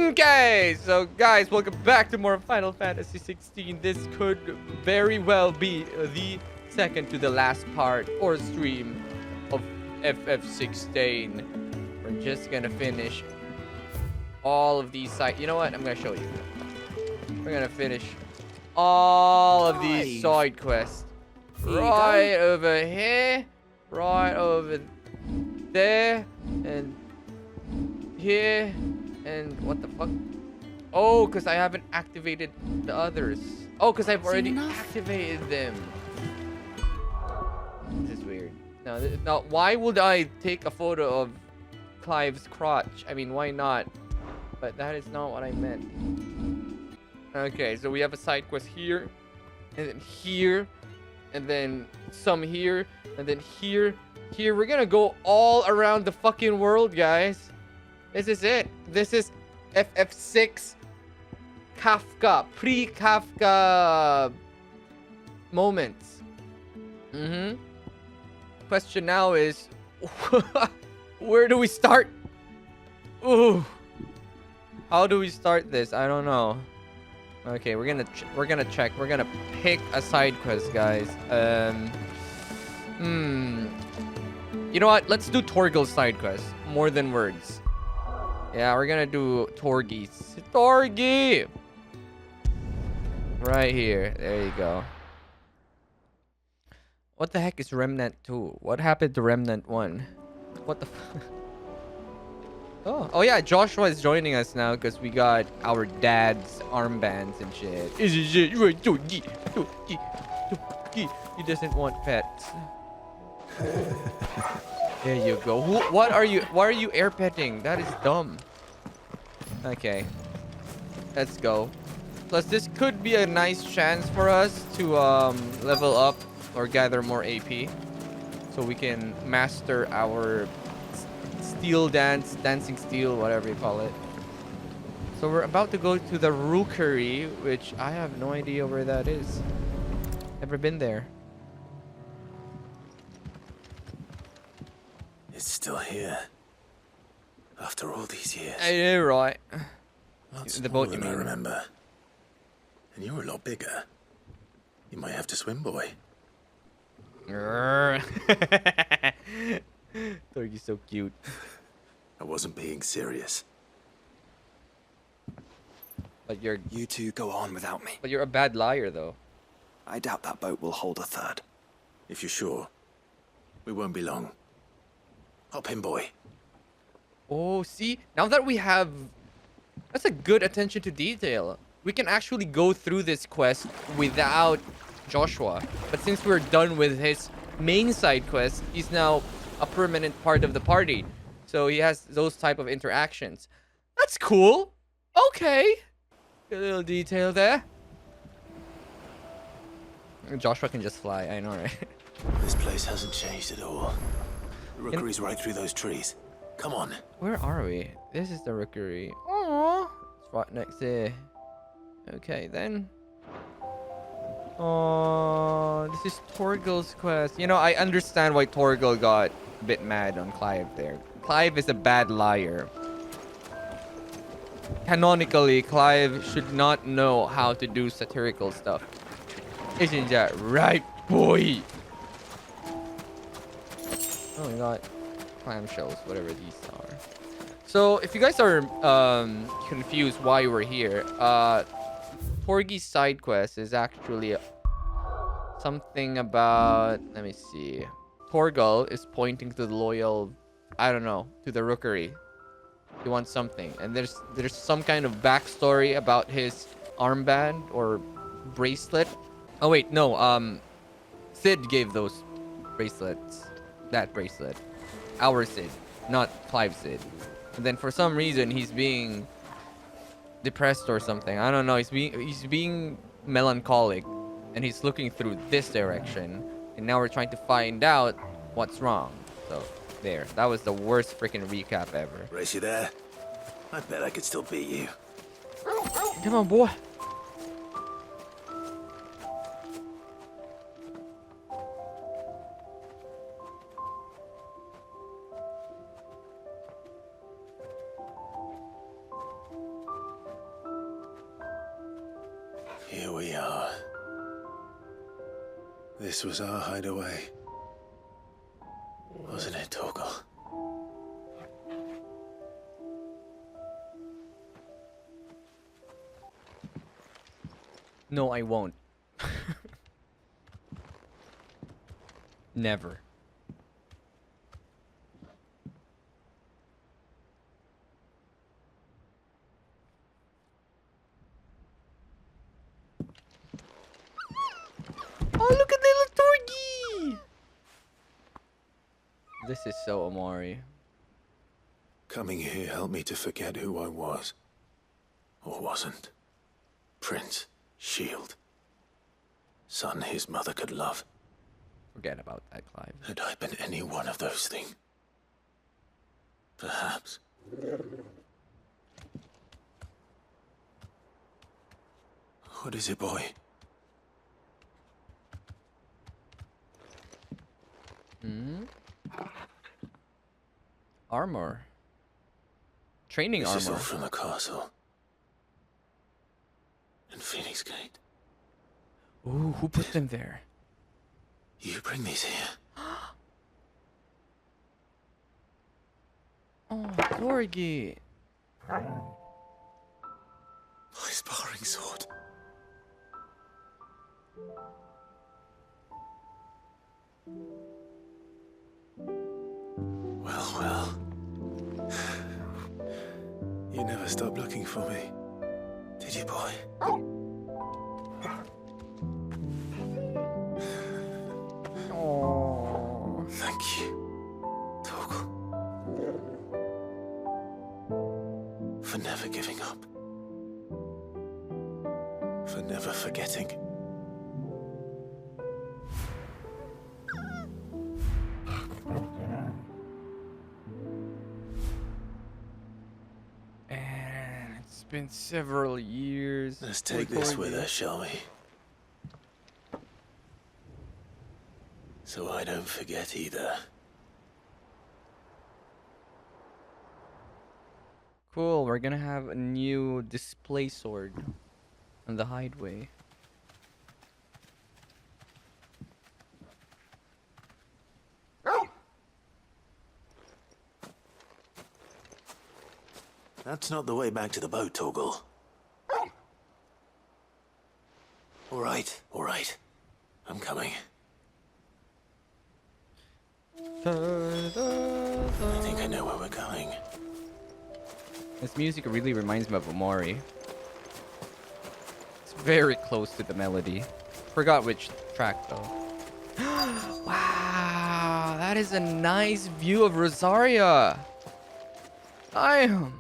Okay, so guys, welcome back to more Final Fantasy 16. This could very well be the second to the last part or stream of FF16. We're just gonna finish all of these sites. You know what? I'm gonna show you. We're gonna finish all of these side quests. Right over here, right over there, and here. And what the fuck? Oh, because I haven't activated the others. Oh, because I've already activated them. This is weird. No, why would I take a photo of Clive's crotch? I mean, why not? But that is not what I meant. Okay, so we have a side quest here, and then here, and then some here, and then here. Here, we're gonna go all around the fucking world, guys. This is it. This is FF6 Kafka, pre-Kafka moments. Question now is, where do we start? Ooh, how do we start this? I don't know. Okay, we're gonna check. We're gonna pick a side quest, guys. You know what? Let's do Torgal's side quest. More than words. Yeah, we're gonna do Torgi's. Torgi! Right here. There you go. What the heck is Remnant 2? What happened to Remnant 1? What the f... Oh yeah, Joshua is joining us now because we got our dad's armbands and shit. He doesn't want pets. There you go. Why are you air petting? That is dumb. Okay. Let's go. Plus, this could be a nice chance for us to level up or gather more AP. So we can master our steel dance, dancing steel, whatever you call it. So we're about to go to the Rookery, which I have no idea where that is. Never been there. It's still here. After all these years. You're right. Lots the more boat, you than I mean? remember. And you're a lot bigger. You might have to swim, boy. Torgi's so cute. I wasn't being serious. But you're... You two go on without me. But you're a bad liar, though. I doubt that boat will hold a third. If you're sure, we won't be long. Hop in, boy. Oh, see? Now that we have... That's a good attention to detail. We can actually go through this quest without Joshua. But since we're done with his main side quest, he's now a permanent part of the party. So he has those type of interactions. That's cool. Okay. A little detail there. Joshua can just fly. I know, right? This place hasn't changed at all. The Rookery's right through those trees. Come on. Where are we? This is the Rookery. Oh, it's right next there. Okay, then. Oh, this is Torgal's quest. You know, I understand why Torgal got a bit mad on Clive there. Clive is a bad liar. Canonically, Clive should not know how to do satirical stuff. Isn't that right, boy? Oh, we got clamshells, whatever these are. So, if you guys are confused why we're here, Torgi's side quest is actually something about... Let me see. Torgal is pointing to the loyal... I don't know, to the Rookery. He wants something. And there's some kind of backstory about his armband or bracelet. Oh, wait, no. Sid gave those bracelets. That bracelet. Our Sid, not Clive Sid. And then for some reason he's being depressed or something. I don't know. He's being melancholic, and he's looking through this direction. And now we're trying to find out what's wrong. So there. That was the worst freaking recap ever. Race you there? I bet I could still beat you. Come on, boy. here we are. This was our hideaway. Wasn't it, Torgal? No, I won't. Never. Oh, look at little Torgy! This is so Amari. Coming here helped me to forget who I was. Or wasn't. Prince, Shield. Son his mother could love. Forget about that, Clive. Had I been any one of those things? Perhaps. What is it, boy? Hmm? Armor. Training This is all armor. from the castle. And Phoenix Gate. Ooh, who put them there? You bring these here. Oh, Torgy. My sparring sword. Well, well. You never stopped looking for me, did you, boy? Oh. Thank you, Torgal. For never giving up. For never forgetting. And it's been several years. Let's take this with us, shall we? So I don't forget either. Cool, we're gonna have a new display sword on the hideaway. That's not the way back to the boat, Torgal. All right, all right. I'm coming. I think I know where we're going. This music really reminds me of Omori. It's very close to the melody. Forgot which track though. Wow, that is a nice view of Rosaria. Damn.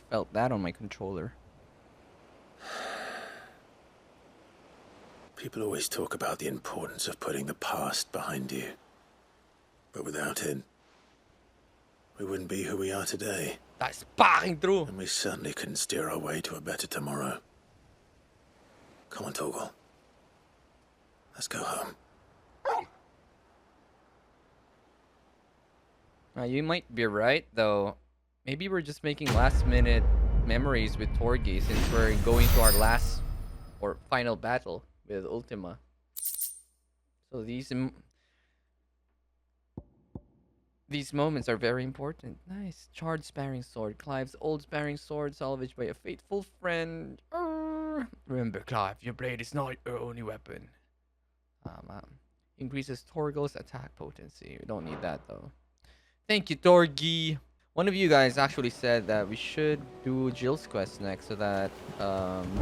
Felt that on my controller. People always talk about the importance of putting the past behind you. But without it, we wouldn't be who we are today. That's sparring through. And we certainly couldn't steer our way to a better tomorrow. Come on, Torgal. Let's go home. You might be right, though. Maybe we're just making last-minute memories with Torgy since we're going to our last or final battle with Ultima. So these moments are very important. Nice. Charred sparring sword. Clive's old sparring sword salvaged by a faithful friend. Remember, Clive, your blade is not your only weapon. Increases Torgal's attack potency. We don't need that, though. Thank you, Torgy. One of you guys actually said that we should do Jill's quest next so that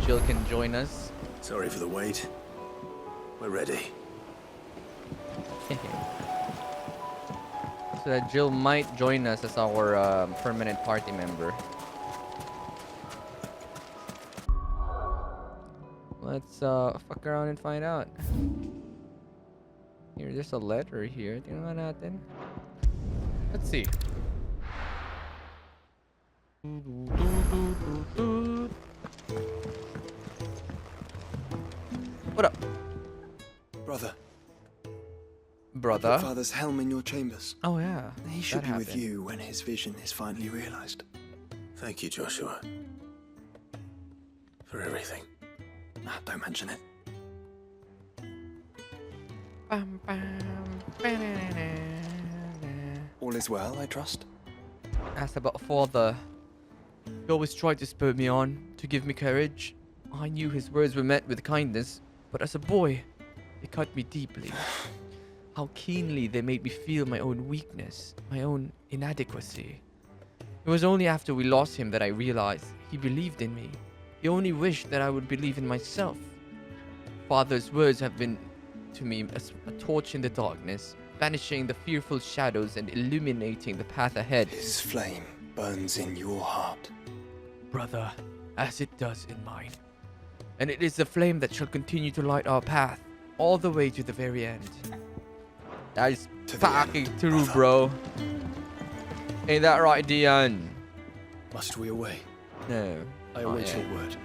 Jill can join us. Sorry for the wait. We're ready. So that Jill might join us as our permanent party member. Let's fuck around and find out. Here, there's a letter here. Tingnan natin. Let's see. What up? Brother, brother. Put Father's helm in your chambers. Oh yeah, He should that be with happened. you when his vision is finally realized. Thank you, Joshua. For everything. Don't mention it. Bam, bam, ba-na-na-na-na. All is well, I trust? Asked about father. He always tried to spur me on, to give me courage. I knew his words were meant with kindness, but as a boy, they cut me deeply. How keenly they made me feel my own weakness, my own inadequacy. It was only after we lost him that I realized he believed in me. He only wished that I would believe in myself. Father's words have been to me as a torch in the darkness, banishing the fearful shadows and illuminating the path ahead. His flame burns in your heart. Brother, as it does in mine. And it is the flame that shall continue to light our path, all the way to the very end. That is To the fucking end, true, brother. bro. Ain't that right, Dion? Must we away? No. I not await yet. your word.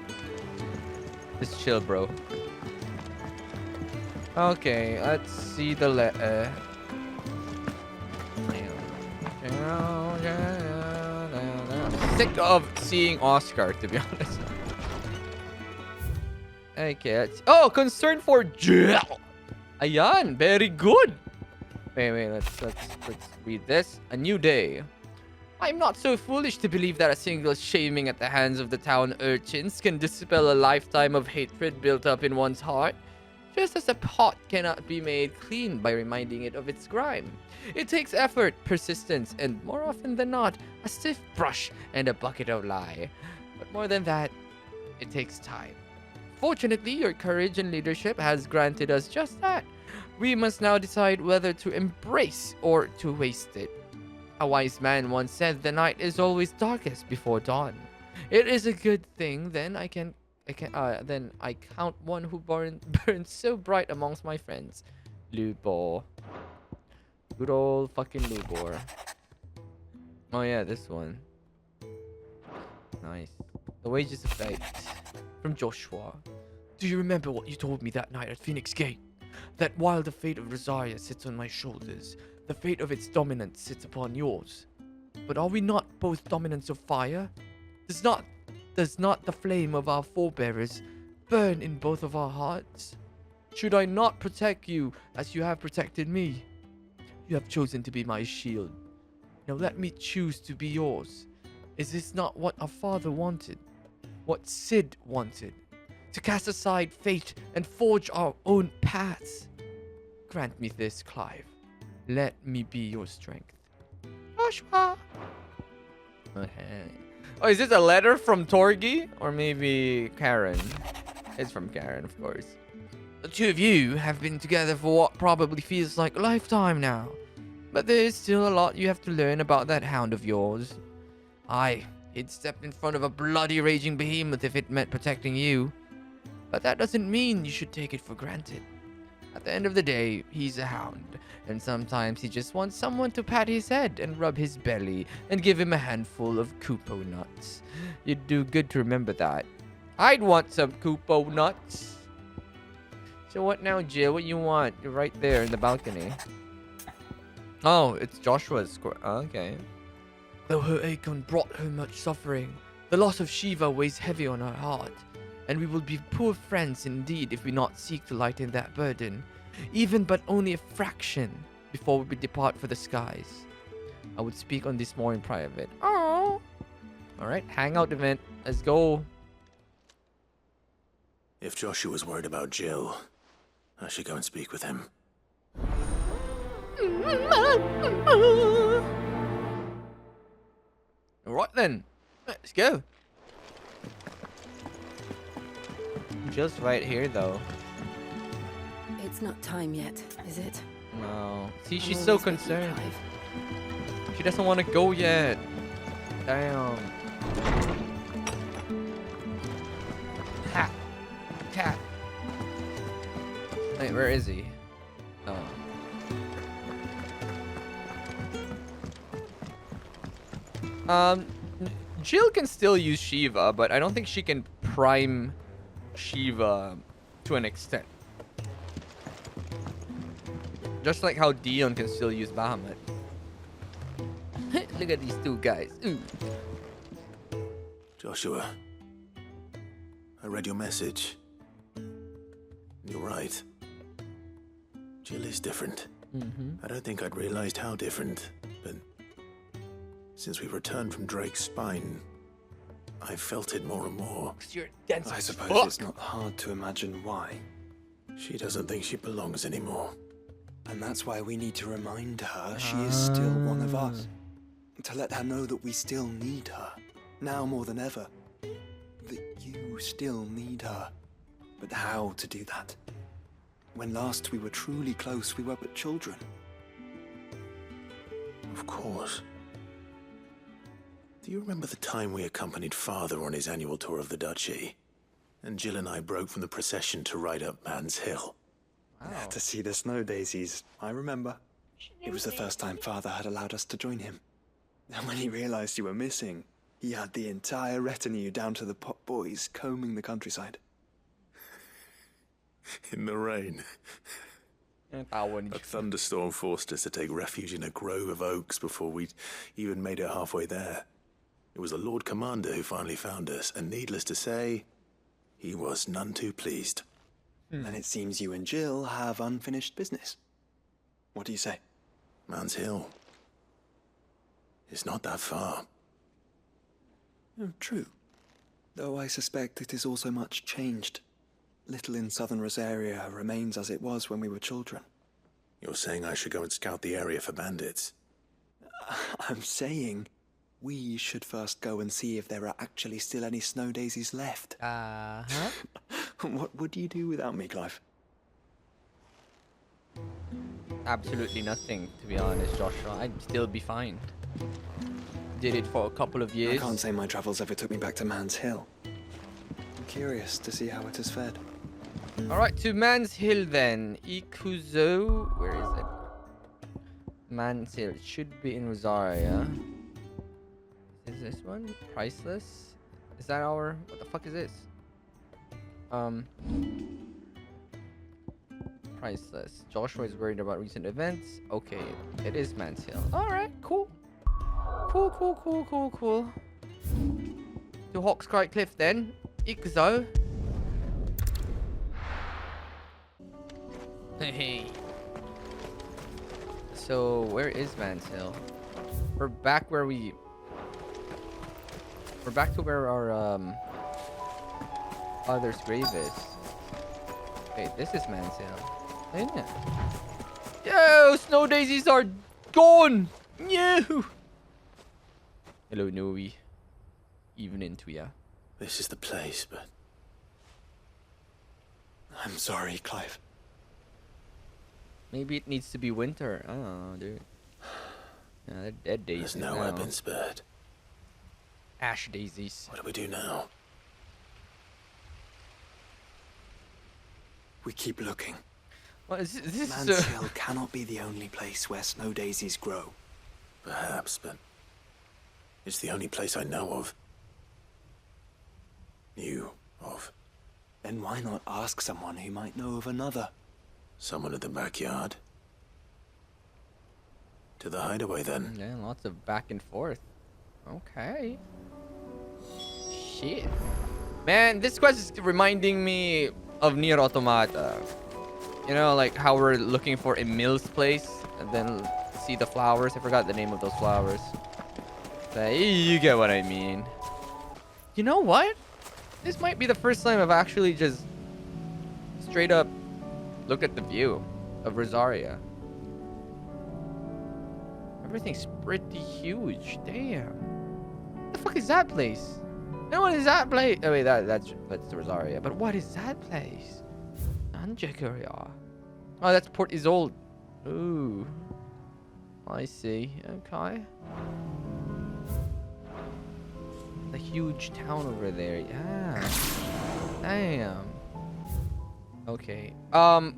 Just chill, bro. Okay, let's see the letter. I'm sick of seeing Oscar, to be honest. Okay, let's... Oh, concern for Jill! Ayan, very good! Wait, let's read this. A new day. I'm not so foolish to believe that a single shaming at the hands of the town urchins can dispel a lifetime of hatred built up in one's heart. Just as a pot cannot be made clean by reminding it of its grime. It takes effort, persistence, and more often than not, a stiff brush and a bucket of lye. But more than that, it takes time. Fortunately, your courage and leadership has granted us just that. We must now decide whether to embrace or to waste it. A wise man once said the night is always darkest before dawn. It is a good thing then I count one who burns so bright amongst my friends. Lubor. Good old fucking Lubor. Oh yeah, this one. Nice. The Wages of Fate. From Joshua. Do you remember what you told me that night at Phoenix Gate? That while the fate of Rosaria sits on my shoulders, the fate of its dominance sits upon yours. But are we not both dominants of fire? Does not the flame of our forebearers burn in both of our hearts? Should I not protect you as you have protected me? You have chosen to be my shield. Now let me choose to be yours. Is this not what our father wanted? What Sid wanted? To cast aside fate and forge our own paths? Grant me this, Clive. Let me be your strength. Joshua! Okay. Oh, is this a letter from Torgi? Or maybe Karen? It's from Karen, of course. The two of you have been together for what probably feels like a lifetime now. But there is still a lot you have to learn about that hound of yours. He'd step in front of a bloody raging behemoth if it meant protecting you. But that doesn't mean you should take it for granted. At the end of the day, he's a hound, and sometimes he just wants someone to pat his head and rub his belly and give him a handful of Kupo nuts. You'd do good to remember that. I'd want some Kupo nuts. So what now, Jill? What you want? You're right there in the balcony. Oh, it's Joshua's score. Okay. Though her Akon brought her much suffering, the loss of Shiva weighs heavy on her heart. And we will be poor friends indeed if we not seek to lighten that burden, even but only a fraction, before we depart for the skies. I would speak on this more in private. Oh, all right, hangout event. Let's go. If Joshua's worried about Jill, I should go and speak with him. All right then, let's go. Just right here, though. It's not time yet, is it? No. See, I'm she's so always with you, concerned. Clive. She doesn't want to go yet. Damn. Ha. Cat. Wait, where is he? Oh. Jill can still use Shiva, but I don't think she can prime Shiva to an extent. Just like how Dion can still use Bahamut. Look at these two guys. Ooh. Joshua, I read your message. You're right. Jill is different. I don't think I'd realized how different, but since we returned from Drake's spine, I've felt it more and more. You're dense I as suppose fuck. it's not hard to imagine why. She doesn't think she belongs anymore. And that's why we need to remind her she is still one of us. To let her know that we still need her, now more than ever. That you still need her. But how to do that? When last we were truly close, we were but children. Of course. Do you remember the time we accompanied Father on his annual tour of the Duchy? And Jill and I broke from the procession to ride up Man's Hill. Wow. To see the snow daisies, I remember. It was the first time Father had allowed us to join him. And when he realized you were missing, he had the entire retinue down to the pot boys combing the countryside. In the rain. A thunderstorm forced us to take refuge in a grove of oaks before we'd even made it halfway there. It was the Lord Commander who finally found us, and needless to say, he was none too pleased. And it seems you and Jill have unfinished business. What do you say? Man's Hill. It's not that far. Oh, true. Though I suspect it is also much changed. Little in southern Rosaria remains as it was when we were children. You're saying I should go and scout the area for bandits? I'm saying we should first go and see if there are actually still any snow daisies left. What would you do without me, Clive? Absolutely nothing, to be honest, Joshua. I'd still be fine. Did it for a couple of years. I can't say my travels ever took me back to Man's Hill. I'm curious to see how it has fared. Alright, to Man's Hill then. Ikuzo. Where is it? Man's Hill. It should be in Rosaria. Is this one? Priceless? Is that our... What the fuck is this? Priceless. Joshua is worried about recent events. Okay, it is Man's Hill. Alright, cool. Cool. To Hawkscry Cliff then. Ikuzo. Hey. So, where is Man's Hill? We're back where we... We're back to where our, father's grave is. Wait, this is Man's Hill. Isn't it? Yo, snow daisies are gone! No! Hello, Noe. Evening to ya. This is the place, but I'm sorry, Clive. Maybe it needs to be winter. I don't know, dude. Yeah, they're dead daisies there's nowhere been spared. Ash daisies. What do we do now? We keep looking. What is this? Man's Hill cannot be the only place where snow daisies grow. Perhaps, but it's the only place I know of. Knew of. Then why not ask someone who might know of another? Someone in the backyard. To the hideaway, then. Yeah, lots of back and forth. Okay. Shit. Man, this quest is reminding me of Nier Automata. You know, like how we're looking for Emil's place and then see the flowers. I forgot the name of those flowers. But you get what I mean. You know what? This might be the first time I've actually just straight up looked at the view of Rosaria. Everything's pretty huge. Damn. What the fuck is that place? No, what is that place? Oh wait, that's Rosaria. But what is that place? Anjakaria. Oh, that's Port Isolde. Ooh. I see. Okay. The huge town over there. Yeah. Damn. Okay. Yeah,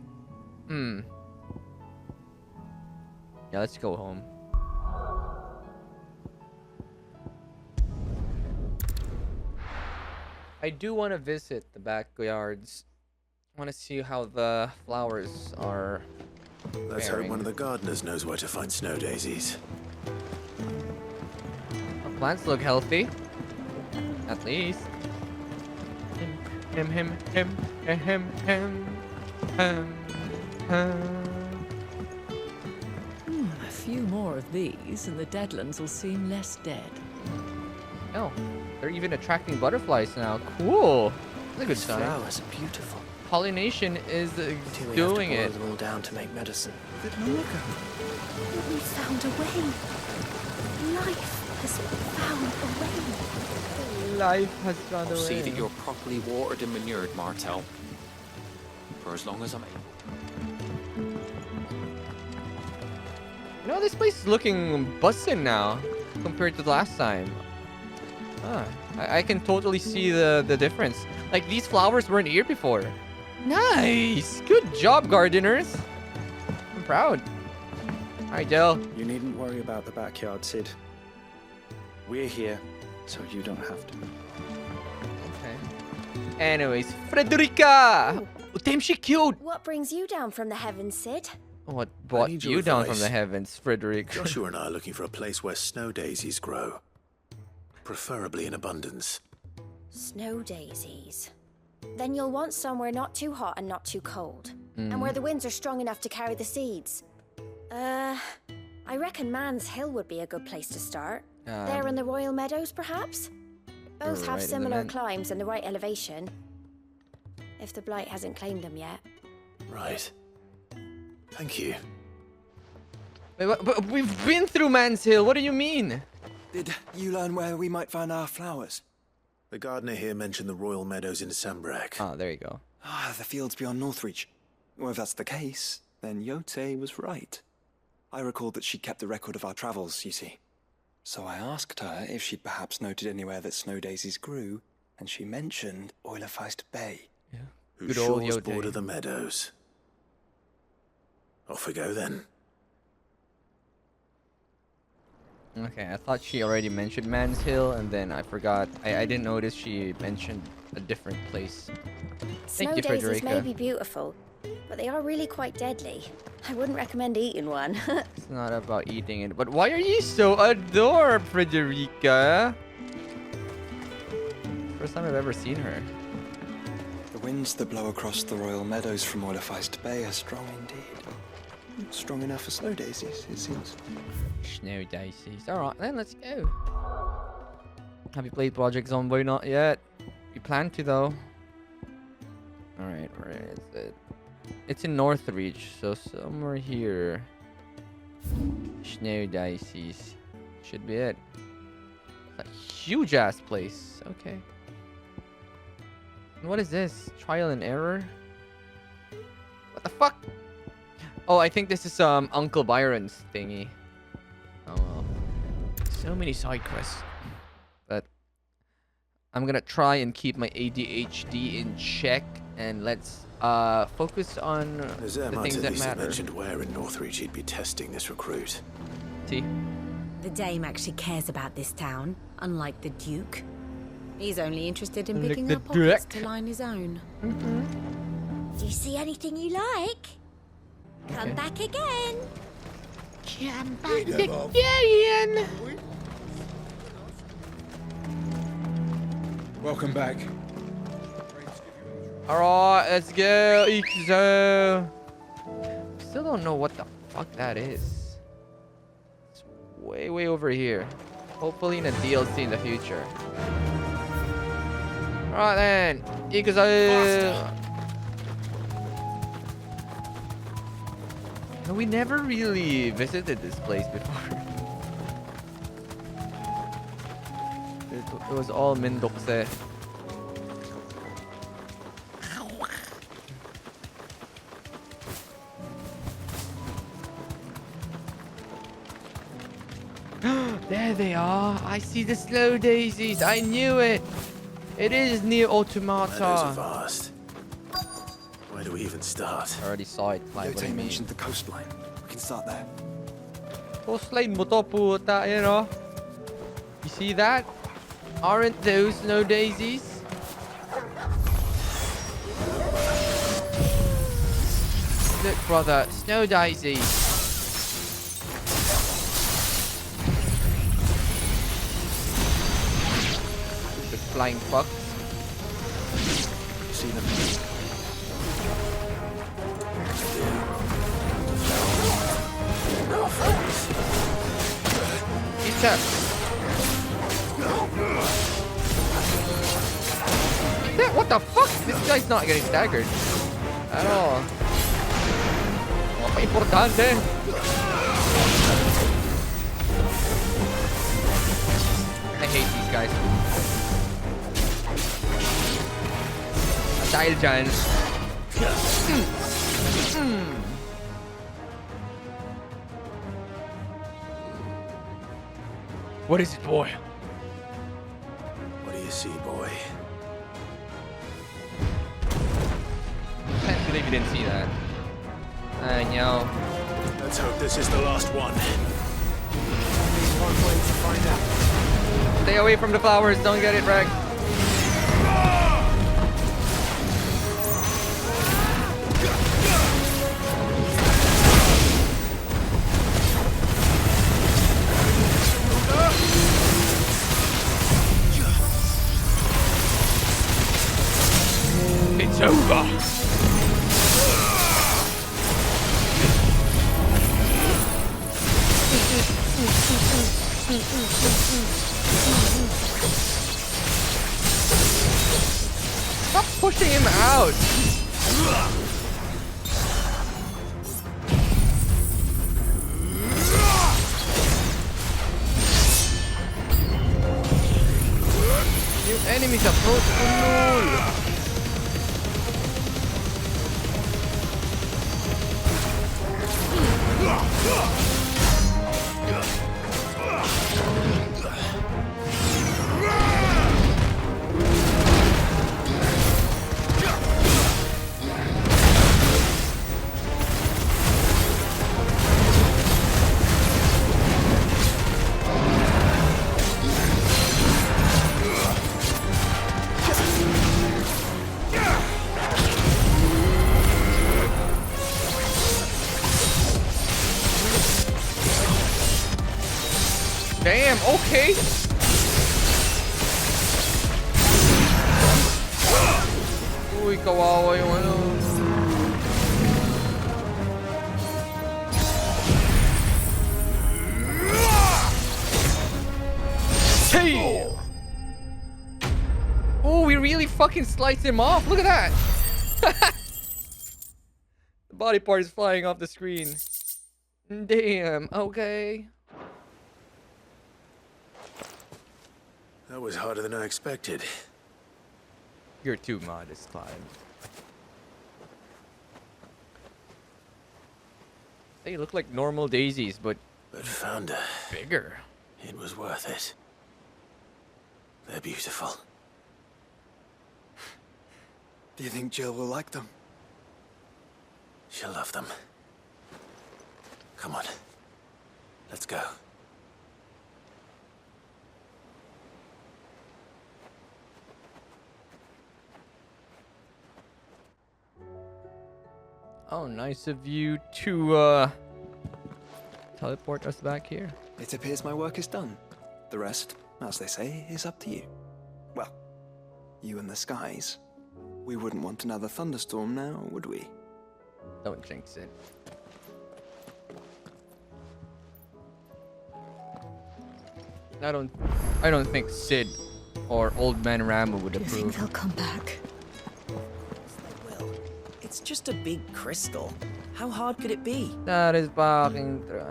let's go home. I do want to visit the backyards. I want to see how the flowers are Let's hope one of the gardeners knows where to find snow daisies. The plants look healthy. At least. Him. A few more of these, and the deadlands will seem less dead. Oh, they're even attracting butterflies now. Cool. That's a good These sign. flowers are beautiful. Pollination is Until we have to doing boil it. them all down to make medicine. Did Mama go? We found a way. Life has found a way. Life has found I'll a see way. that you're properly watered and manured, Martel. For as long as I'm able. You know, this place is looking bussin' now compared to the last time. I can totally see the difference. Like, these flowers weren't here before. Nice! Good job, gardeners! I'm proud. Alright, Del. You needn't worry about the backyard, Sid. We're here, so you don't have to. Okay. Anyways, Frederica! Oh, damn, she cute! What brings you down from the heavens, Sid? What brought need you your down from advice. the heavens, Frederica? Joshua and I are looking for a place where snow daisies grow. Preferably in abundance. Snow daisies. Then you'll want somewhere not too hot and not too cold. And where the winds are strong enough to carry the seeds. I reckon Man's Hill would be a good place to start. There in the Royal Meadows, perhaps? Both right have in the similar min- climbs and the right elevation. If the Blight hasn't claimed them yet. Right. Thank you. Wait, but we've been through Man's Hill. What do you mean? Did you learn where we might find our flowers? The gardener here mentioned the Royal Meadows in Sambrak. Oh, there you go. Ah, the fields beyond Northreach. Well, if that's the case, then Yote was right. I recalled that she kept the record of our travels, you see. So I asked her if she'd perhaps noted anywhere that snow daisies grew, and she mentioned Oilefeist Bay. Whose Good old shores Yote. border the meadows. Off we go then. Okay, I thought she already mentioned Man's Hill, and then I forgot. I didn't notice she mentioned a different place. Thank Snow you, daisies Frederica. may be beautiful, but they are really quite deadly. I wouldn't recommend eating one. It's not about eating it, but why are you so adored, Frederica? First time I've ever seen her. The winds that blow across the Royal Meadows from Oilefeist Bay are strong indeed. Strong enough for snow daisies, it seems. Snow daisies. Alright, then let's go. Have you played Project Zomboid? Not yet. We plan to, though. Alright, where is it? It's in Northreach, so somewhere here. Snow daisies. Should be it. It's a huge ass place. Okay. And what is this? Trial and error? What the fuck? Oh, I think this is Uncle Byron's thingy. Oh well. So many side quests. But I'm gonna try and keep my ADHD in check, and let's focus on Nazaire the things that Martinez matter. mentioned where in Northreach he'd be testing this recruit. See? The Dame actually cares about this town, unlike the Duke. He's only interested in Like picking the up pockets Duke. to line his own. Do you see anything you like? Come Okay. back again. Come back again! Welcome back. Alright, let's go, Ixo. Still don't know what the fuck that is. It's way over here. Hopefully in a DLC in the future. Alright then, Ixo. No, we never really visited this place before. It was all Mindokse. There they are. I see the snow daisies. I knew it. It is near Meadows are Automata. vast. Where do we even start? I already saw it. Like, what I Yote mean. mentioned the coastline. We can start there. Coastline mo to, puta, you know? You see that? Aren't those snow daisies? Look, brother, snow daisy. The flying fuck. See them? Eat that. What the fuck? This guy's not getting staggered at all. Oh, importante. I hate these guys. Dahil dyan. What is it, boy? What do you see, boy? Can't believe you didn't see that. I know. Let's hope this is the last one. One way to find out. Stay away from the flowers. Don't get it wrecked. It's over. Stop pushing him out. New enemies approach. Oh no. Damn, okay. Uy, kawawa yung ano. Hey! Oh, we really fucking sliced him off. Look at that. The body part is flying off the screen. Damn, okay. That was harder than I expected. You're too modest, Clyde. They look like normal daisies, but found her. Bigger. It was worth it. They're beautiful. Do you think Jill will like them? She'll love them. Come on. Let's go. Oh, nice of you to teleport us back here. It appears my work is done. The rest, as they say, is up to you. Well, you and the skies. We wouldn't want another thunderstorm now, would we? Don't jinx it. I don't think Sid or Old Man Rambo would Do you think approve. they'll come back? Well, it's just a big crystal. How hard could it be? That is fucking true.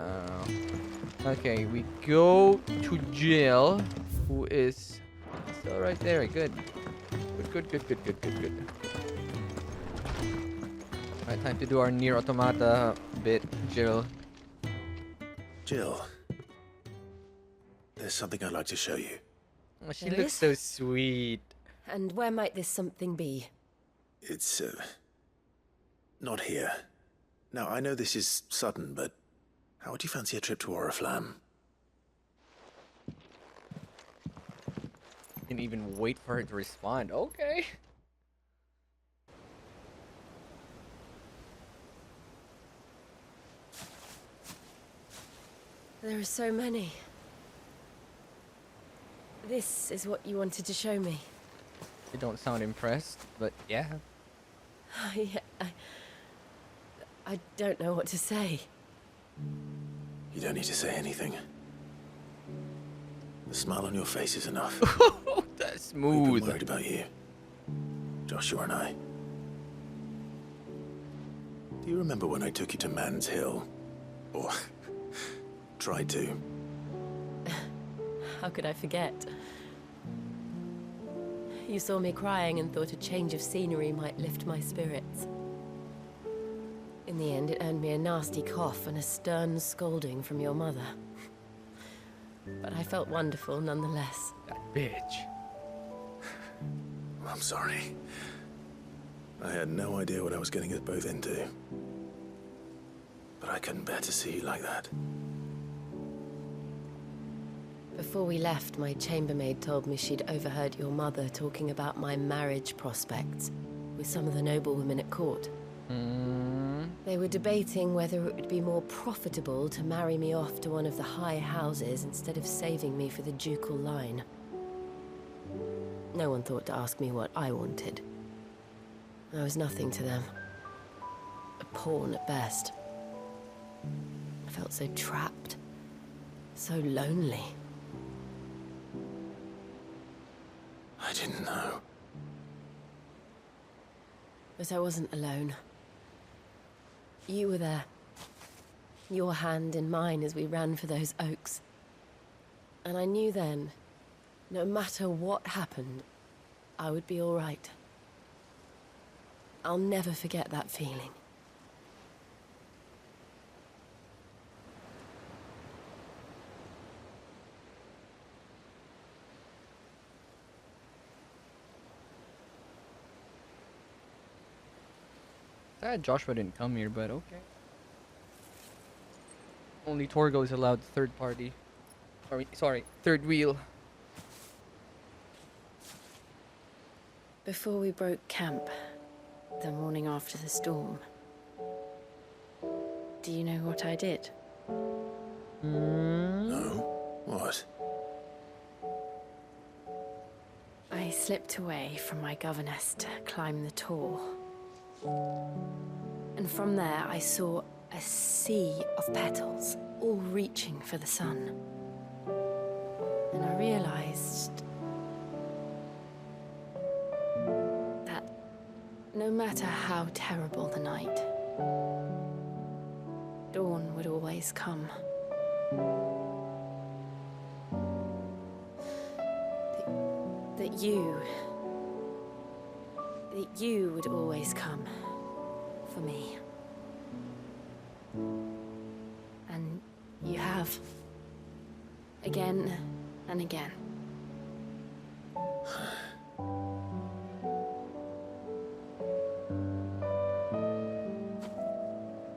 Okay, we go to Jill, who is still right there. Good. Good. Alright, time to do our Nier Automata bit, Jill. Jill, there's something I'd like to show you. Oh, she There looks is? so sweet. And where might this something be? It's, not here. Now, I know this is sudden, but how would you fancy a trip to Oriflamme? Didn't even wait for her to respond. Okay. There are so many. This is what you wanted to show me. You don't sound impressed, but yeah. Yeah, I don't know what to say. You don't need to say anything. The smile on your face is enough. That's We've smooth. been worried about you, Joshua and I. Do you remember when I took you to Man's Hill? Or tried to? How could I forget? You saw me crying and thought a change of scenery might lift my spirits. In the end, it earned me a nasty cough and a stern scolding from your mother. But I felt wonderful nonetheless. That bitch. I'm sorry. I had no idea what I was getting us both into. But I couldn't bear to see you like that. Before we left, my chambermaid told me she'd overheard your mother talking about my marriage prospects with some of the noblewomen at court. They were debating whether it would be more profitable to marry me off to one of the high houses instead of saving me for the ducal line. No one thought to ask me what I wanted. I was nothing to them. A pawn at best. I felt so trapped. So lonely. I didn't know. But I wasn't alone. You were there. Your hand in mine as we ran for those oaks. And I knew then, no matter what happened, I would be all right. I'll never forget that feeling. Sad Joshua didn't come here, but okay. Only Torgo is allowed third party. Sorry, third wheel. Before we broke camp, the morning after the storm, do you know what I did? No? What? I slipped away from my governess to climb the tor. And from there I saw a sea of petals, all reaching for the sun. And I realized that no matter how terrible the night, dawn would always come. That you would always come for me. And you have. Again and again.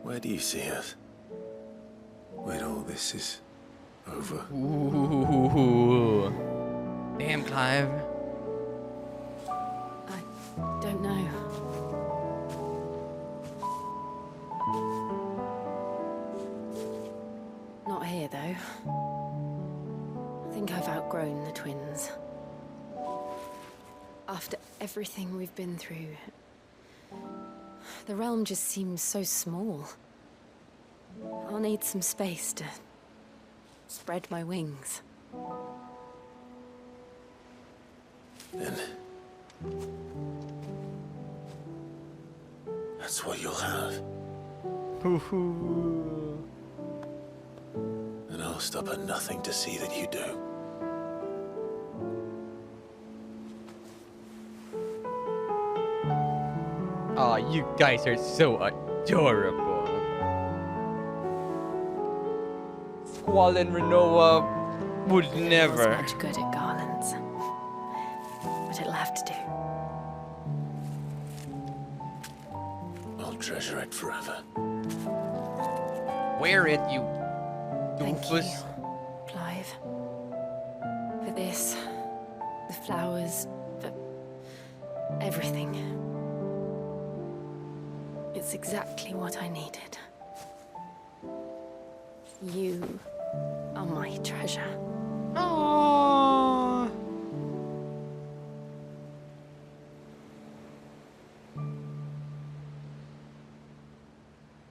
Where do you see us? When all this is over? Ooh. Damn, Clive. I don't know. Not here, though. I think I've outgrown the twins. After everything we've been through, the realm just seems so small. I'll need some space to spread my wings. Then that's what you'll have. And I'll stop at nothing to see that you do. Aw, you guys are so adorable. Squall and Renoa would I never. wasn't much good at garlands, but it'll have to do. I'll treasure it forever. Wear it, you Thank you, doofus. Clive. For this, the flowers, for everything. It's exactly what I needed. You Oh, my treasure. Aww.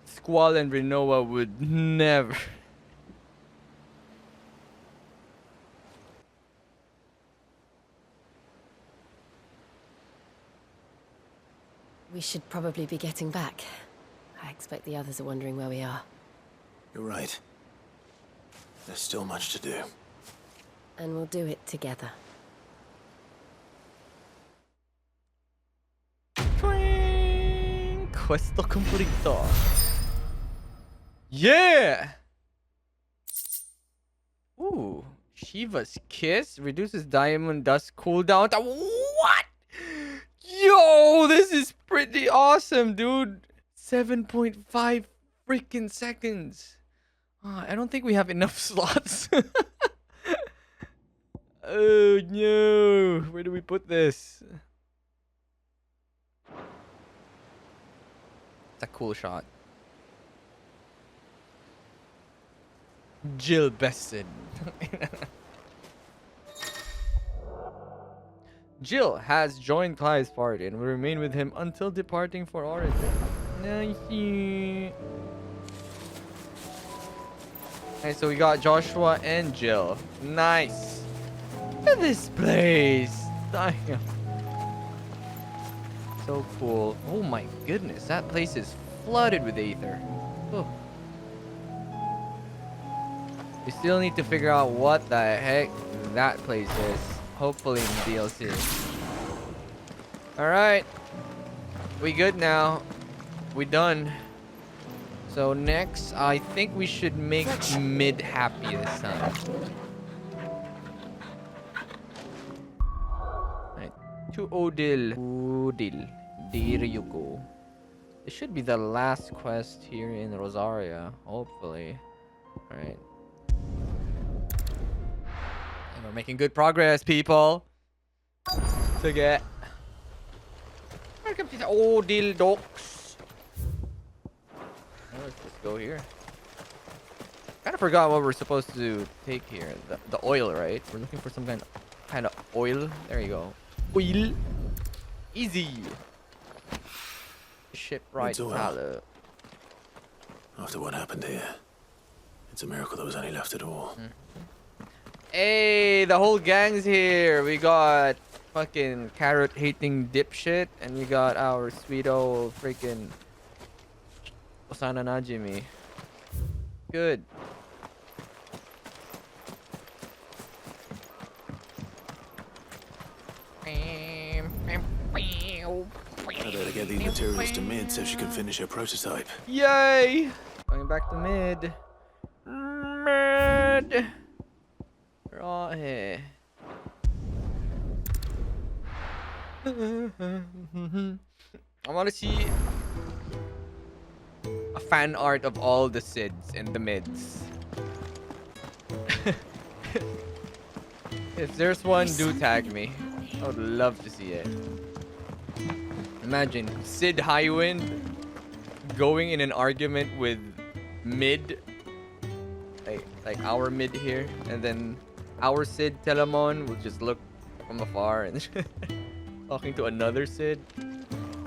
Squall and Renoa would never. We should probably be getting back. I expect the others are wondering where we are. You're right. There's still much to do. And we'll do it together. Questo completo. Yeah! Ooh. Shiva's Kiss reduces diamond dust cooldown. What? Yo, this is pretty awesome, dude. 7.5 freaking seconds. I don't think we have enough slots. Oh no. Where do we put this? It's a cool shot. Jill Besson. Jill has joined Clive's party and will remain with him until departing for Origin. Nice. Okay, so we got Joshua and Jill. Nice. Look at this place. Damn. So cool. Oh my goodness, that place is flooded with aether. Oh. We still need to figure out what the heck that place is. Hopefully in DLC. Alright. We good now. We done. So next, I think we should make mid happy this time. Right. To Odil. Odil. There you go. This should be the last quest here in Rosaria. Hopefully. Alright. And we're making good progress, people. To get. Welcome to the Odil Docks. Let's just go here. Kind of forgot what we're supposed to take here. The oil, right? We're looking for some kind of oil. There you go. Oil. Easy. Shipwright salad. After what happened here, it's a miracle there was any left at all. Hey, the whole gang's here. We got fucking carrot hating dipshit, and we got our sweet old freaking Osana Najimi. Good. I better get these materials to Mid so she can finish her prototype. Yay! Going back to mid. Mid. Right here. I want to see a fan art of all the Sids and the mids. If there's one, do tag me. I would love to see it. Imagine Sid Highwind going in an argument with mid, like our mid here, and then our Sid Telamon will just look from afar and talking to another Sid.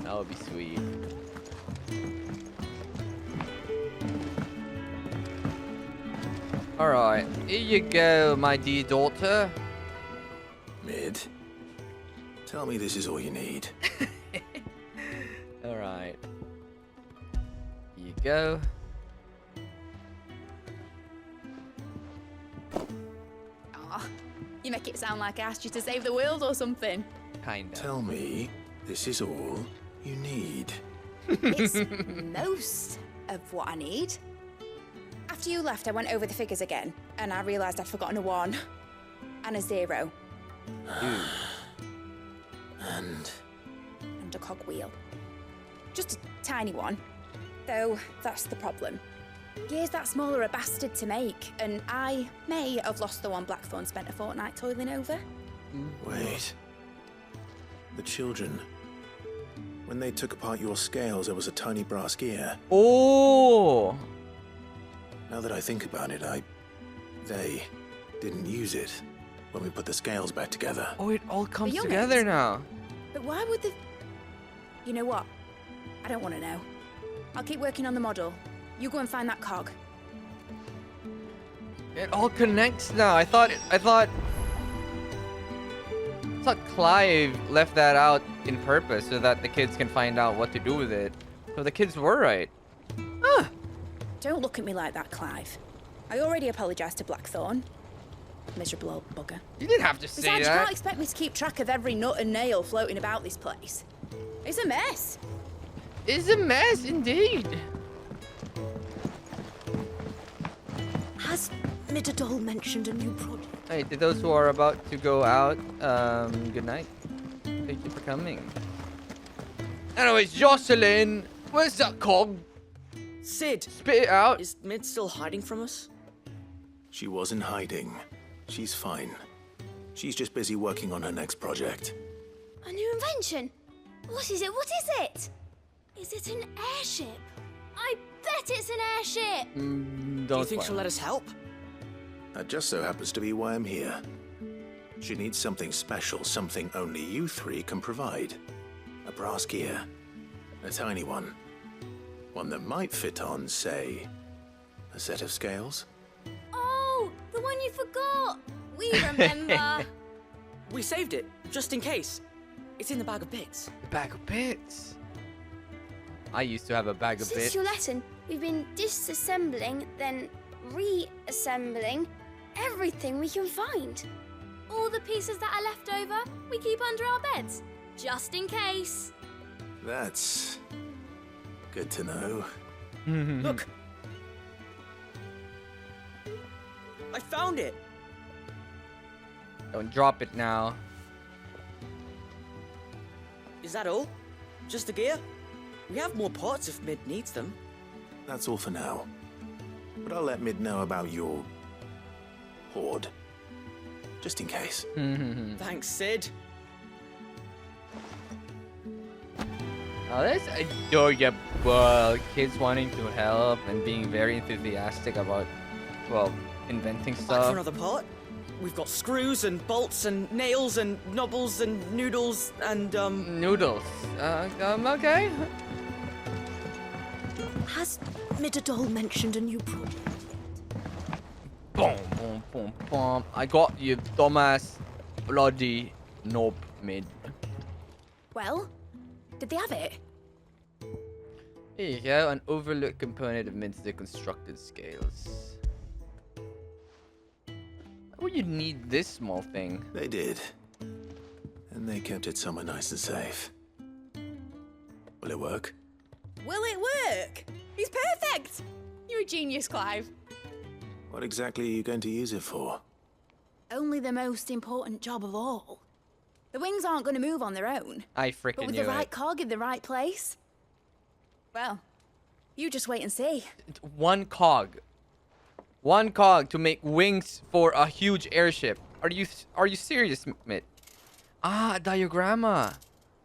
That would be sweet. Alright, here you go, my dear daughter. Mid, tell me this is all you need. Alright. Here you go. Aw, you make it sound like I asked you to save the world or something. Kinda. Tell me this is all you need. It's most of what I need. After you left, I went over the figures again, and I realised I'd forgotten a 1 and a 0. And a cogwheel. Just a tiny one. Though, that's the problem. Gears that small are a bastard to make, and I may have lost the one Blackthorn spent a fortnight toiling over. wait. The children. When they took apart your scales, there was a tiny brass gear. Oh! Now that I think about it, I They didn't use it when we put the scales back together. Oh, it all comes youngins. together now. But why would the... You know what? I don't want to know. I'll keep working on the model. You go and find that cog. It all connects now. I thought Clive left that out in purpose so that the kids can find out what to do with it. So the kids were right. Huh. Don't look at me like that, Clive. I already apologised to Blackthorn. Miserable old bugger. You didn't have to say Besides, that. you can't expect me to keep track of every nut and nail floating about this place. It's a mess. It's a mess, indeed. Has Midadol mentioned a new project? Hey, to those who are about to go out, good night. Thank you for coming. Anyways, Jocelyn, where's that cog? Sid! Spit it out. Is Mid still hiding from us? She wasn't hiding. She's fine. She's just busy working on her next project. A new invention? What is it? What is it? Is it an airship? I bet it's an airship! Do you think she'll let us help? That just so happens to be why I'm here. She needs something special, something only you three can provide. A brass gear. A tiny one. One that might fit on, say, a set of scales. Oh, the one you forgot! We remember! We saved it, just in case. It's in the bag of bits. Bag of bits. I used to have a bag of Since bits. your lesson, we've been disassembling, then reassembling everything we can find. All the pieces that are left over, we keep under our beds, just in case. That's good to know. Look! I found it! Don't drop it now. Is that all? Just the gear? We have more parts if Mid needs them. That's all for now. But I'll let Mid know about your hoard. Just in case. Thanks, Sid. Oh, that's adorable. Kids wanting to help and being very enthusiastic about, well, inventing Back for stuff. another part? We've got screws and bolts and nails and knobbles and noodles and Noodles. Okay. Has Midadol mentioned a new project? Boom, boom, boom, boom. I got you, dumbass, bloody knob mid. Well, did they have it? Here you go, an overlooked component of Mid's deconstructed scales. Why would you need this small thing? They did. And they kept it somewhere nice and safe. Will it work? Will it work? It's perfect! You're a genius, Clive. What exactly are you going to use it for? Only the most important job of all. The wings aren't going to move on their own. I But freaking with knew the right it. cog in the right place. Well, you just wait and see. One cog. One cog to make wings for a huge airship. Are you serious, Mid? Ah, a diagramma.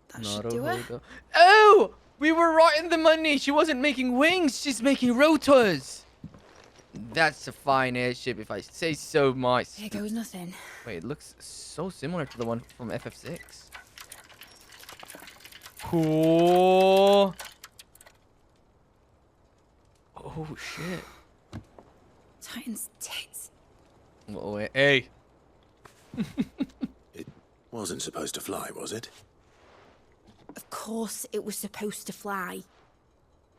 That should do it. Oh! We were right in the money. She wasn't making wings. She's making rotors. That's a fine airship, if I say so myself. Here goes nothing. Wait, it looks so similar to the one from FF6. Cool. Oh, shit. Titan's tits. Oh, hey. It wasn't supposed to fly, was it? Of course it was supposed to fly.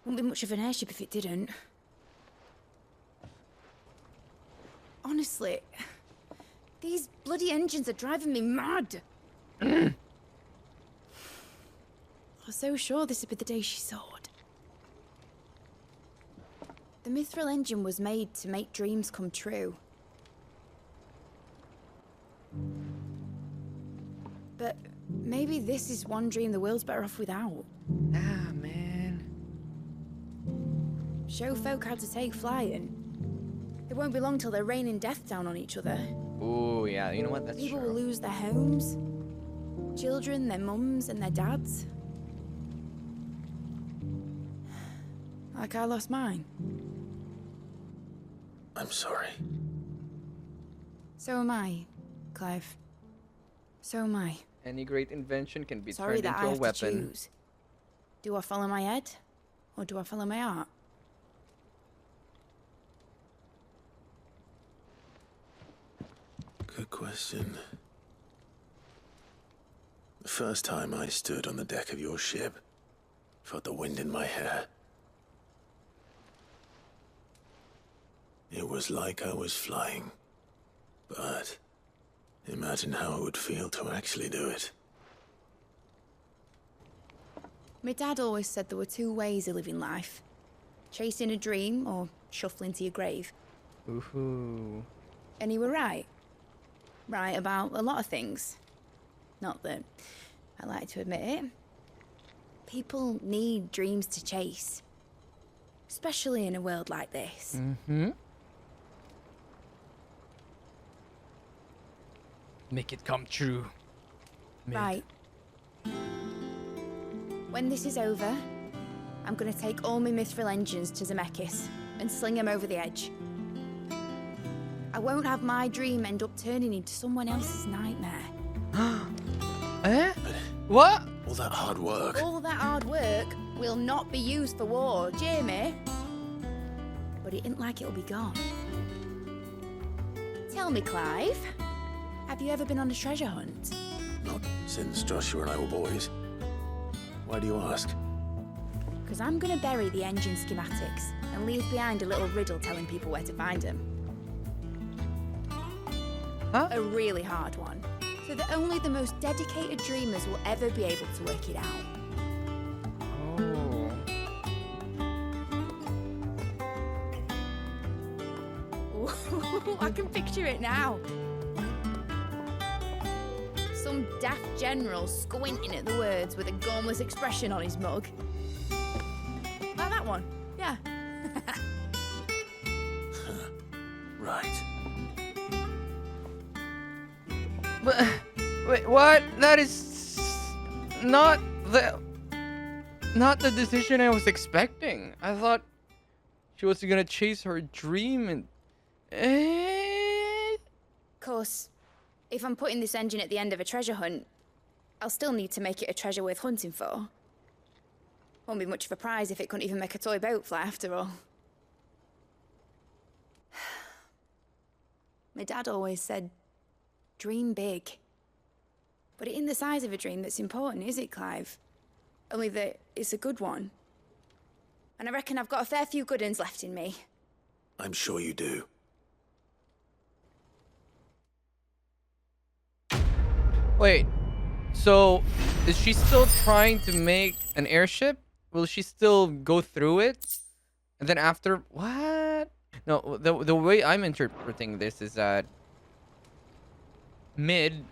Wouldn't be much of an airship if it didn't. Honestly, these bloody engines are driving me mad. I was so sure this would be the day she soared. The Mithril engine was made to make dreams come true. But maybe this is one dream the world's better off without. Ah, man. Show folk how to take flying. It won't be long till they're raining death down on each other. Oh, yeah. You know what? That's People true. will lose their homes. Children, their mums, and their dads. Like I lost mine. I'm sorry. So am I, Clive. So am I. Any great invention can be Sorry turned that into I a have weapon. to choose. Do I follow my head, or do I follow my heart? Good question. The first time I stood on the deck of your ship, felt the wind in my hair. It was like I was flying. But imagine how it would feel to actually do it. My dad always said there were two ways of living life. Chasing a dream or shuffling to your grave. Ooh. And he were right. Right about a lot of things. Not that I like to admit it. People need dreams to chase. Especially in a world like this. Mm-hmm. Make it come true. Right. When this is over, I'm gonna take all my mithril engines to Zemeckis and sling them over the edge. I won't have my dream end up turning into someone else's nightmare. Eh? What? All that hard work. All that hard work will not be used for war, Jamie. But it ain't like it'll be gone. Tell me, Clive, have you ever been on a treasure hunt? Not since Joshua and I were boys. Why do you ask? Because I'm gonna bury the engine schematics and leave behind a little riddle telling people where to find them. Huh? A really hard one, so that only the most dedicated dreamers will ever be able to work it out. Oh. I can picture it now. Some daft general squinting at the words with a gormless expression on his mug. Like that one, yeah. Right. But wait, what? That is not the decision I was expecting. I thought she was gonna chase her dream and. Course, if I'm putting this engine at the end of a treasure hunt, I'll still need to make it a treasure worth hunting for. Won't be much of a prize if it couldn't even make a toy boat fly after all. My dad always said, dream big. But it ain't the size of a dream that's important, is it, Clive? Only that it's a good one. And I reckon I've got a fair few good uns left in me. I'm sure you do. Wait, so is she still trying to make an airship? Will she still go through it? And then after, what? No, the way I'm interpreting this is that Mid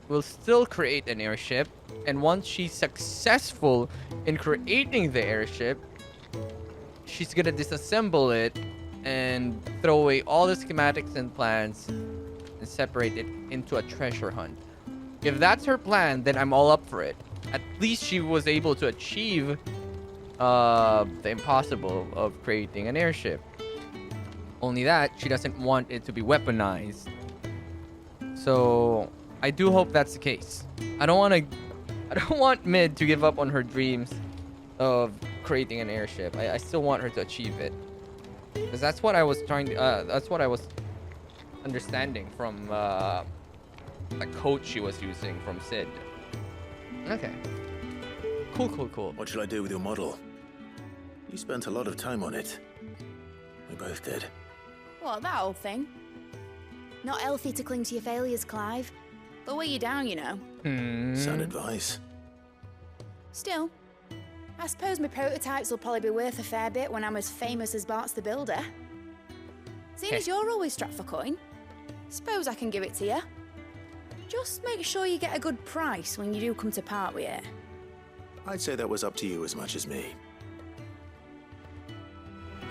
will still create an airship, and once she's successful in creating the airship, she's gonna disassemble it and throw away all the schematics and plans and separate it into a treasure hunt. If that's her plan, then I'm all up for it. At least she was able to achieve the impossible of creating an airship. Only that, she doesn't want it to be weaponized. So I do hope that's the case. I don't want Mid to give up on her dreams of creating an airship. I still want her to achieve it. Because that's what I was that's what I was understanding from the code she was using from Sid. Okay. Cool. What shall I do with your model? You spent a lot of time on it. We both did. What, that old thing? Not healthy to cling to your failures, Clive. They'll weigh you down, you know. Sound advice. Still, I suppose my prototypes will probably be worth a fair bit when I'm as famous as Bart's the Builder. Seeing as you're always strapped for coin, suppose I can give it to you. Just make sure you get a good price when you do come to part with it. I'd say that was up to you as much as me.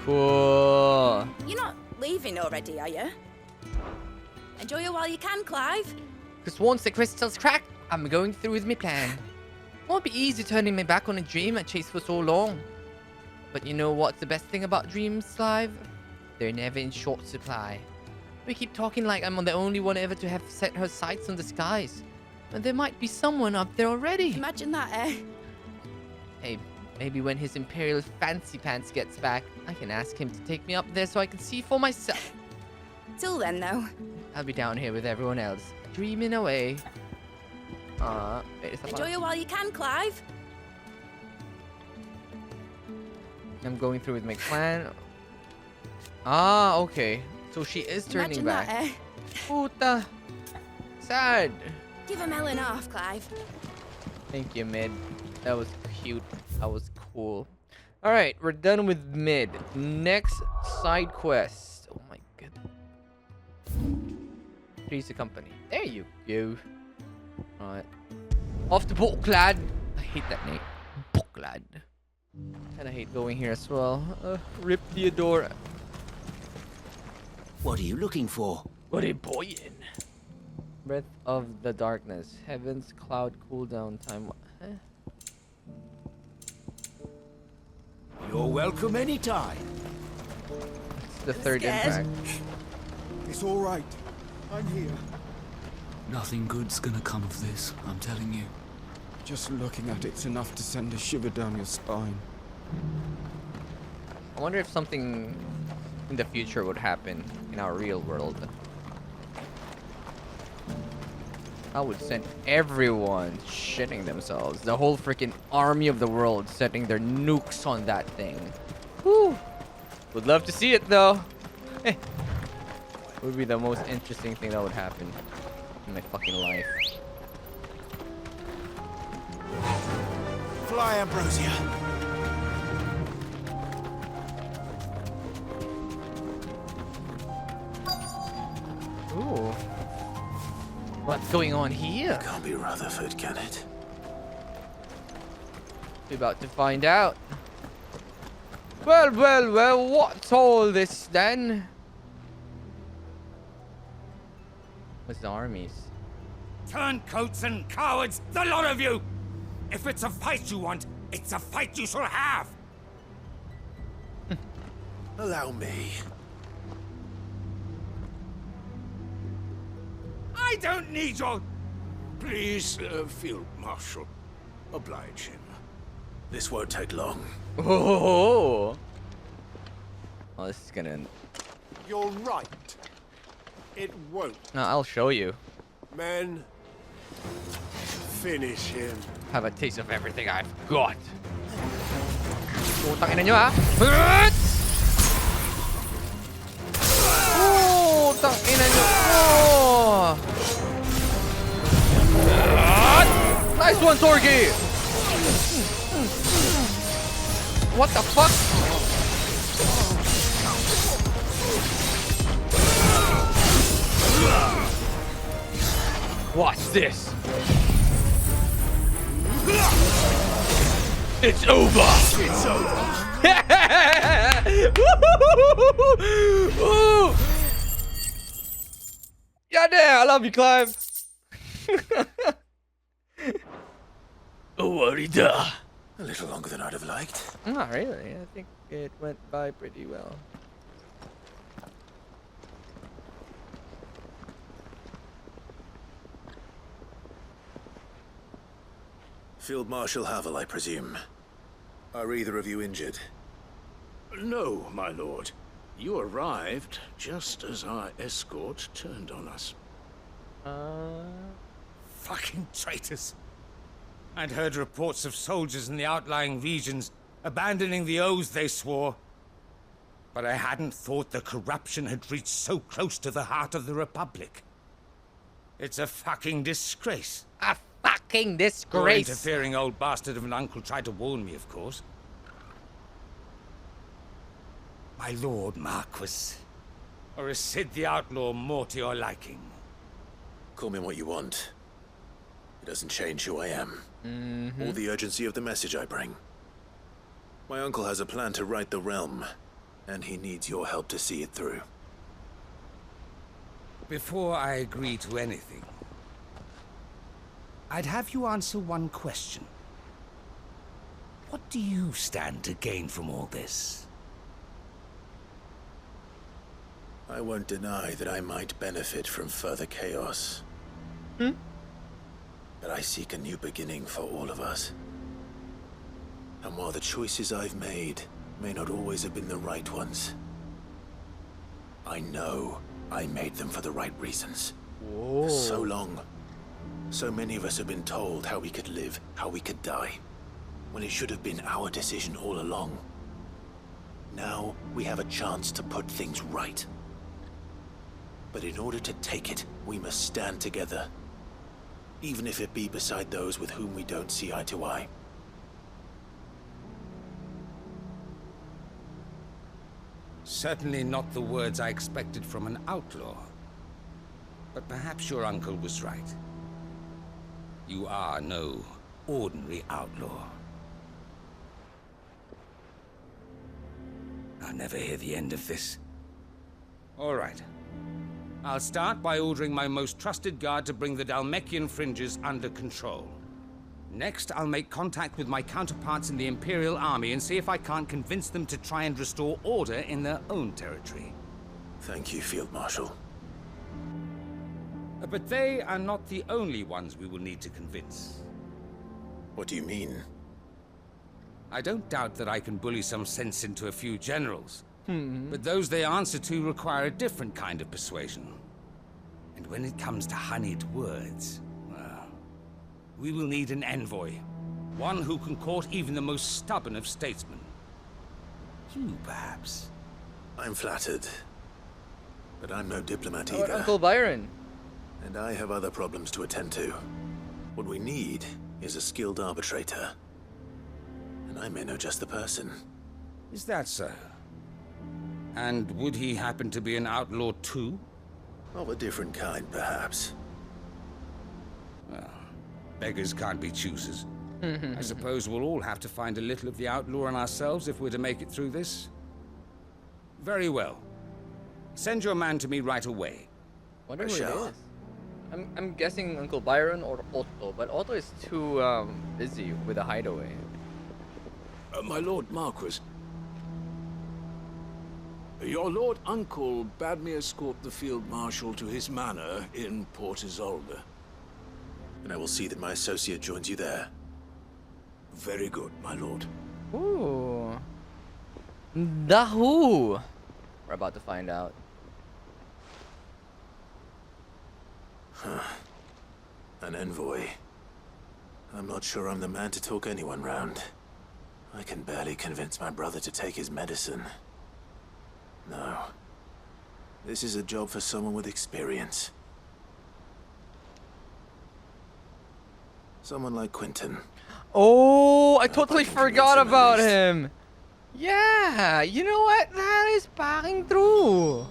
Cool. You're not leaving already, are you? Enjoy it while you can, Clive. Because once the crystals crack, I'm going through with my plan. Won't be easy turning my back on a dream I chased for so long. But you know what's the best thing about dreams, Clive? They're never in short supply. We keep talking like I'm the only one ever to have set her sights on the skies. But there might be someone up there already. Imagine that, eh? Hey, maybe when his Imperial Fancy Pants gets back, I can ask him to take me up there so I can see for myself. Till then, though. I'll be down here with everyone else, dreaming away. Wait, is that Enjoy it while you can, Clive. I'm going through with my clan. Ah, okay. So she is turning Imagine back. that, eh? Puta. Sad. Give a melon off, Clive. Thank you, Mid. That was cute. That was cool. Alright, we're done with Mid. Next side quest. Oh my god. Please accompany. There you go. Alright. Off to Boklad. I hate that name. Boklad. And I hate going here as well. Rip Theodora. What are you looking for? What a boy in. Breath of the Darkness. Heaven's Cloud cooldown time. Huh? You're welcome anytime. It's the third impact. It's all right. I'm here. Nothing good's gonna come of this, I'm telling you. Just looking at it's enough to send a shiver down your spine. I wonder if something in the future would happen in our real world. I would send everyone shitting themselves. The whole freaking army of the world setting their nukes on that thing. Whew. Would love to see it though. Would be the most interesting thing that would happen in my fucking life. Fly, Ambrosia. Ooh. What's going on here? Can't be Rutherford, can it? We're about to find out. Well, well, well, what's all this then? What's the armies? Turncoats and cowards, the lot of you! If it's a fight you want, it's a fight you shall have! Allow me. I don't need your... Please, Field Marshal, oblige him. This won't take long. Oh, this is gonna... You're right. It won't. No, I'll show you. Men, finish him. Have a taste of everything I've got. Putang ina nyo ha. Putang ina nyo. Nice one, Torgi. What the fuck? Watch this. It's over. It's over. Woo! Yeah, damn, I love you, Clive. A little longer than I'd have liked. Not really. I think it went by pretty well. Field Marshal Havel, I presume. Are either of you injured? No, my lord. You arrived just as our escort turned on us. Fucking traitors. I'd heard reports of soldiers in the outlying regions abandoning the oaths they swore. But I hadn't thought the corruption had reached so close to the heart of the Republic. It's a fucking disgrace. A fucking Your disgrace. interfering old bastard of an uncle tried to warn me, of course. My lord Marquis. Or is Sid the Outlaw more to your liking? Call me what you want. It doesn't change who I am. Or the urgency of the message I bring. My uncle has a plan to right the realm, and he needs your help to see it through. Before I agree to anything, I'd have you answer one question. What do you stand to gain from all this? I won't deny that I might benefit from further chaos. But I seek a new beginning for all of us. And while the choices I've made may not always have been the right ones, I know I made them for the right reasons. For so long, so many of us have been told how we could live, how we could die, when it should have been our decision all along. Now we have a chance to put things right. But in order to take it, we must stand together, even if it be beside those with whom we don't see eye to eye. Certainly not the words I expected from an outlaw. But perhaps your uncle was right. You are no ordinary outlaw. I'll never hear the end of this. All right. I'll start by ordering my most trusted guard to bring the Dalmekian fringes under control. Next, I'll make contact with my counterparts in the Imperial Army and see if I can't convince them to try and restore order in their own territory. Thank you, Field Marshal. But they are not the only ones we will need to convince. What do you mean? I don't doubt that I can bully some sense into a few generals. But those they answer to require a different kind of persuasion. And when it comes to honeyed words, well, we will need an envoy. One who can court even the most stubborn of statesmen. You, perhaps. I'm flattered. But I'm no diplomat How about either. Uncle Byron? And I have other problems to attend to. What we need is a skilled arbitrator. And I may know just the person. Is that so? And would he happen to be an outlaw too? Of a different kind, perhaps. Well, beggars can't be choosers. I suppose we'll all have to find a little of the outlaw in ourselves if we're to make it through this. Very well. Send your man to me right away. Wonder who it is. I'm guessing Uncle Byron or Otto, but Otto is too busy with a hideaway. My Lord Marquis, your Lord Uncle bade me escort the Field Marshal to his manor in Port Isolde. And I will see that my associate joins you there. Very good, my lord. Ooh. The who? We're about to find out. Huh. An envoy. I'm not sure I'm the man to talk anyone round. I can barely convince my brother to take his medicine. No. This is a job for someone with experience. Someone like Quentin. Oh, I totally forgot about him. Yeah, you know what? That is packing through.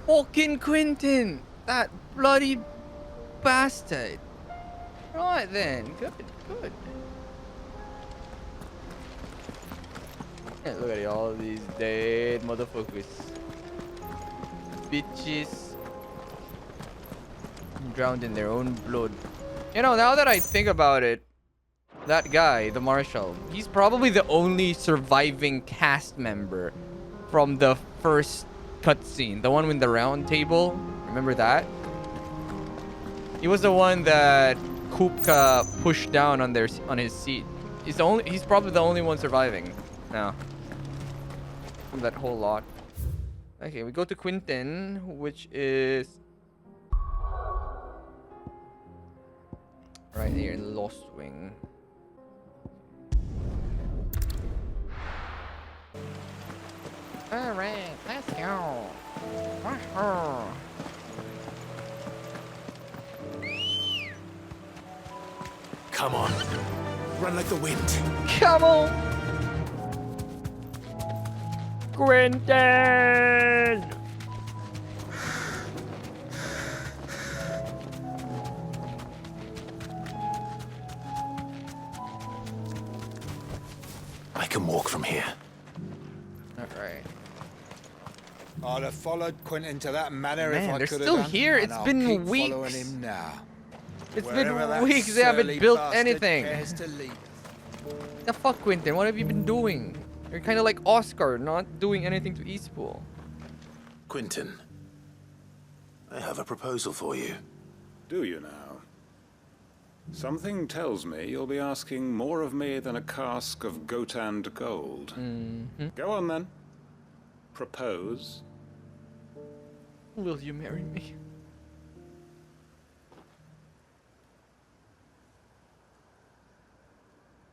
Fucking Quentin. That bloody bastard. Right then. Good, good. Yeah, look at all these dead motherfuckers. Bitches. Drowned in their own blood. You know, now that I think about it, that guy, the Marshal, he's probably the only surviving cast member from the first cutscene. The one with the round table. Remember that? He was the one that Kupka pushed down on his seat. He's probably the only one surviving now. From that whole lot. Okay, we go to Quentin, which is right here in Lost Wing. Alright, let's go. Come on. Run like the wind. Come on. Quentin! I can walk from here. Alright. I'd have followed Quentin to that manor if Man, I they're could have still done, here. and It's I'll been keep weeks. following him now. It's Wherever been that weeks. They haven't surly built bastard anything. cares to lead. The fuck, Quentin? What have you been doing? You're kind of like Oscar, not doing anything to Eastpool. Quentin, I have a proposal for you. Do you now? Something tells me you'll be asking more of me than a cask of Gotand gold. Go on then. Propose. Will you marry me?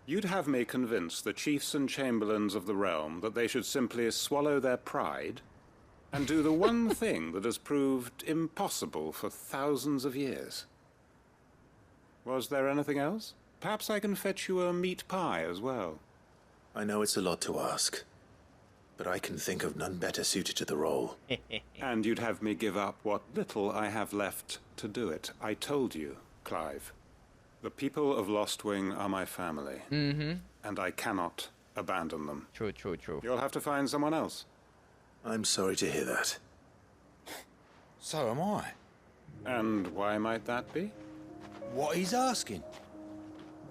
You'd have me convince the chiefs and chamberlains of the realm that they should simply swallow their pride and do the one thing that has proved impossible for thousands of years. Was there anything else? Perhaps I can fetch you a meat pie as well. I know it's a lot to ask, but I can think of none better suited to the role. And you'd have me give up what little I have left to do it. I told you, Clive. The people of Lostwing are my family, and I cannot abandon them. True, true, true. You'll have to find someone else. I'm sorry to hear that. So am I. And why might that be? What he's asking.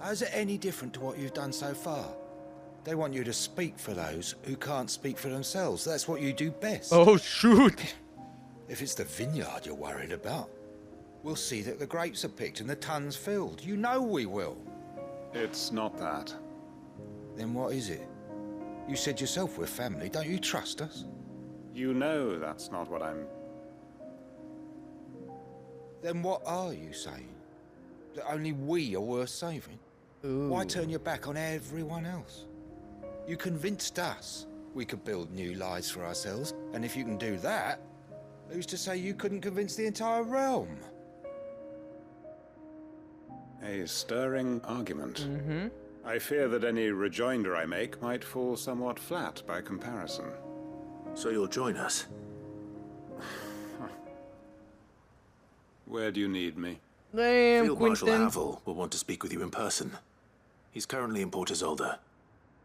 How's it any different to what you've done so far? They want you to speak for those who can't speak for themselves. That's what you do best. Oh, shoot! If it's the vineyard you're worried about, we'll see that the grapes are picked and the tons filled. You know we will. It's not that. Then what is it? You said yourself we're family. Don't you trust us? You know that's not what I'm... Then what are you saying? That only we are worth saving? Ooh. Why turn your back on everyone else? You convinced us we could build new lives for ourselves, and if you can do that, who's to say you couldn't convince the entire realm? A stirring argument. I fear that any rejoinder I make might fall somewhat flat by comparison. So you'll join us? Where do you need me? Damn, Field Marshal Quentin. Havel will want to speak with you in person. He's currently in Port Isolde.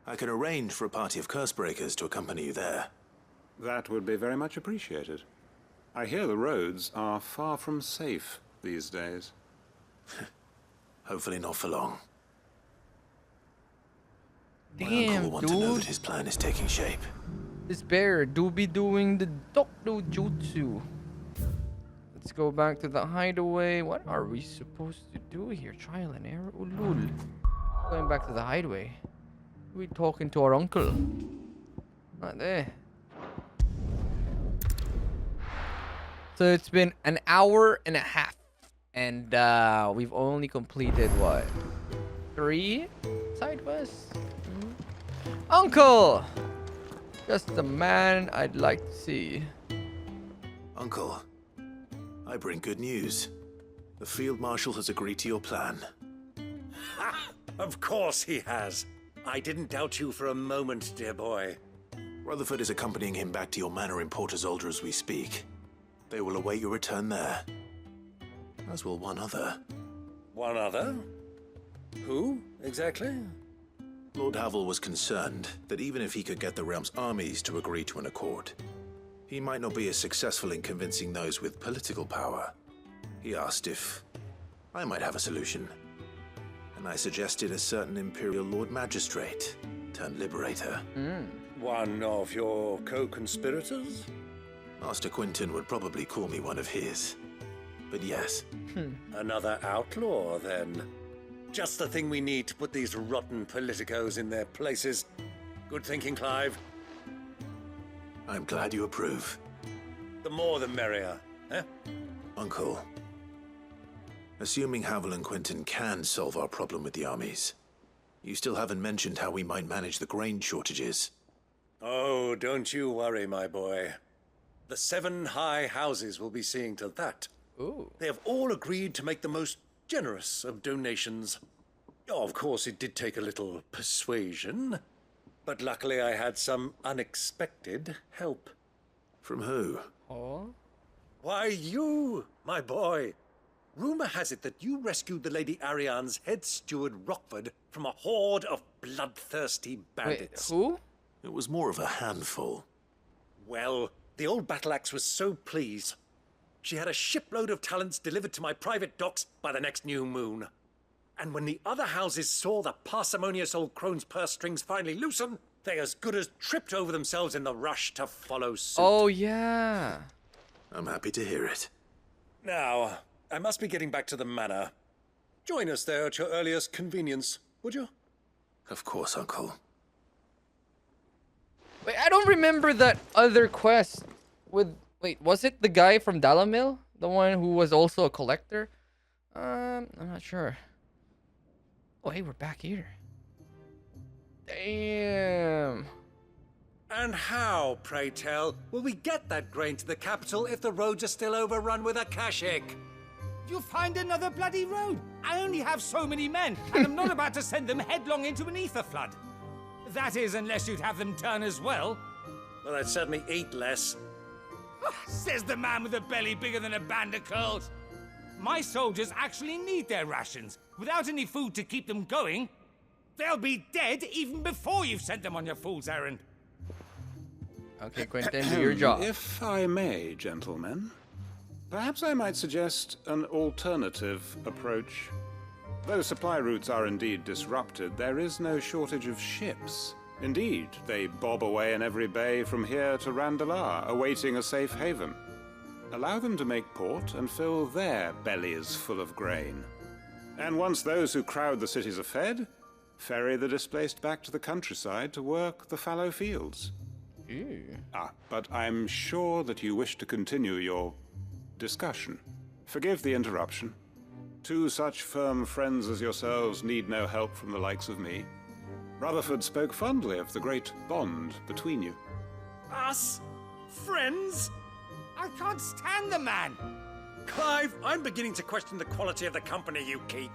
I can arrange for a party of Cursebreakers to accompany you there. That would be very much appreciated. I hear the roads are far from safe these days. Hopefully not for long. My uncle Damn, will want to know that dude. his plan is taking shape. This bear do be doing the Dokdo Jutsu. Let's go back to the hideaway. What are we supposed to do here? Trial and error? Ulul. Going back to the hideaway. We talking to our uncle. Not there. So it's been an hour and a half. And we've only completed what? 3 side quests? Uncle! Just the man I'd like to see. Uncle, I bring good news. The Field Marshal has agreed to your plan. Ha! Of course he has. I didn't doubt you for a moment, dear boy. Rutherford is accompanying him back to your manor in Port Isolde as we speak. They will await your return there. As will one other. One other? Who, exactly? Lord Havel was concerned that even if he could get the realm's armies to agree to an accord, he might not be as successful in convincing those with political power. He asked if I might have a solution, and I suggested a certain Imperial Lord Magistrate turned Liberator. One of your co-conspirators? Master Quentin would probably call me one of his, but yes. Another outlaw, then. Just the thing we need to put these rotten politicos in their places. Good thinking, Clive. I'm glad you approve. The more the merrier, eh? Uncle, assuming Havel and Quentin can solve our problem with the armies, you still haven't mentioned how we might manage the grain shortages. Oh, don't you worry, my boy. The 7 high houses will be seeing to that. Ooh. They have all agreed to make the most generous of donations. Oh, of course, it did take a little persuasion, but luckily I had some unexpected help. From who? Oh? Why, you, my boy. Rumor has it that you rescued the Lady Ariane's head steward Rockford from a horde of bloodthirsty bandits. Wait, who? It was more of a handful. Well, the old battle axe was so pleased. She had a shipload of talents delivered to my private docks by the next new moon. And when the other houses saw the parsimonious old crone's purse strings finally loosen, They as good as tripped over themselves in the rush to follow suit. Oh, yeah. I'm happy to hear it. Now, I must be getting back to the manor. Join us there at your earliest convenience, would you? Of course, Uncle. Wait, I don't remember that other quest with... Wait, was it the guy from Dalamil? The one who was also a collector? I'm not sure. Oh, hey, we're back here. Damn. And how, pray tell, will we get that grain to the capital if the roads are still overrun with Akashic? You'll find another bloody road. I only have so many men, and I'm not about to send them headlong into an ether flood. That is, unless you'd have them turn as well. Well, I'd certainly eat less. Says the man with a belly bigger than a band of curls. My soldiers actually need their rations. Without any food to keep them going, they'll be dead even before you've sent them on your fool's errand. Okay, Quentin, do your job. If I may, gentlemen, perhaps I might suggest an alternative approach. Though supply routes are indeed disrupted, there is no shortage of ships. Indeed, they bob away in every bay from here to Randalar, awaiting a safe haven. Allow them to make port and fill their bellies full of grain. And once those who crowd the cities are fed, ferry the displaced back to the countryside to work the fallow fields. Ew. But I'm sure that you wish to continue your discussion. Forgive the interruption. Two such firm friends as yourselves need no help from the likes of me. Rutherford spoke fondly of the great bond between you. Us? Friends? I can't stand the man. Clive, I'm beginning to question the quality of the company you keep.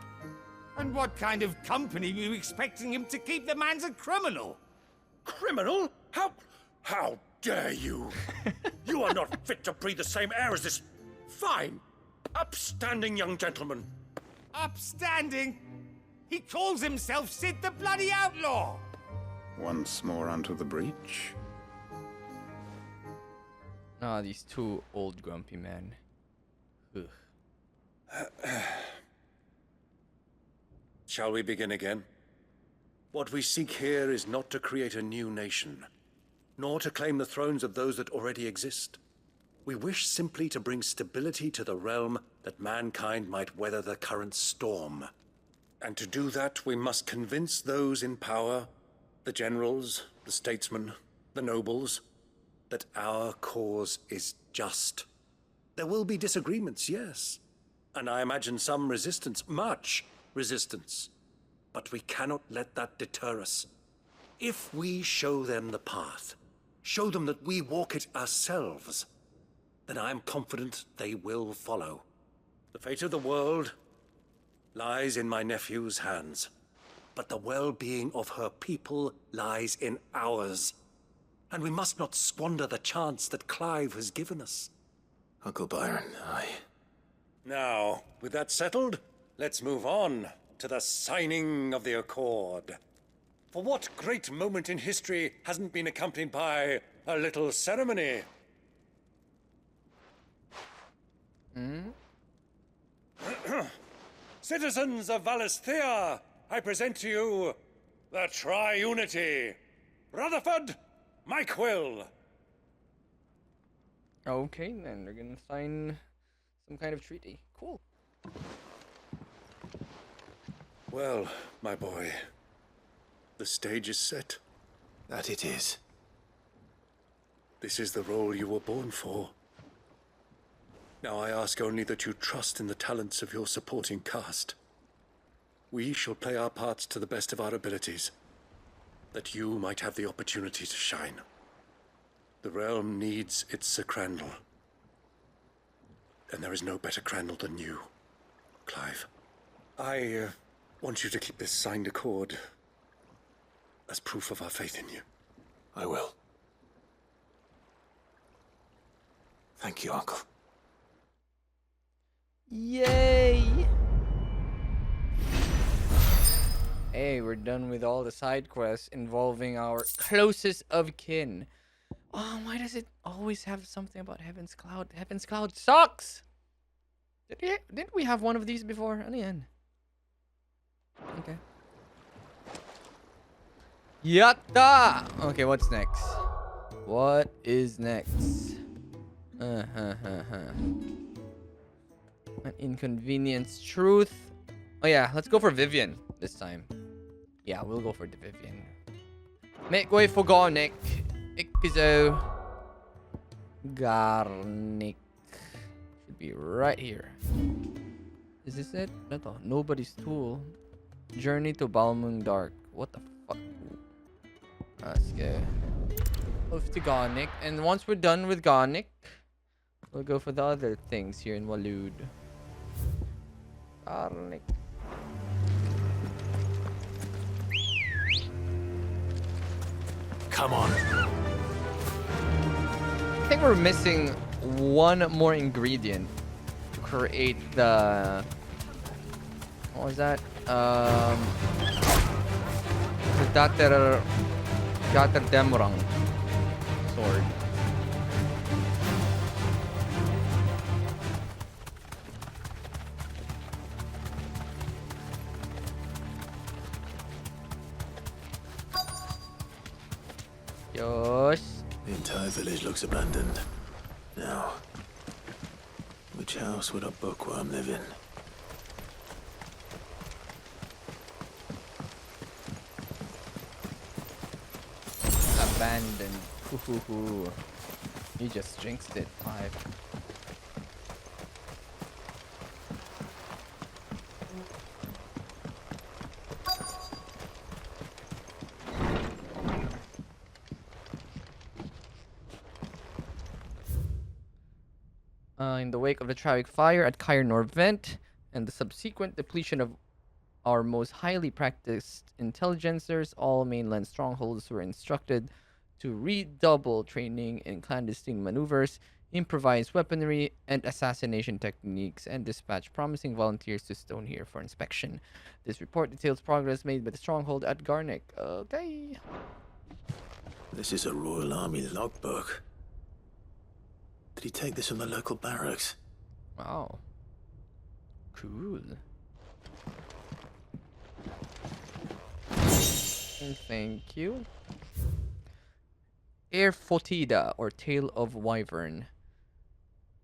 And what kind of company were you expecting him to keep? The man's a criminal. Criminal? How dare you? You are not fit to breathe the same air as this fine, upstanding young gentleman. Upstanding? He calls himself Sid the Bloody Outlaw. Once more onto the breach. Ah, these two old grumpy men. Ugh. Shall we begin again? What we seek here is not to create a new nation, nor to claim the thrones of those that already exist. We wish simply to bring stability to the realm that mankind might weather the current storm. And to do that, we must convince those in power, the generals, the statesmen, the nobles, that our cause is just. There will be disagreements, yes, and I imagine some resistance, much resistance. But we cannot let that deter us. If we show them the path, show them that we walk it ourselves, then I am confident they will follow. The fate of the world lies in my nephew's hands, but the well-being of her people lies in ours. And we must not squander the chance that Clive has given us. Uncle Byron, Now, with that settled, let's move on to the signing of the Accord. For what great moment in history hasn't been accompanied by a little ceremony? Citizens of Valisthea, I present to you the Triunity. Rutherford, Mike Will. Okay, then they're gonna sign some kind of treaty. Cool. Well, my boy, the stage is set. That it is. This is the role you were born for. Now I ask only that you trust in the talents of your supporting cast. We shall play our parts to the best of our abilities, that you might have the opportunity to shine. The realm needs its Sir Crandall. And there is no better Crandall than you, Clive. I want you to keep this signed accord as proof of our faith in you. I will. Thank you, Uncle. Yay! Hey, we're done with all the side quests involving our closest of kin. Oh, why does it always have something about Heaven's Cloud? Heaven's Cloud sucks! Didn't we have one of these before? Ano yan? Okay. Yatta! Okay, what's next? What is next? An inconvenience truth. Oh yeah, let's go for Vivian this time. Yeah, we'll go for the Vivian. Make way for Garnick. Ikizo. Garnick. Should be right here. Is this it? Nobody's tool. Journey to Balmung Dark. What the fuck? Let's go. Off to Garnick. And once we're done with Garnick, we'll go for the other things here in Waloed. Garnick. Come on. I think we're missing one more ingredient to create the... What was that? The Dater Demrang sword. Yosh. The entire village looks abandoned. Now, which house would a bookworm live in? Abandoned. Hoo. You just jinxed it, 5. In the wake of the tragic fire at Kair Norvent and the subsequent depletion of our most highly practiced intelligencers, all mainland strongholds were instructed to redouble training in clandestine maneuvers, improvised weaponry, and assassination techniques, and dispatch promising volunteers to Stonehere for inspection. This report details progress made by the stronghold at Garnick. Okay. This is a Royal Army logbook. Did he take this from the local barracks? Wow. Cool. Thank you. Air Fotida, or Tail of Wyvern.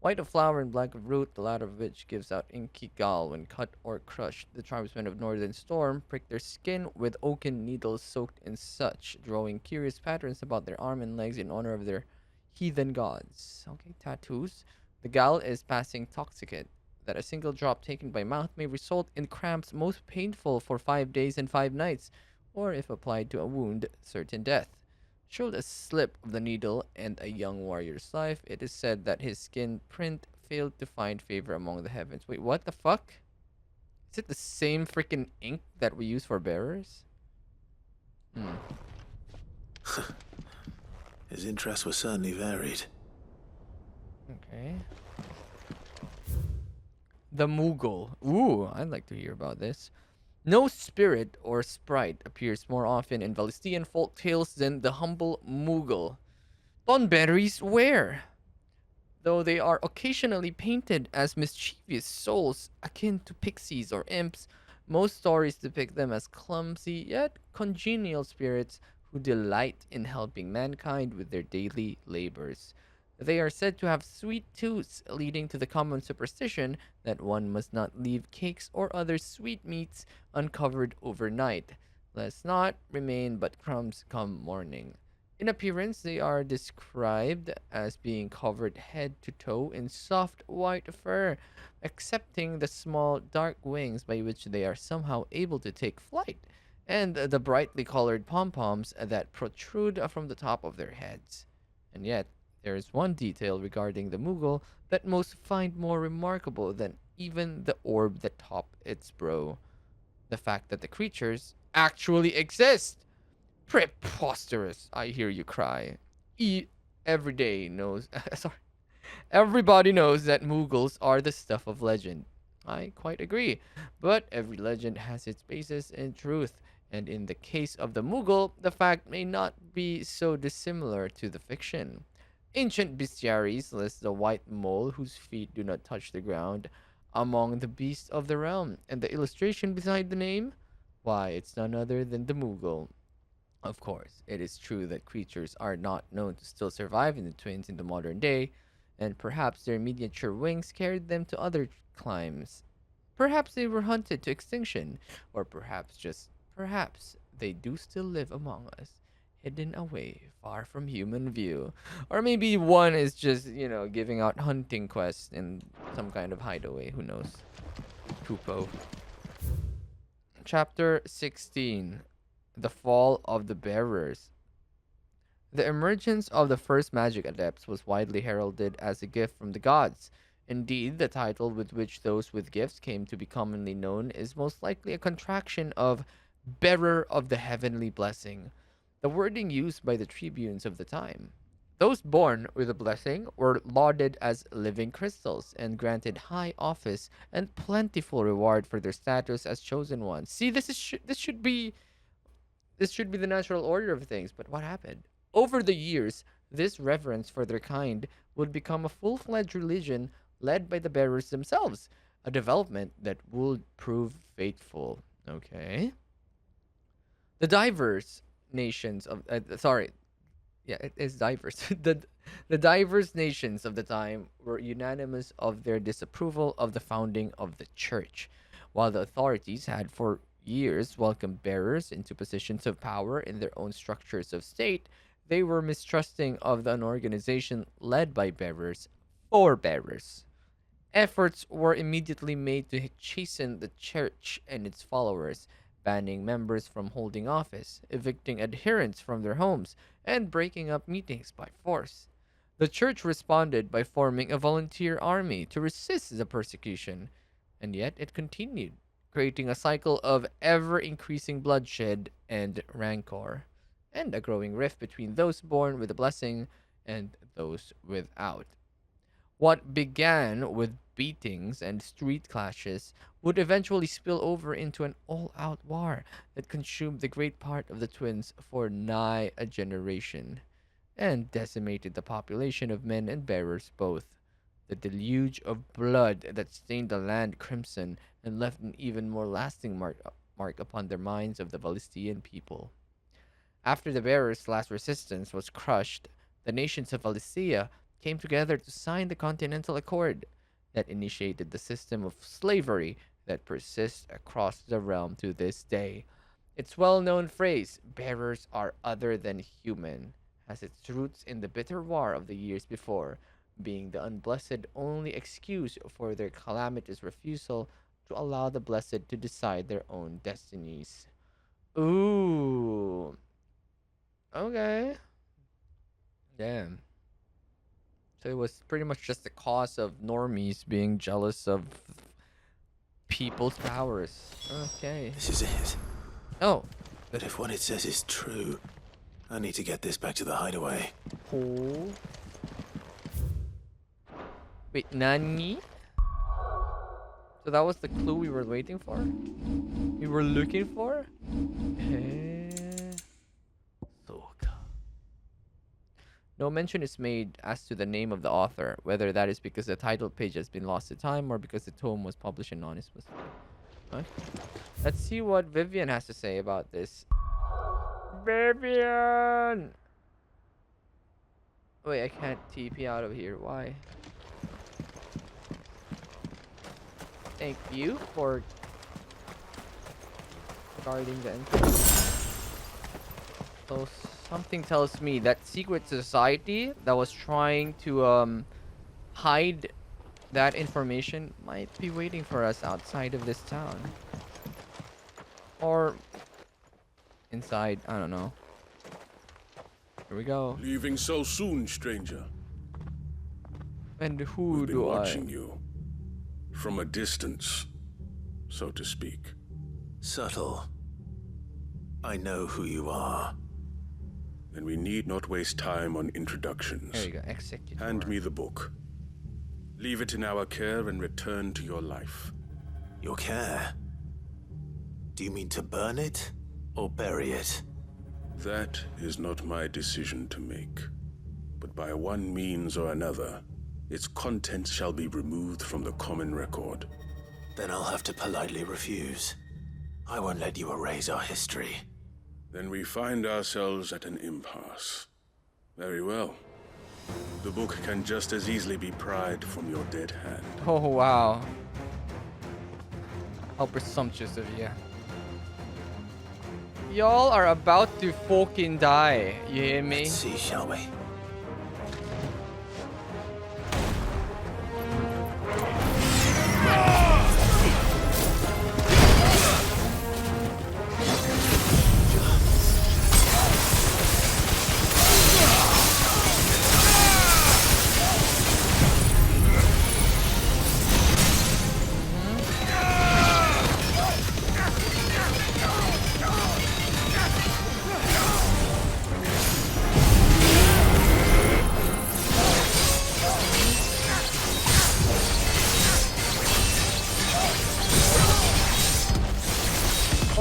White of flower and black of root, the latter of which gives out inky gall when cut or crushed. The tribesmen of Northern Storm prick their skin with oaken needles soaked in such, drawing curious patterns about their arm and legs in honor of their heathen gods. Okay, tattoos. The gall is passing toxicate, that a single drop taken by mouth may result in cramps most painful for 5 days and 5 nights, or if applied to a wound, certain death. Showed a slip of the needle and a young warrior's life. It is said that his skin print failed to find favor among the heavens. Wait, what the fuck? Is it the same freaking ink that we use for bearers? His interests were certainly varied. Okay. The Moogle. Ooh, I'd like to hear about this. No spirit or sprite appears more often in Valistian folk tales than the humble Moogle. Thornberries where? Though they are occasionally painted as mischievous souls akin to pixies or imps, most stories depict them as clumsy yet congenial spirits who delight in helping mankind with their daily labors. They are said to have sweet tooths, leading to the common superstition that one must not leave cakes or other sweetmeats uncovered overnight, lest not remain but crumbs come morning. In appearance, they are described as being covered head to toe in soft white fur, excepting the small dark wings by which they are somehow able to take flight, and the brightly colored pom-poms that protrude from the top of their heads. And yet, there is one detail regarding the Moogle that most find more remarkable than even the orb that top its brow. The fact that the creatures actually exist. Preposterous, I hear you cry. Everybody knows that Moogles are the stuff of legend. I quite agree, but every legend has its basis in truth, and in the case of the Moogle, the fact may not be so dissimilar to the fiction. Ancient bestiaries list the white mole whose feet do not touch the ground among the beasts of the realm, and the illustration beside the name? Why, it's none other than the Moogle. Of course, it is true that creatures are not known to still survive in the twins in the modern day, and perhaps their miniature wings carried them to other climes. Perhaps they were hunted to extinction, or perhaps they do still live among us, hidden away far from human view. Or maybe one is just, giving out hunting quests in some kind of hideaway, who knows. Pupo. Chapter 16. The Fall of the Bearers. The emergence of the first magic adepts was widely heralded as a gift from the gods. Indeed, the title with which those with gifts came to be commonly known is most likely a contraction of bearer of the heavenly blessing, the wording used by the tribunes of the time. Those born with a blessing were lauded as living crystals and granted high office and plentiful reward for their status as chosen ones. See, this should be the natural order of things, but what happened? Over the years, this reverence for their kind would become a full-fledged religion led by the bearers themselves, a development that would prove fateful. Okay. The diverse nations of it is diverse. The diverse nations of the time were unanimous of their disapproval of the founding of the church, while the authorities had for years welcomed bearers into positions of power in their own structures of state. They were mistrusting of an organization led by bearers for bearers. Efforts were immediately made to chasten the church and its followers, banning members from holding office, evicting adherents from their homes, and breaking up meetings by force. The church responded by forming a volunteer army to resist the persecution, and yet it continued, creating a cycle of ever-increasing bloodshed and rancor, and a growing rift between those born with a blessing and those without. What began with beatings and street clashes would eventually spill over into an all-out war that consumed the great part of the twins for nigh a generation, and decimated the population of men and bearers both. The deluge of blood that stained the land crimson and left an even more lasting mark upon the minds of the Valistian people. After the bearers' last resistance was crushed, the nations of Valistia came together to sign the Continental Accord that initiated the system of slavery that persists across the realm to this day. Its well-known phrase, bearers are other than human, has its roots in the bitter war of the years before, being the unblessed only excuse for their calamitous refusal to allow the blessed to decide their own destinies. Ooh. Okay. Damn. So it was pretty much just the cause of normies being jealous of people's powers. Okay. This is it. Oh. But if what it says is true, I need to get this back to the hideaway. Oh. Wait, nani? So that was the clue we were waiting for? We were looking for? No mention is made as to the name of the author, whether that is because the title page has been lost to time or because the tome was published anonymously. Okay. Let's see what Vivian has to say about this. Vivian! Wait, I can't TP out of here. Why? Thank you for guarding the entrance. So something tells me that secret society that was trying to hide that information might be waiting for us outside of this town. Or inside, I don't know. Here we go. Leaving so soon, stranger. And who We've been do watching you from a distance, so to speak. Subtle. I know who you are. And we need not waste time on introductions. There you go, executor. Hand me the book. Leave it in our care and return to your life. Your care? Do you mean to burn it or bury it? That is not my decision to make. But by one means or another, its contents shall be removed from the common record. Then I'll have to politely refuse. I won't let you erase our history. Then we find ourselves at an impasse. Very well. The book can just as easily be pried from your dead hand. Oh, wow. How presumptuous of you. Y'all are about to fucking die. You hear me? Let's see, shall we?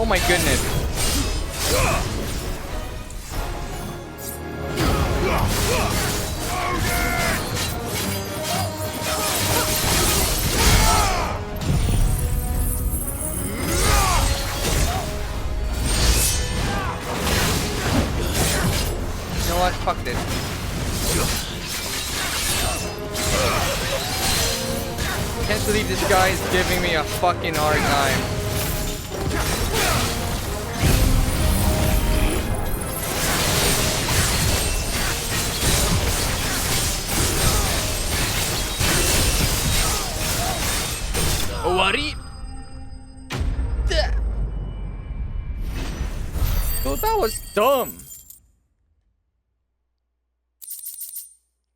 Oh my goodness. You know what? Fuck this. Can't believe this guy is giving me a fucking hard time. Owari. Dude, that was dumb.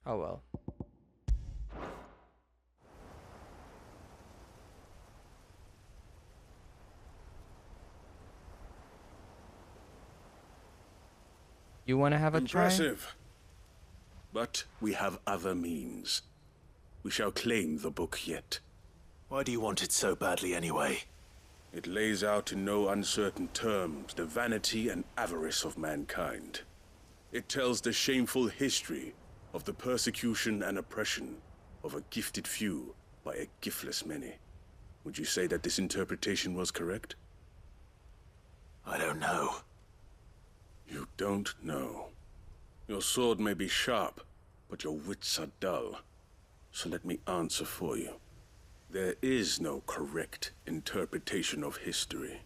Oh well. You want to have a try? Impressive. But we have other means. We shall claim the book yet. Why do you want it so badly anyway? It lays out in no uncertain terms the vanity and avarice of mankind. It tells the shameful history of the persecution and oppression of a gifted few by a giftless many. Would you say that this interpretation was correct? I don't know. You don't know. Your sword may be sharp, but your wits are dull. So let me answer for you. There is no correct interpretation of history.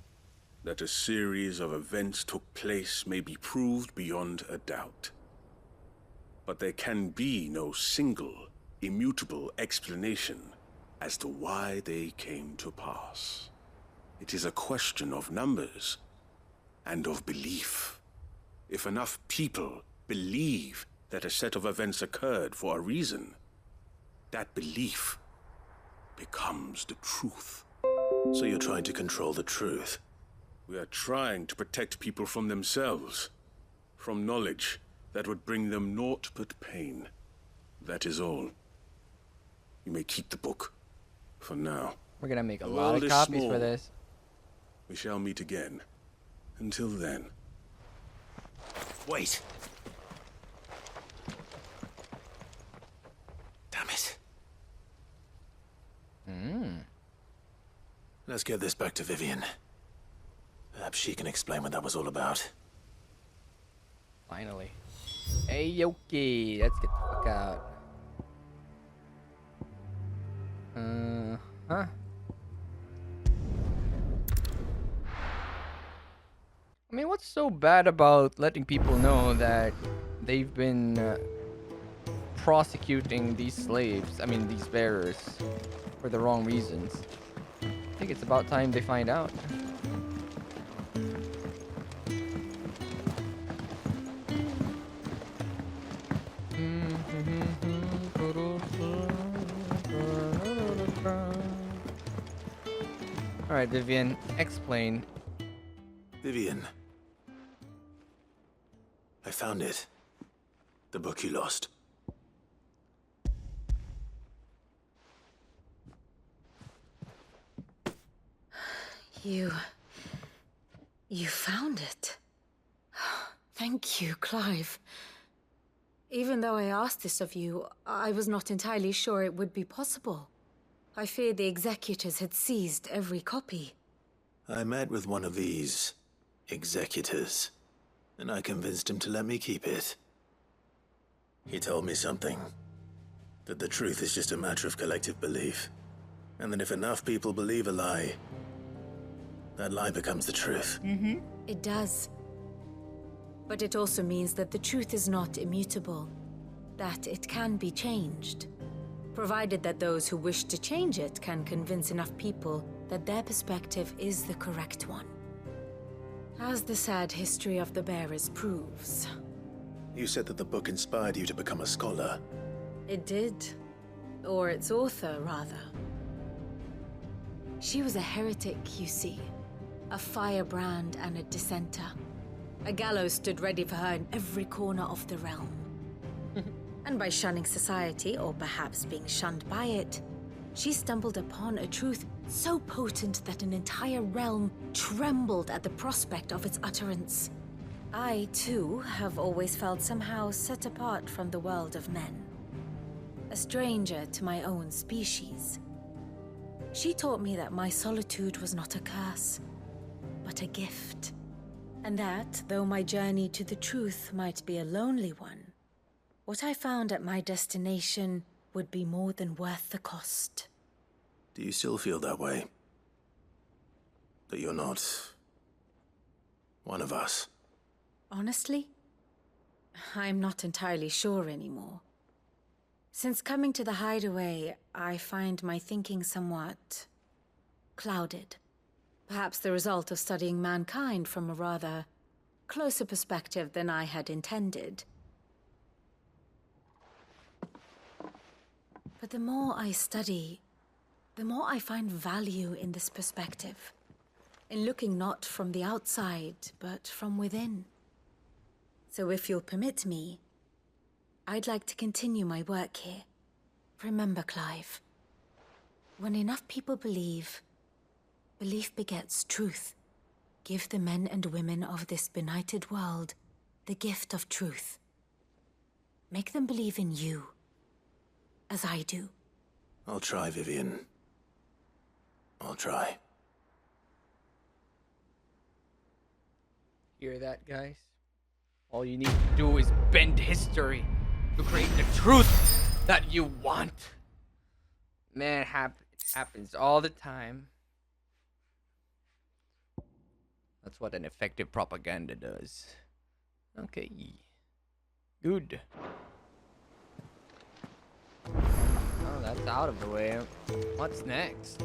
That a series of events took place may be proved beyond a doubt. But there can be no single, immutable explanation as to why they came to pass. It is a question of numbers and of belief. If enough people believe that a set of events occurred for a reason, that belief becomes the truth. So you're trying to control the truth? We are trying to protect people from themselves, from knowledge that would bring them naught but pain. That is all. You may keep the book, for now. We're gonna make a The lot world of is copies small. for this. We shall meet again. Until then. Wait. Damn it. Let's get this back to Vivian. Perhaps she can explain what that was all about. Finally. Hey, Yoki, let's get the fuck out. Huh? I mean, what's so bad about letting people know that they've been prosecuting these slaves, I mean, these bearers, for the wrong reasons? I think it's about time they find out. Alright, Vivian, explain. Vivian. I found it. The book you lost. You found it. Thank you, Clive. Even though I asked this of you, I was not entirely sure it would be possible. I feared the executors had seized every copy. I met with one of these executors. and I convinced him to let me keep it. He told me something. That the truth is just a matter of collective belief. And that if enough people believe a lie, that lie becomes the truth. It does. But it also means that the truth is not immutable, that it can be changed, provided that those who wish to change it can convince enough people that their perspective is the correct one. As the sad history of the bearers proves. You said that the book inspired you to become a scholar. It did. Or its author, rather. She was a heretic, you see. A firebrand and a dissenter. A gallows stood ready for her in every corner of the realm. And by shunning society, or perhaps being shunned by it, she stumbled upon a truth so potent that an entire realm trembled at the prospect of its utterance. I, too, have always felt somehow set apart from the world of men. A stranger to my own species. She taught me that my solitude was not a curse, but a gift. And that, though my journey to the truth might be a lonely one, what I found at my destination would be more than worth the cost. Do you still feel that way? That you're not one of us? Honestly, I'm not entirely sure anymore. Since coming to the hideaway, I find my thinking somewhat clouded. Perhaps the result of studying mankind from a rather closer perspective than I had intended. But the more I study, the more I find value in this perspective. In looking not from the outside, but from within. So if you'll permit me, I'd like to continue my work here. Remember, Clive, when enough people believe, belief begets truth. Give the men and women of this benighted world the gift of truth. Make them believe in you, as I do. I'll try, Vivian. I'll try. Hear that, guys? All you need to do is bend history to create the truth that you want. Man, it happens all the time. That's what an effective propaganda does. Okay. Good. Oh, that's out of the way. What's next?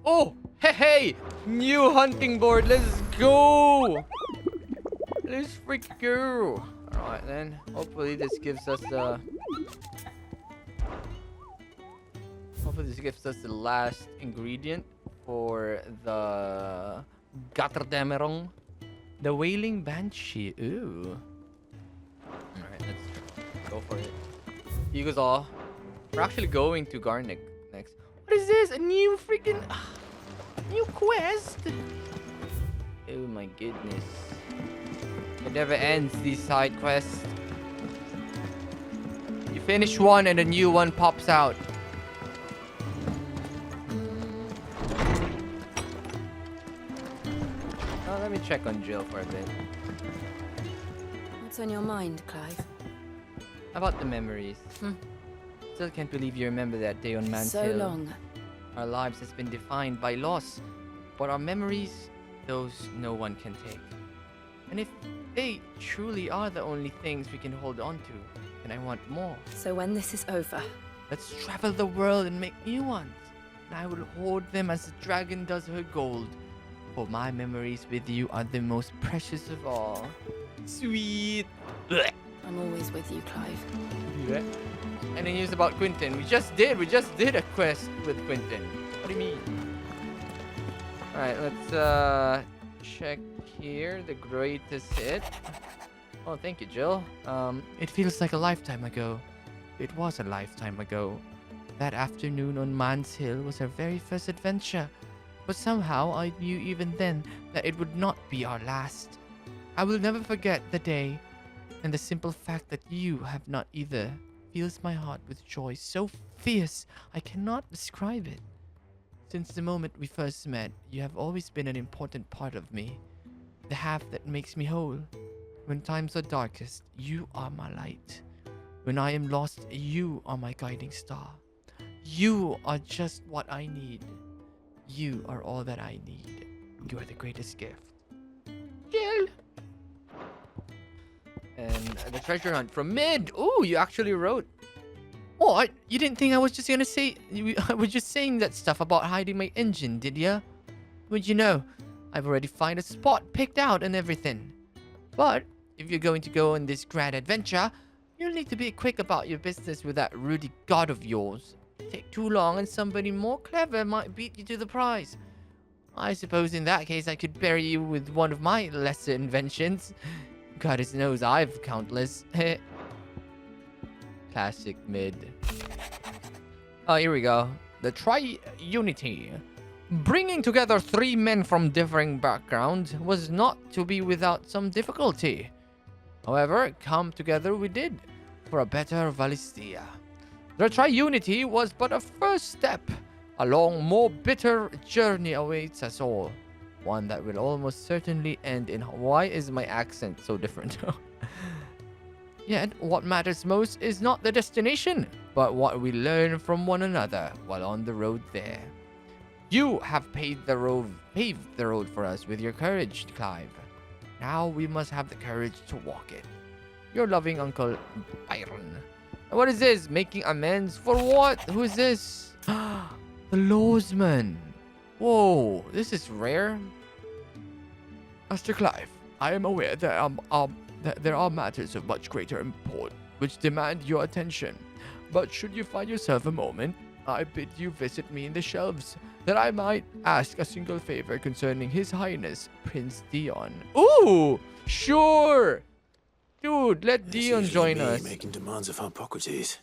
Oh! Hey! New hunting board! Let's go! Let's freaking go! Alright then. Hopefully this gives us the... Hopefully this gives us the last ingredient for the... Gatterdamerong. The Wailing Banshee. Ooh. Alright, let's go for it. Eagles all. We're actually going to Garnick next. What is this? A new freaking... new quest? Oh my goodness. It never ends, these side quests. You finish one and a new one pops out. Let me check on Jill for a bit. What's on your mind, Clive? About the memories. Still can't believe you remember that day on Man's Hill. So long. Our lives has been defined by loss, but our memories, those no one can take. And if they truly are the only things we can hold on to, then I want more. So when this is over, let's travel the world and make new ones. And I will hoard them as the dragon does her gold. For my memories with you are the most precious of all. Sweet. Blech. I'm always with you, Clive. Yeah. And then here's about Quentin. We just did a quest with Quentin. What do you mean? Alright, let's check here. The greatest hit. Oh, thank you, Jill. It feels like a lifetime ago. It was a lifetime ago. That afternoon on Man's Hill was our very first adventure. But somehow I knew even then that it would not be our last. I will never forget the day, and the simple fact that you have not either fills my heart with joy so fierce I cannot describe it. Since the moment we first met, you have always been an important part of me. the half that makes me whole. When times are darkest, you are my light. When I am lost, you are my guiding star. You are just what I need. You are all that I need. You are the greatest gift. Jill! And the treasure hunt from Mid. Ooh, you actually wrote. What? You didn't think I was just gonna say... I was just saying that stuff about hiding my engine, did ya? Would you know, I've already found a spot picked out and everything. But if you're going to go on this grand adventure, you'll need to be quick about your business with that Rudy god of yours. Take too long and somebody more clever might beat you to the prize. I suppose in that case I could bury you with one of my lesser inventions. Goddess knows I've countless. Classic Mid. Oh, here we go. The Tri-Unity. Bringing together 3 men from differing backgrounds was not to be without some difficulty. However, come together we did for a better Valistia. The Tri-Unity was but a first step. A long, more bitter journey awaits us all. One that will almost certainly end in... Why is my accent so different? Yet, what matters most is not the destination, but what we learn from one another while on the road there. You have paved the road for us with your courage, Clive. Now we must have the courage to walk it. Your loving Uncle Byron. And what is this? Making amends for what? Who is this? The Lawsman. Whoa, this is rare. Master Clive, I am aware that there are matters of much greater import which demand your attention. But should you find yourself a moment, I bid you visit me in the shelves, that I might ask a single favor concerning His Highness Prince Dion. Ooh, sure. Dude, let Dion join us. Making demands of Hippocrates.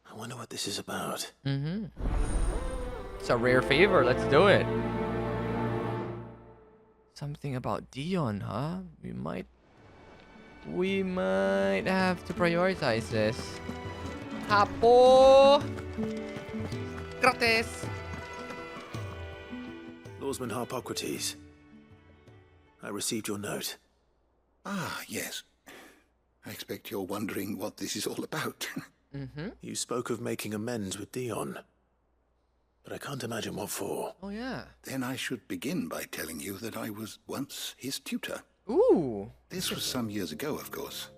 I wonder what this is about. It's a rare favor. Let's do it. Something about Dion, huh? We might have to prioritize this. Hapo! Gratis! Lawsman Hippocrates. I received your note. Ah, yes. I expect you're wondering what this is all about. You spoke of making amends with Dion. But I can't imagine what for. Oh, yeah. Then I should begin by telling you that I was once his tutor. Ooh. This was some years ago, of course,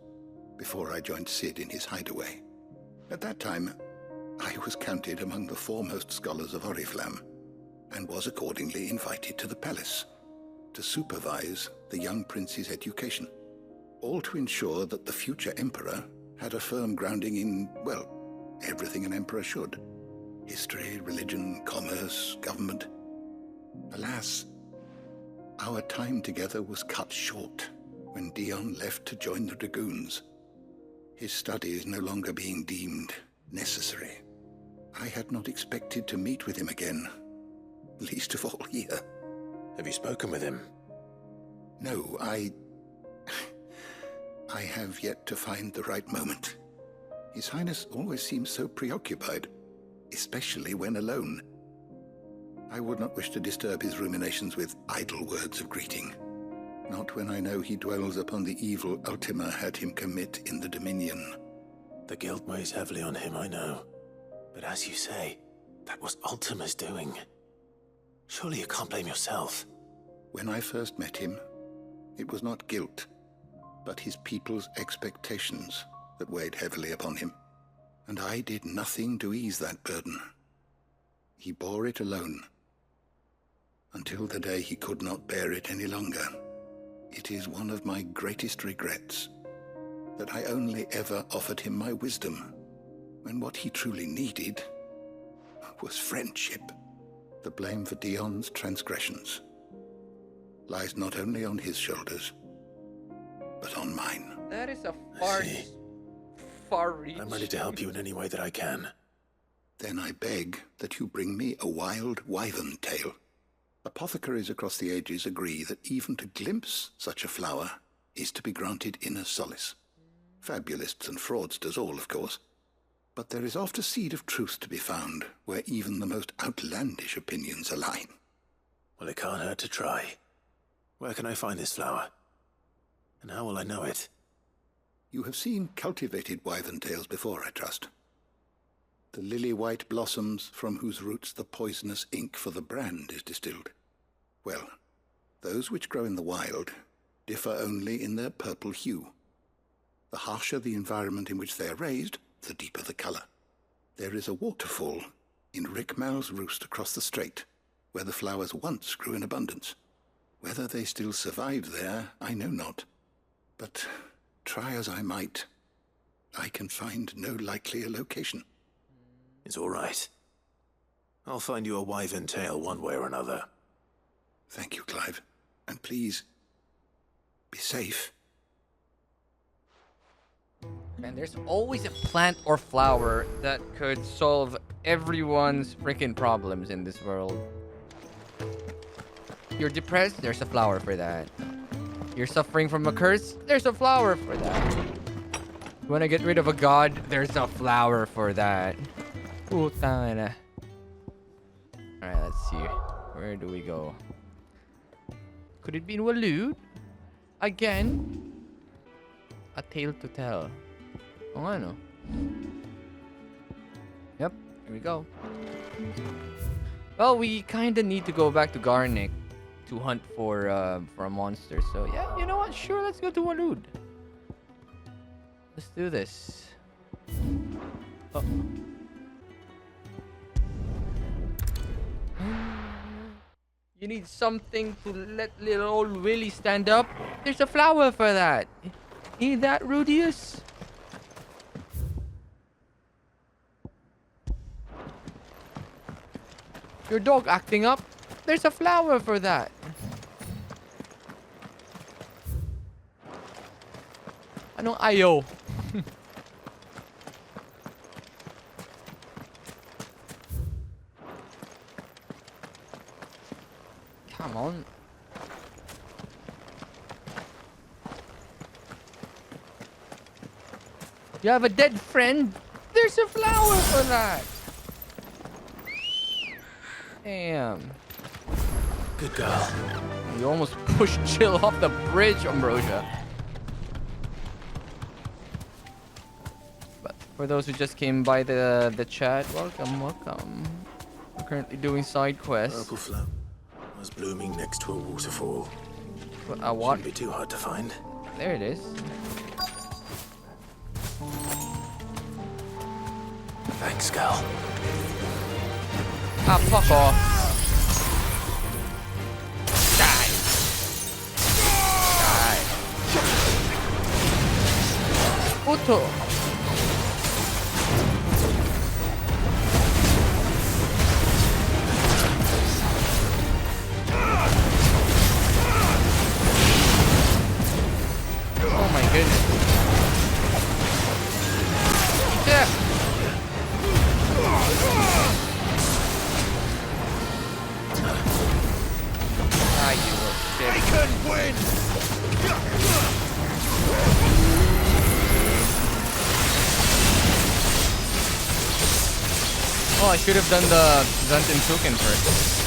before I joined Sid in his hideaway. At that time, I was counted among the foremost scholars of Oriflamme, and was accordingly invited to the palace to supervise the young prince's education, all to ensure that the future emperor had a firm grounding in, well, everything an emperor should. History, religion, commerce, government. Alas, our time together was cut short when Dion left to join the Dragoons, his studies no longer being deemed necessary. I had not expected to meet with him again, least of all here. Have you spoken with him? No, I have yet to find the right moment. His Highness always seems so preoccupied, especially when alone. I would not wish to disturb his ruminations with idle words of greeting, not when I know he dwells upon the evil Ultima had him commit in the Dominion. The guilt weighs heavily on him, I know. But as you say, that was Ultima's doing. Surely you can't blame yourself. When I first met him, it was not guilt, but his people's expectations that weighed heavily upon him. And I did nothing to ease that burden. He bore it alone, until the day he could not bear it any longer. It is one of my greatest regrets that I only ever offered him my wisdom, when what he truly needed was friendship. The blame for Dion's transgressions lies not only on his shoulders, but on mine. That is a far reach. I'm ready to help you in any way that I can. Then I beg that you bring me a wild wyvern tail. Apothecaries across the ages agree that even to glimpse such a flower is to be granted inner solace. Fabulists and fraudsters all, of course. But there is oft a seed of truth to be found where even the most outlandish opinions align. Well, it can't hurt to try. Where can I find this flower? And how will I know it? You have seen cultivated wyvern tails before, I trust. The lily-white blossoms from whose roots the poisonous ink for the brand is distilled. Well, those which grow in the wild differ only in their purple hue. The harsher the environment in which they are raised, the deeper the color. There is a waterfall in Rickmal's roost across the strait, where the flowers once grew in abundance. Whether they still survive there, I know not. But try as I might, I can find no likelier location. It's all right. I'll find you a wyvern tail one way or another. Thank you, Clive. And please, be safe. Man, there's always a plant or flower that could solve everyone's freaking problems in this world. You're depressed? There's a flower for that. You're suffering from a curse? There's a flower for that. You want to get rid of a god? There's a flower for that. Putana. Alright, let's see. Where do we go? Could it be in Waloed? Again? A tale to tell. Oh, I know. Yep, here we go. Well, we kind of need to go back to Garnick to hunt for a monster. So yeah, you know what? Sure, let's go to Waloed. Let's do this. Oh. You need something to let little old Willie stand up? There's a flower for that. Ain't that Rudius? Your dog acting up? There's a flower for that. Anong ayaw? Come on. You have a dead friend? There's a flower for that. Damn. Good girl. You almost pushed Jill off the bridge, Ambrosia. But for those who just came by the chat, welcome, welcome. We're currently doing side quests. Purple flower was blooming next to a waterfall. A what? Shouldn't be too hard to find. There it is. Thanks, girl. Ah, fuck off. Die. Die. Puto. Oh my goodness. Yeah. Ah, you little shit. They couldn't win! Oh, I should have done the Zuntin Tukin first.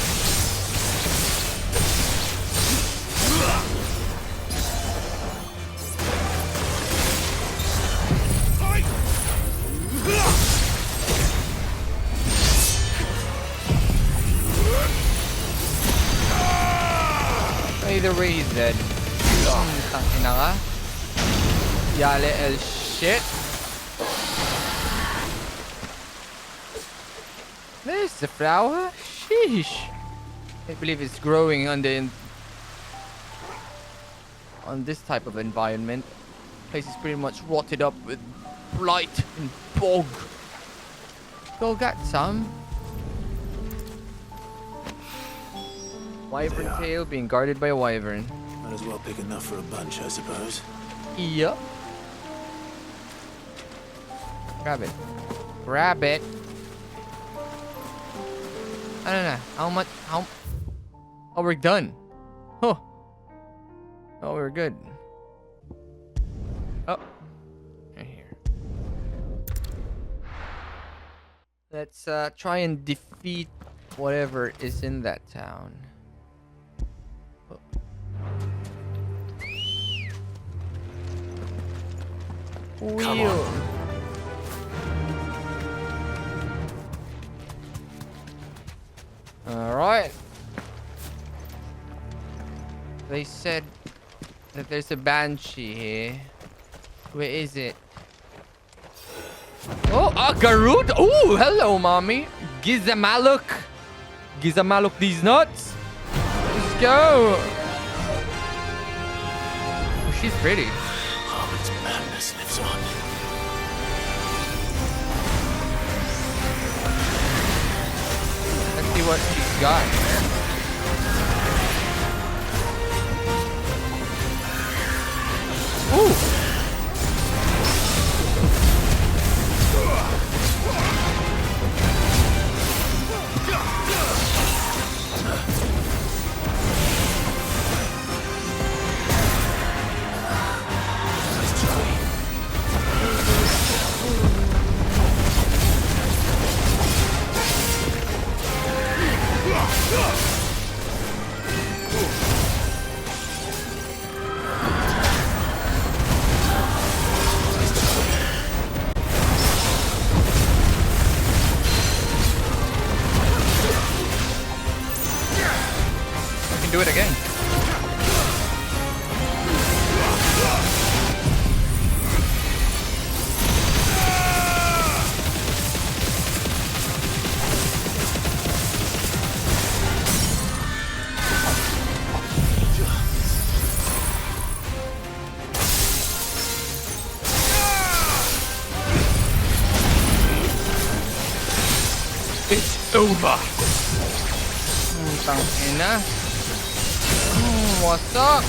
Either way, he's dead. Tangina ka. Yale el shit. There's the flower. Sheesh. I believe it's growing on this type of environment. Place is pretty much rotted up with blight and bog. Go get some. Wyvern tail being guarded by a wyvern. Might as well pick enough for a bunch, I suppose. Yup. Grab it. Grab it. I don't know. How much? How? Oh, we're done. Huh. Oh, we're good. Oh. Right here. Let's try and defeat whatever is in that town. Oh. Come on. Alright. They said that there's a banshee here. Where is it? Oh, a Garut! Oh, hello, mommy. Gizamaluk. Gizamaluk these nuts. Let's go. Oh, she's pretty. Oh, its madness lives on. Let's see what she's got. Ooh. Do it again. It's over. Tangina. What's up?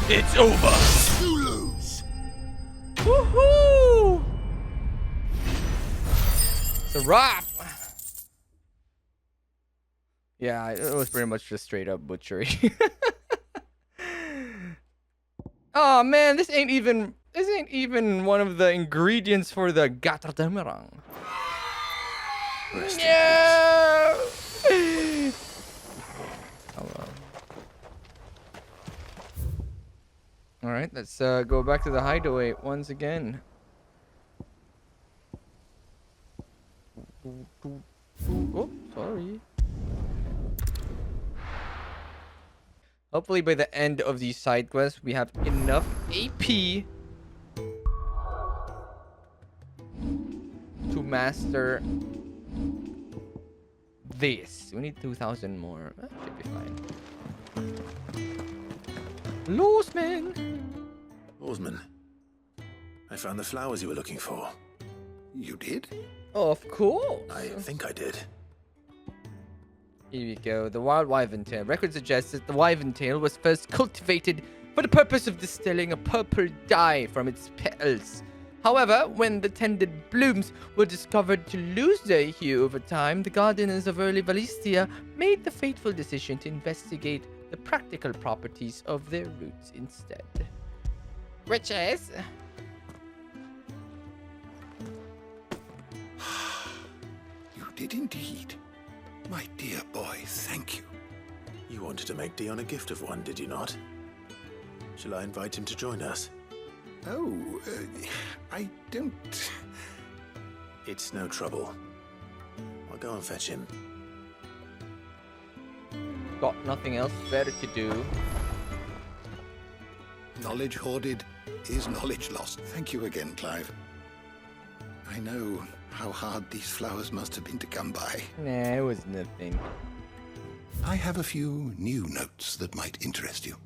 It's over. You lose. Woohoo! It's a wrap. Yeah, it was pretty much just straight up butchery. Oh man, this ain't even one of the ingredients for the gatterdemerang. No! Hello. All right, let's go back to the hideaway once again. Oh, sorry. Hopefully by the end of these side quests, we have enough AP to master this. We need 2,000 more. That should be fine. Lawsman! Lawsman, I found the flowers you were looking for. You did? Oh, of course. I think I did. Here we go. The wild wyvern tail. Record suggests that the wyvern tail was first cultivated for the purpose of distilling a purple dye from its petals. However, when the tended blooms were discovered to lose their hue over time, the gardeners of early Valistia made the fateful decision to investigate the practical properties of their roots instead. Which is... You did indeed. My dear boy, thank you. You wanted to make Dion a gift of one, did you not? Shall I invite him to join us? Oh, I don't... It's no trouble. I'll go and fetch him. Got nothing else better to do. Knowledge hoarded is knowledge lost. Thank you again, Clive. I know how hard these flowers must have been to come by. Nah, it was nothing. I have a few new notes that might interest you.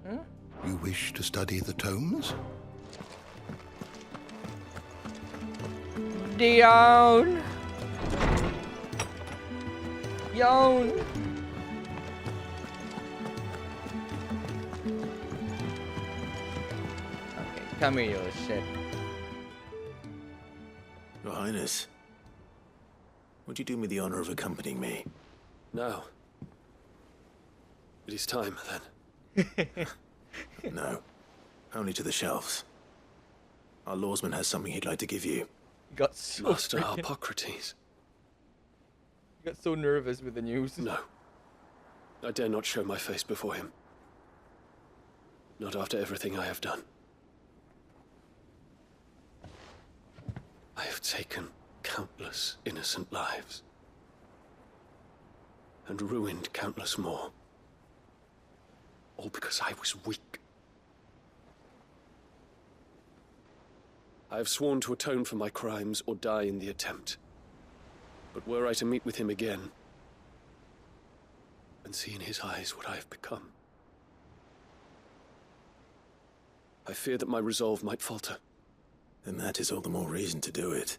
Hmm? You wish to study the tomes? Dion! Yon! Okay, come here, you little shit. Your Highness, would you do me the honor of accompanying me? No. It is time, then. No, only to the shelves. Our lawsman has something he'd like to give you. He got so Master freaking- Harpocrates. He got so nervous with the news. No. I dare not show my face before him. Not after everything I have done. I have taken countless innocent lives. And ruined countless more. All because I was weak. I have sworn to atone for my crimes or die in the attempt. But were I to meet with him again, and see in his eyes what I have become, I fear that my resolve might falter. Then that is all the more reason to do it.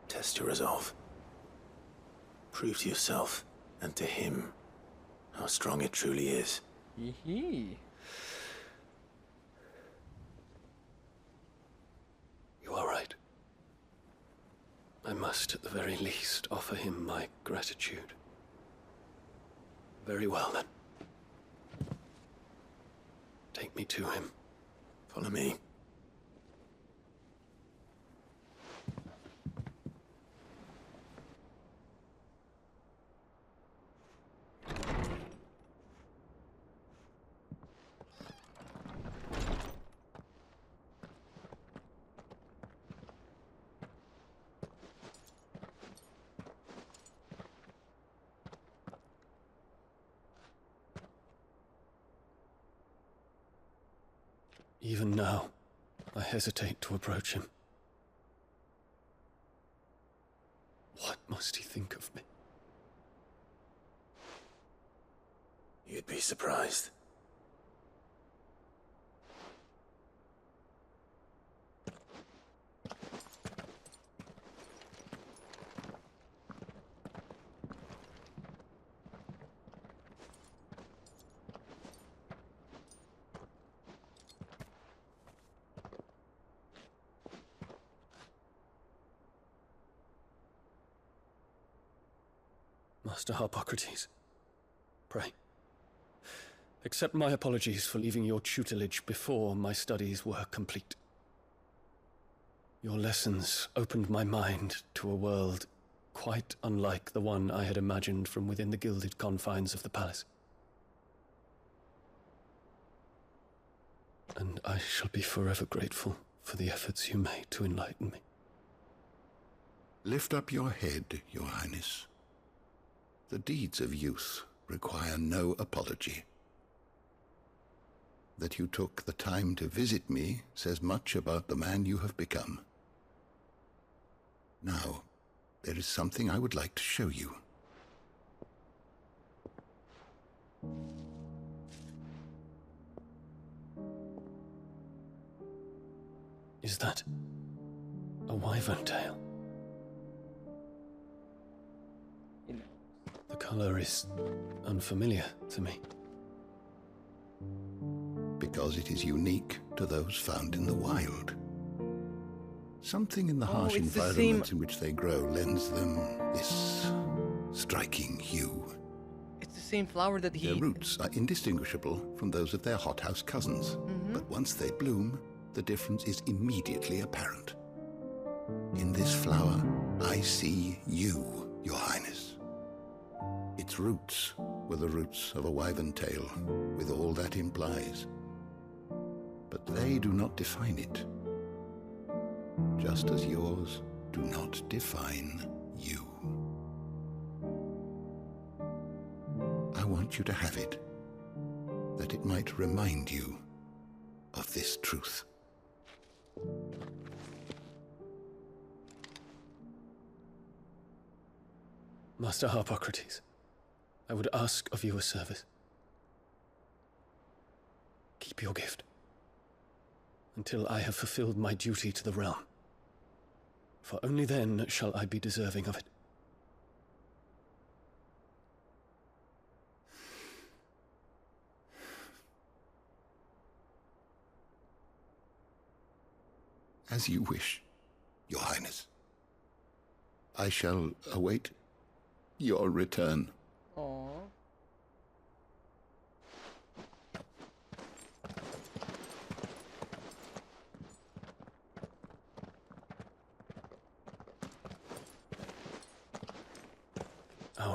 Test your resolve. Prove to yourself, and to him, how strong it truly is. Hee. You are right. I must, at the very least, offer him my gratitude. Very well, then. Take me to him. Follow me. Even now, I hesitate to approach him. What must he think of me? You'd be surprised. Master Harpocrates, pray, accept my apologies for leaving your tutelage before my studies were complete. Your lessons opened my mind to a world quite unlike the one I had imagined from within the gilded confines of the palace. And I shall be forever grateful for the efforts you made to enlighten me. Lift up your head, Your Highness. The deeds of youth require no apology. That you took the time to visit me says much about the man you have become. Now, there is something I would like to show you. Is that a wyvern tail? The color is unfamiliar to me. Because it is unique to those found in the wild. Something in the harsh it's the environment in which they grow lends them this striking hue. It's the same flower that Their roots are indistinguishable from those of their hothouse cousins. But once they bloom, the difference is immediately apparent. In this flower, I see you, Your Highness. Its roots were the roots of a wyvern tail, with all that implies. But they do not define it, just as yours do not define you. I want you to have it, that it might remind you of this truth. Master Harpocrates, I would ask of you a service. Keep your gift until I have fulfilled my duty to the realm, for only then shall I be deserving of it. As you wish, Your Highness. I shall await your return. Aww.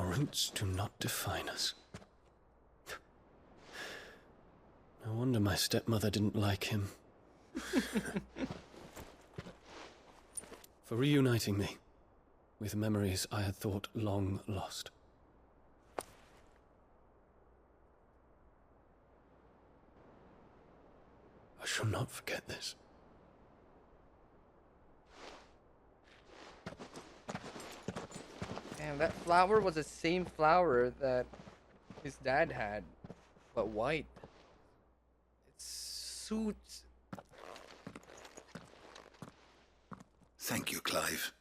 roots do not define us. No wonder my stepmother didn't like him. For reuniting me with memories I had thought long lost. I shall not forget this. Damn, that flower was the same flower that his dad had, but white. It suits. Thank you, Clive.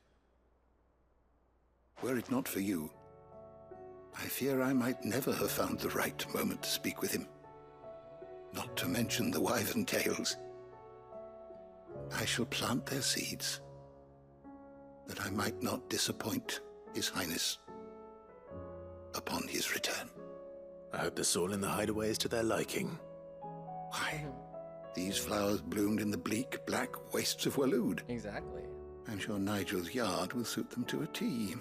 Were it not for you, I fear I might never have found the right moment to speak with him. Not to mention the wyvern tales. I shall plant their seeds, that I might not disappoint His Highness upon his return. I hope the soil in the hideaway is to their liking. Why? These flowers bloomed in the bleak, black wastes of Waloed. Exactly. I'm sure Nigel's yard will suit them to a T.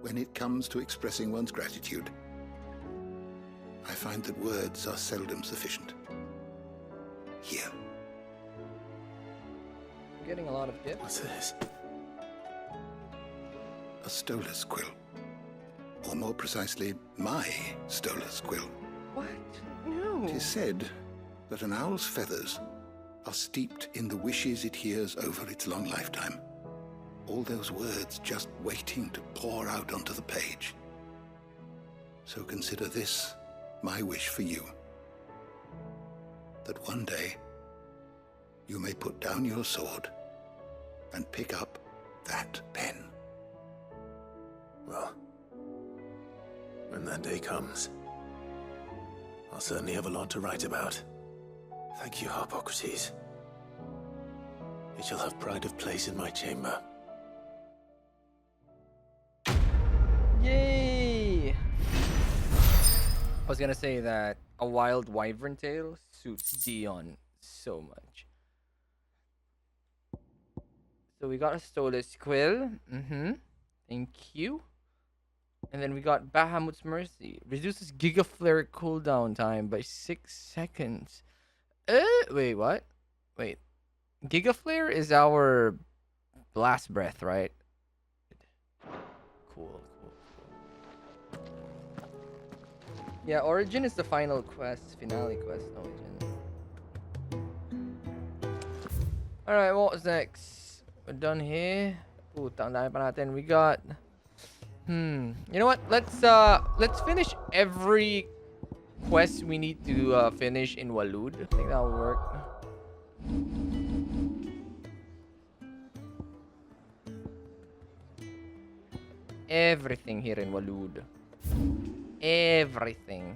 When it comes to expressing one's gratitude, I find that words are seldom sufficient. Here. I'm getting a lot of gifts. What's this? A Stolas quill. Or more precisely, my Stolas quill. What? No. It is said that an owl's feathers are steeped in the wishes it hears over its long lifetime. All those words just waiting to pour out onto the page. So consider this my wish for you. That one day you may put down your sword and pick up that pen. Well, when that day comes, I'll certainly have a lot to write about. Thank you, Harpocrates. It shall have pride of place in my chamber. Yay! I was gonna say that a wild wyvern tail suits Dion so much. So we got a Stolas quill. Thank you. And then we got Bahamut's Mercy. Reduces Gigaflare cooldown time by 6 seconds. Wait, what? Wait. Gigaflare is our blast breath, right? Cool. Yeah, Origin is the final quest, finale quest, Origin. Alright, what was next? We're done here. Putang dami pa natin. We got... You know what? Let's finish every quest we need to finish in Waloed. I think that'll work. Everything here in Waloed. Everything.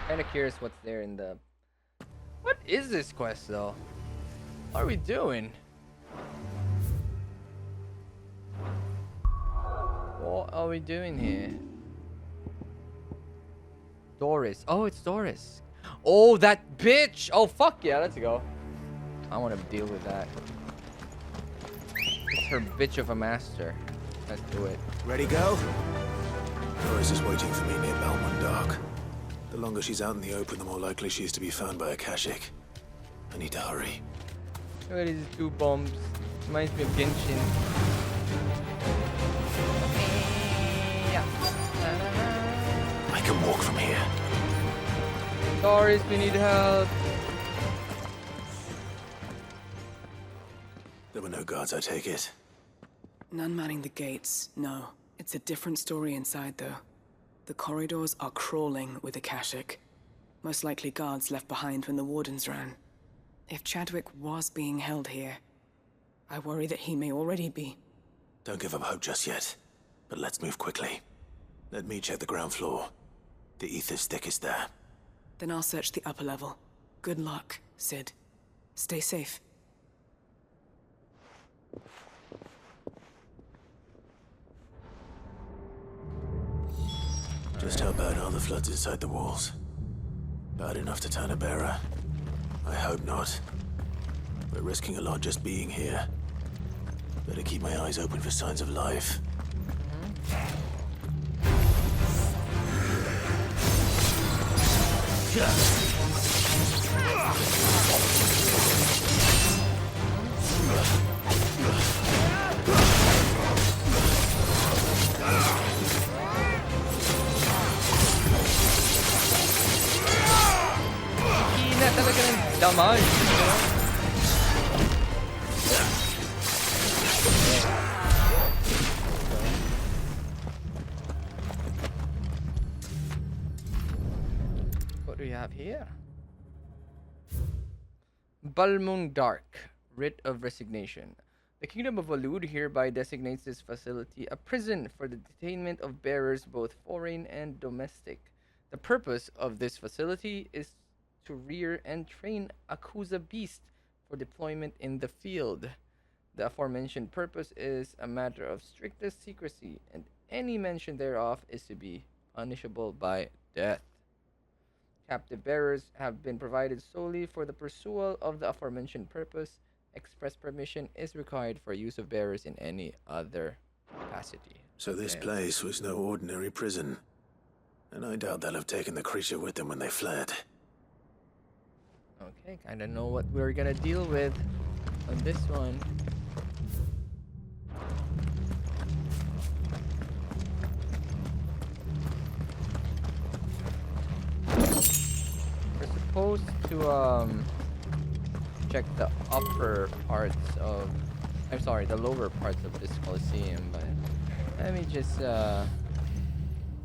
Kinda curious what's there in the... What is this quest though? What are we doing? What are we doing here? Doris. Oh, it's Doris. Oh, that bitch! Oh, fuck yeah, let's go. I want to deal with that. It's her bitch of a master. Let's do it. Ready, go? Doris is waiting for me near Balmond Dark. The longer she's out in the open, the more likely she is to be found by a Kashik. I need to hurry. Look at these two bombs. Reminds me of Genshin. I can walk from here. Doris, we need help. There were no guards, I take it. None manning the gates, no. It's a different story inside, though. The corridors are crawling with Akashic. Most likely guards left behind when the Wardens ran. If Chadwick was being held here, I worry that he may already be. Don't give up hope just yet, but let's move quickly. Let me check the ground floor. The ether's thickest there. Then I'll search the upper level. Good luck, Sid. Stay safe. Just how bad are the floods inside the walls? Bad enough to turn a bearer? I hope not. We're risking a lot just being here. Better keep my eyes open for signs of life. Hina talaga ng damage. What do we have here? Balmung Dark, Writ of Resignation. The Kingdom of Alud hereby designates this facility a prison for the detainment of bearers both foreign and domestic. The purpose of this facility is to rear and train Akuza beast for deployment in the field. The aforementioned purpose is a matter of strictest secrecy, and any mention thereof is to be punishable by death. Captive bearers have been provided solely for the pursual of the aforementioned purpose. Express permission is required for use of bearers in any other capacity. So this Okay. place was no ordinary prison. And I doubt they'll have taken the creature with them when they fled. Okay, kinda know what we're gonna deal with on this one. We're supposed to check the upper parts of the lower parts of this Coliseum, but let me just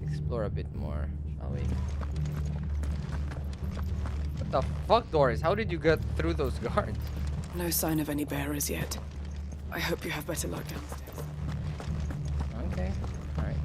explore a bit more, shall we? What the fuck, Doris? How did you get through those guards? No sign of any bearers yet. I hope you have better luck downstairs. Okay, alright.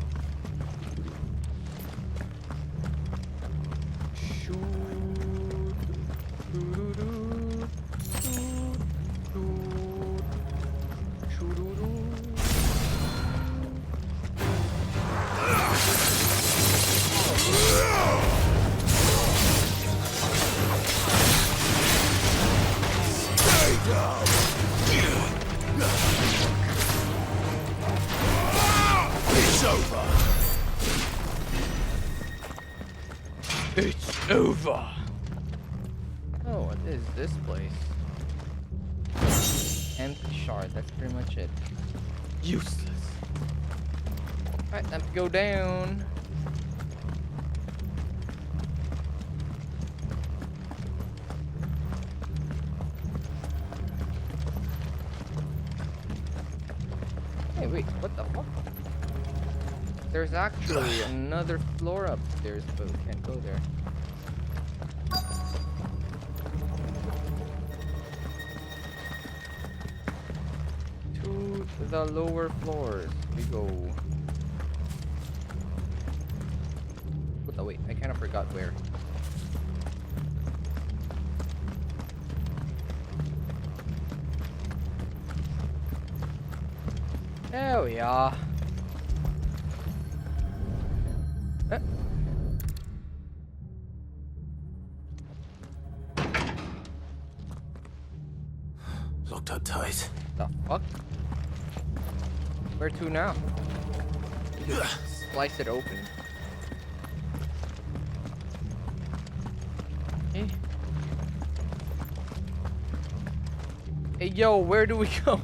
It's over. It's over. Oh, what is this place? Empty shard, that's pretty much it. Useless. Alright, time to go down. Hey, wait, what the fuck? There's actually another floor upstairs, but we can't go there. To the lower floors we go. Oh wait, I kind of forgot where. There we are. Locked up tight. The fuck? Where to now? You just slice it open. Okay. Hey yo, where do we go?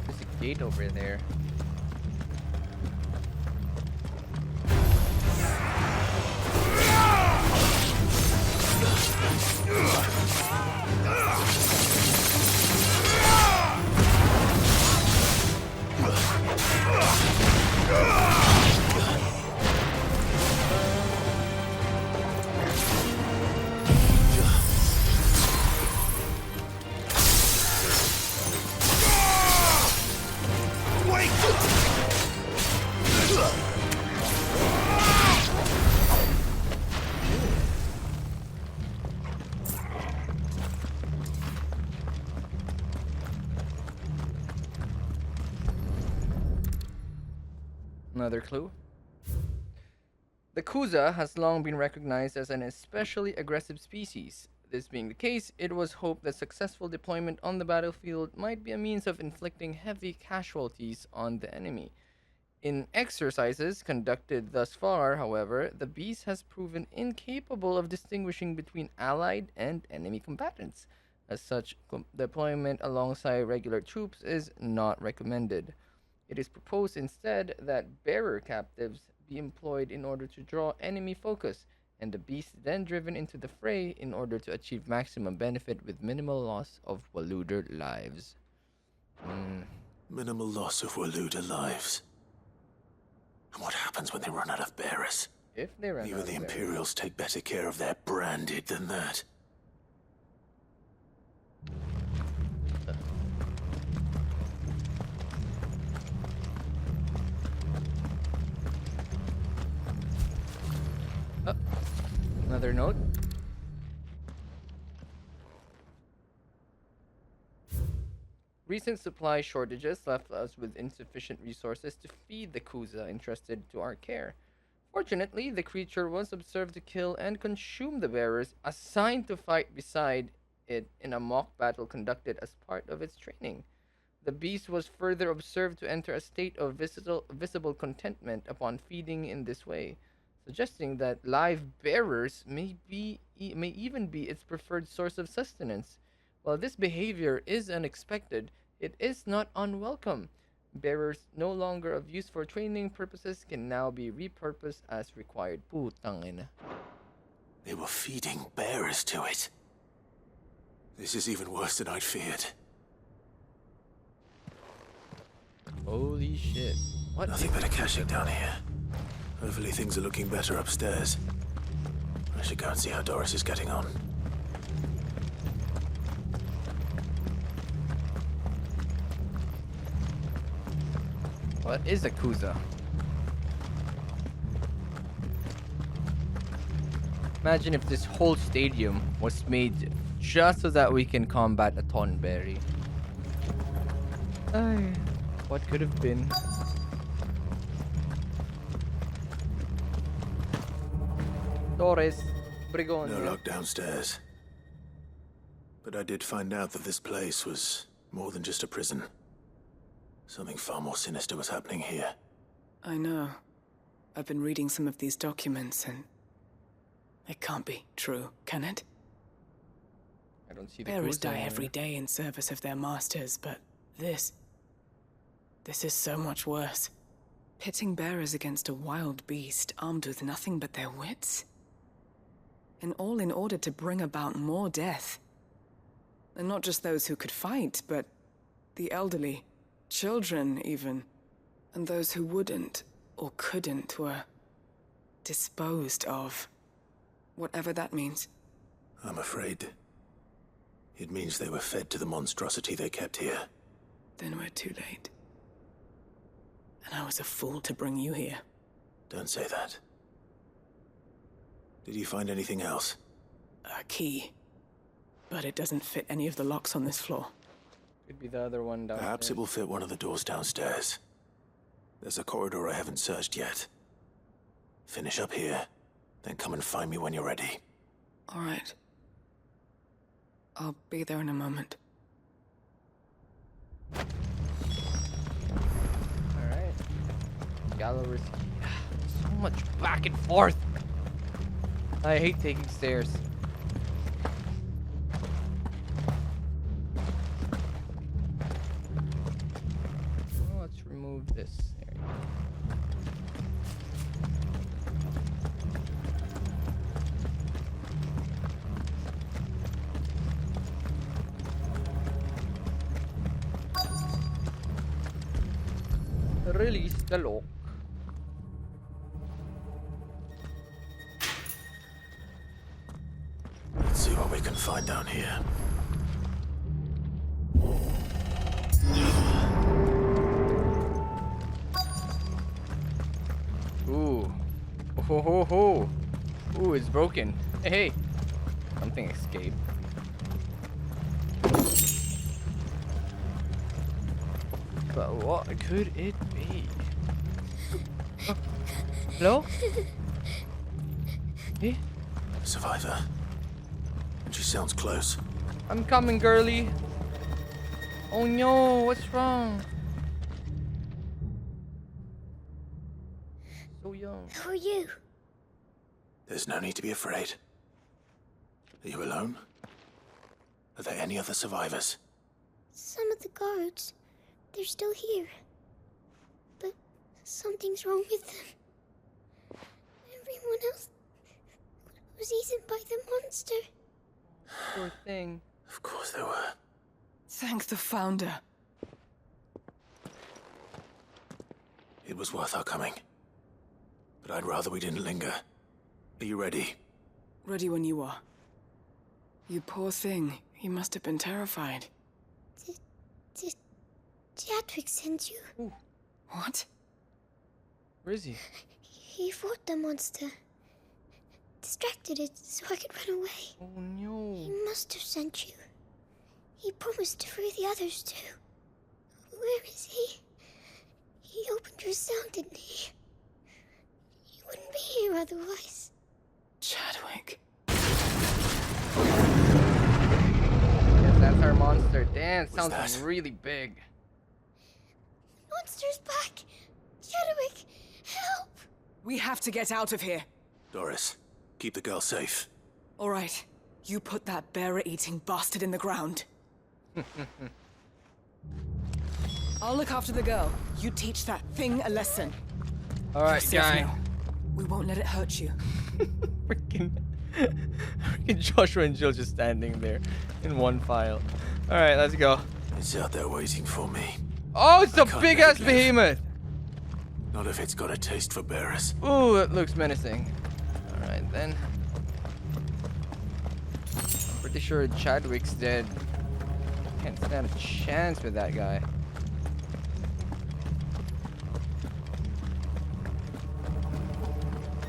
There's a gate over there. Another clue. The Kuza has long been recognized as an especially aggressive species. This being the case, it was hoped that successful deployment on the battlefield might be a means of inflicting heavy casualties on the enemy. In exercises conducted thus far, however, the beast has proven incapable of distinguishing between allied and enemy combatants. As such, deployment alongside regular troops is not recommended. It is proposed instead that bearer captives be employed in order to draw enemy focus, and the beast then driven into the fray in order to achieve maximum benefit with minimal loss of Waluder lives. Minimal loss of Waluder lives. And what happens when they run out of bearers? If they run Even out the of bearers. Imperials take better care of their branded than that. Another note. Recent supply shortages left us with insufficient resources to feed the Kuza entrusted to our care. Fortunately, the creature was observed to kill and consume the bearers assigned to fight beside it in a mock battle conducted as part of its training. The beast was further observed to enter a state of visible contentment upon feeding in this way, suggesting that live bearers may even be its preferred source of sustenance. While this behavior is unexpected, it is not unwelcome. Bearers no longer of use for training purposes can now be repurposed as required. Putang ina. They were feeding bearers to it. This is even worse than I'd feared. Holy shit. What? Nothing but a caching down here. Hopefully things are looking better upstairs. I should go and see how Doris is getting on. What is a Kuza? Imagine if this whole stadium was made just so that we can combat a Tonberry. Ay, what could have been? Doris, Brigon. No luck downstairs. But I did find out that this place was more than just a prison. Something far more sinister was happening here. I know. I've been reading some of these documents and it can't be true, can it? I don't see the Bearers Kuza die anywhere. every day in service of their masters, but this is so much worse. Pitting bearers against a wild beast armed with nothing but their wits? And all in order to bring about more death. And not just those who could fight, but the elderly, children even, and those who wouldn't or couldn't were disposed of. Whatever that means. I'm afraid it means they were fed to the monstrosity they kept here. Then we're too late. And I was a fool to bring you here. Don't say that. Did you find anything else? A key. But it doesn't fit any of the locks on this floor. Could be the other one down Perhaps it will fit one of the doors downstairs. There's a corridor I haven't searched yet. Finish up here, then come and find me when you're ready. All right. I'll be there in a moment. Alright. Gallery. So much back and forth. I hate taking stairs. Well, let's remove this. There you go. Release the lock. Let's see what we can find down here. Ooh. Oh ho ho. Ooh, it's broken. Hey, hey. Something escaped. But what could it be? Oh. Hello? survivor. And she sounds close. I'm coming, girly. Oh no, what's wrong? So young. Who are you? There's no need to be afraid. Are you alone? Are there any other survivors? Some of the guards. They're still here. But something's wrong with them. Everyone else was eaten by the monster. Poor thing. Of course there were. Thank the Founder. It was worth our coming. But I'd rather we didn't linger. Are you ready? Ready when you are. You poor thing. You must have been terrified. Did Chadwick send you? What? Where is he? He fought the monster. Distracted it so I could run away. Oh no. He must have sent you. He promised to free the others too. Where is he? He opened your cell, didn't he? He wouldn't be here otherwise. Chadwick. Yes, that's our monster. Damn, sounds that? really big. Monster's back! Chadwick, help! We have to get out of here. Doris, keep the girl safe. All right. You put that bearer-eating bastard in the ground. I'll look after the girl. You teach that thing a lesson. All right, You're safe guy. now. We won't let it hurt you. Freaking Joshua and Jill just standing there in one file. All right, let's go. It's out there waiting for me. Oh, it's a can't big let ass it live. behemoth. Not if it's got a taste for bearers. Ooh, it looks menacing. All right then. Pretty sure Chadwick's dead. Can't stand a chance with that guy.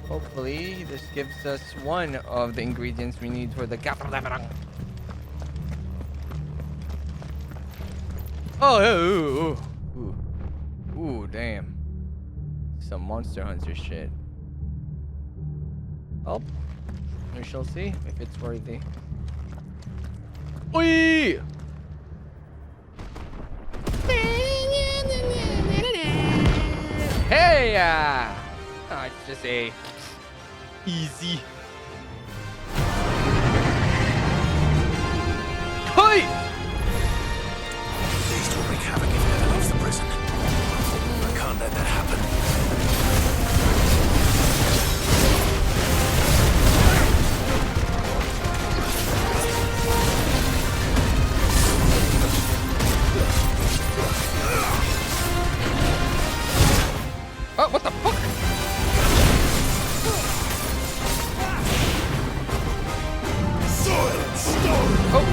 Hopefully, this gives us one of the ingredients we need for the gaffalabarang. Oh, ooh, ooh, ooh, ooh, damn. Some Monster Hunter shit. Oh, we shall see if it's worthy. Oi! Hey! Oh, it's just a easy. Hey! These will wreak havoc if it ever leaves the prison. I can't let that happen. Oh, what the fuck? Oh!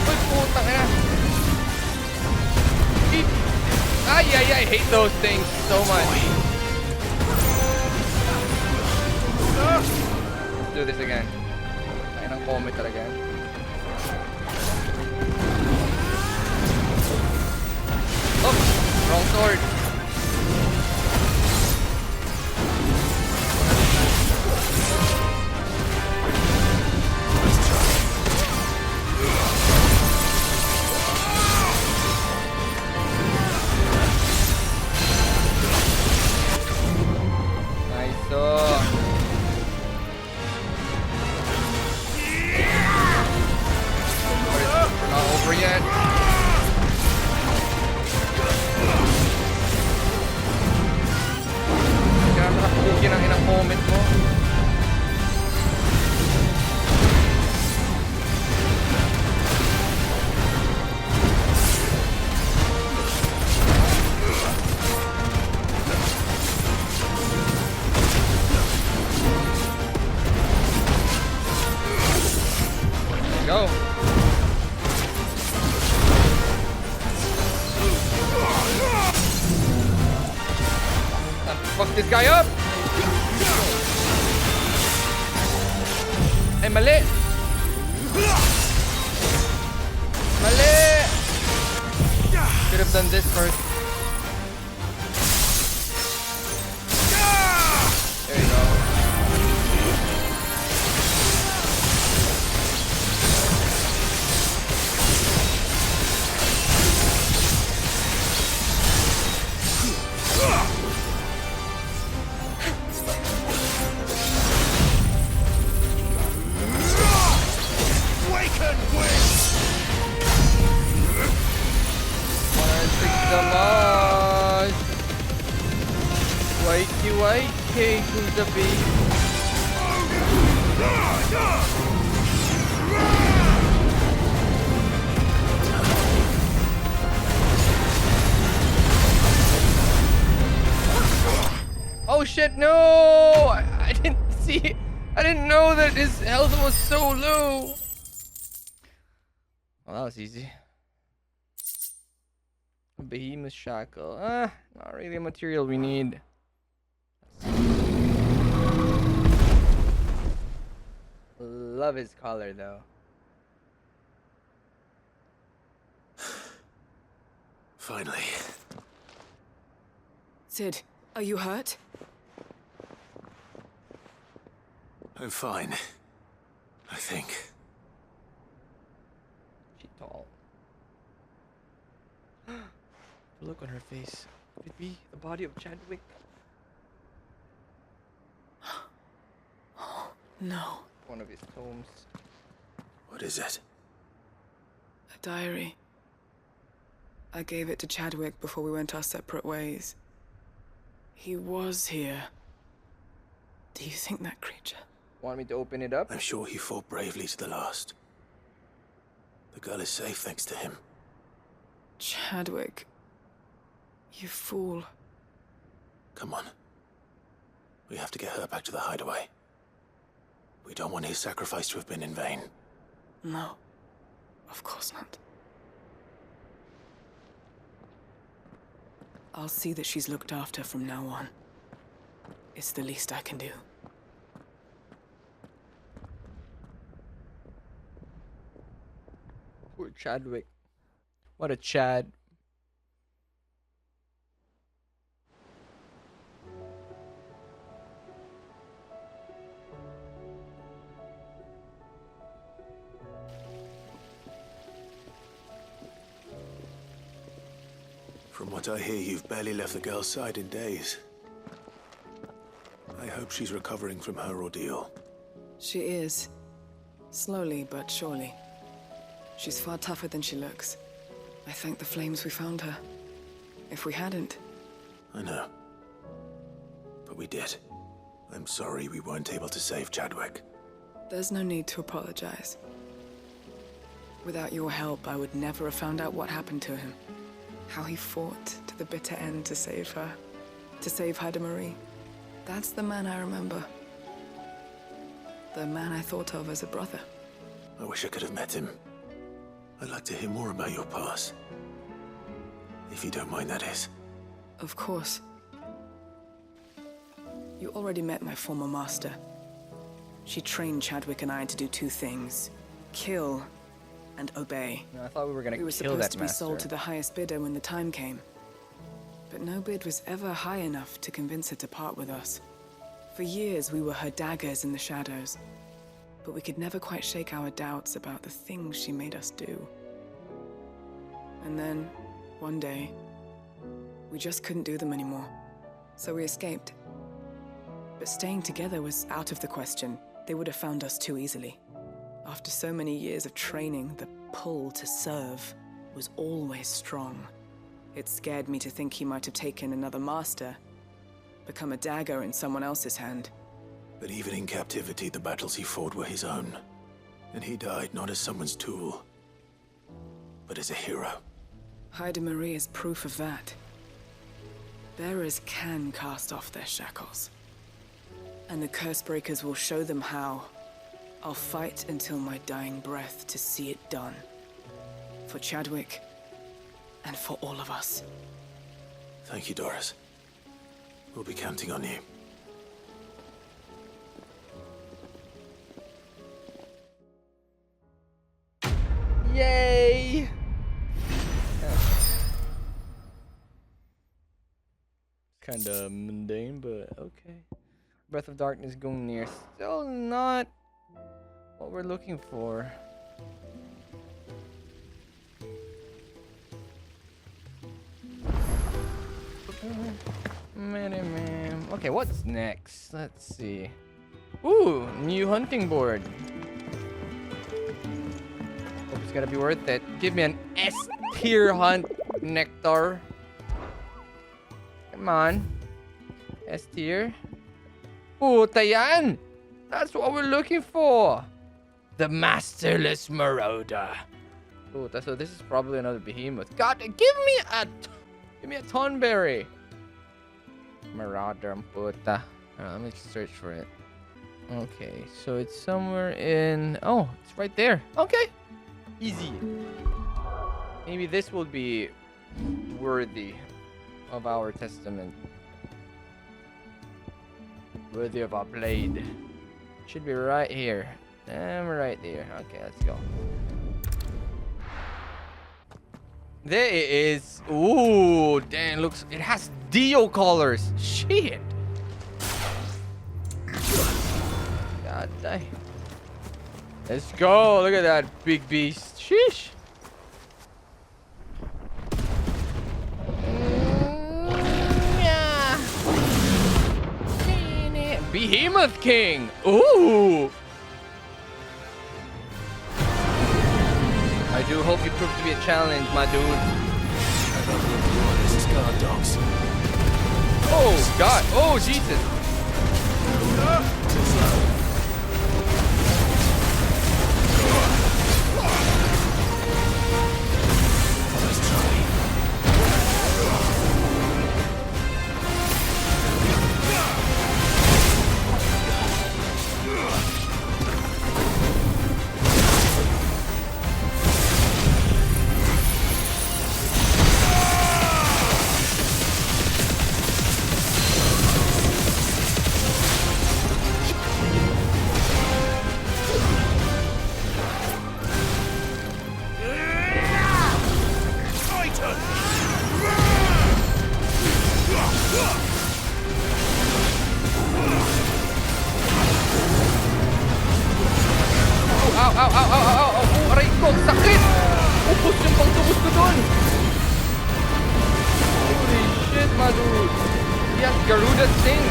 Uy, putang ina. I hate those things so much. Let's do this again. Tayo ng comment talaga. Oh! Wrong sword. Nice. We're not over yet. Kaya nakapugi ng inang comment mo. Go. Fuck this guy up. Hey, mali. Mali. Should have done this first. There you go. Who's the bee? Oh shit, no! I didn't see. I didn't know that his health was so low. Well, that was easy. Behemoth shackle. Not really a material we need. Love his collar though. Finally. Sid, are you hurt? I'm fine. I think. She's tall. The look on her face. Could it be the body of Chadwick? No. One of his tomes. What is it? A diary. I gave it to Chadwick before we went our separate ways. He was here. Do you think that creature? Want me to open it up? I'm sure he fought bravely to the last. The girl is safe thanks to him. Chadwick. You fool. Come on. We have to get her back to the hideaway. We don't want his sacrifice to have been in vain. No. Of course not. I'll see that she's looked after from now on. It's the least I can do. Poor Chadwick. What a Chad. From what I hear, you've barely left the girl's side in days. I hope she's recovering from her ordeal. She is. Slowly but surely. She's far tougher than she looks. I thank the flames we found her. If we hadn't... I know. But we did. I'm sorry we weren't able to save Chadwick. There's no need to apologize. Without your help, I would never have found out what happened to him. How he fought to the bitter end to save her. To save Haida Marie. That's the man I remember. The man I thought of as a brother. I wish I could have met him. I'd like to hear more about your past. If you don't mind, that is. Of course. You already met my former master. She trained Chadwick and I to do two things. Kill and obey. No, I thought we were gonna kill that master. We were supposed to be sold to the highest bidder when the time came. But no bid was ever high enough to convince her to part with us. For years, we were her daggers in the shadows. But we could never quite shake our doubts about the things she made us do. And then, one day, we just couldn't do them anymore. So we escaped. But staying together was out of the question. They would have found us too easily. After so many years of training, the pull to serve was always strong. It scared me to think he might have taken another master, become a dagger in someone else's hand. But even in captivity, the battles he fought were his own. And he died not as someone's tool, but as a hero. Haida Marie is proof of that. Bearers can cast off their shackles. And the Cursebreakers will show them how. I'll fight until my dying breath to see it done. For Chadwick, and for all of us. Thank you, Doris. We'll be counting on you. Yay! Kinda mundane, but okay. Breath of Darkness going near. Still not what we're looking for. Man. Okay, what's next? Let's see. Ooh, new hunting board. Hope it's gonna be worth it. Give me an S tier hunt, Nectar. Come on. S tier. Puta yan! That's what we're looking for. The Masterless Marauder. Puta, so this is probably another behemoth. God, give me a Tonberry. Marauder, puta. Let me search for it. Okay, so it's somewhere in... Oh, it's right there. Okay. Easy. Maybe this will be worthy of our testament. Worthy of our blade. Should be right here. And right there. Okay, let's go. There it is. Ooh, damn, looks... It has Dio colors. Shit. God damn. Let's go. Look at that big beast. Sheesh. Yeah. Behemoth King. Ooh. I do hope you prove to be a challenge, my dude. I don't believe you are. This is guard dogs. Oh, God. Oh, Jesus. Too slow. Let's try. Aray ko, sakit! Upos yung pangtubos ko dun! Holy shit, my dude! He has Garuda Singh!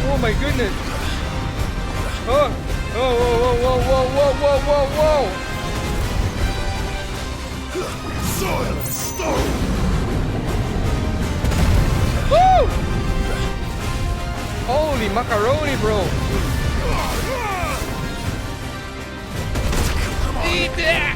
Oh my goodness. Oh, whoa, whoa, whoa, whoa, whoa, whoa, whoa, whoa. Soil and stone. Woo! Holy macaroni, bro. Eat that.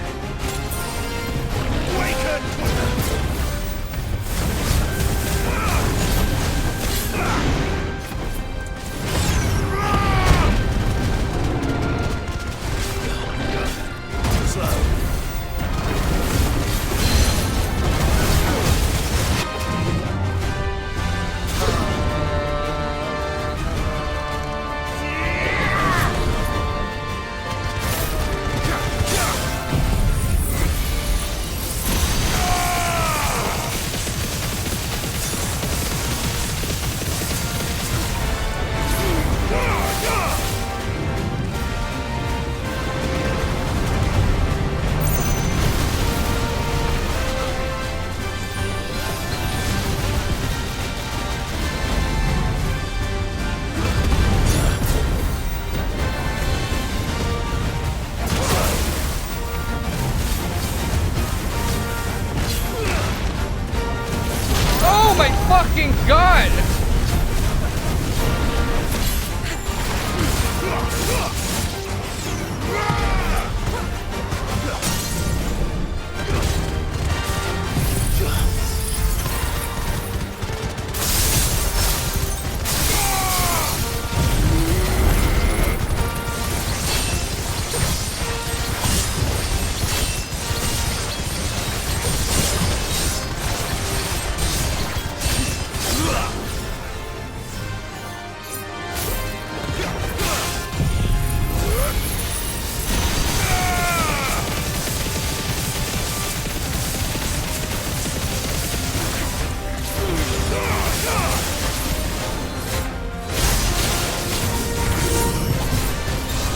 fucking god!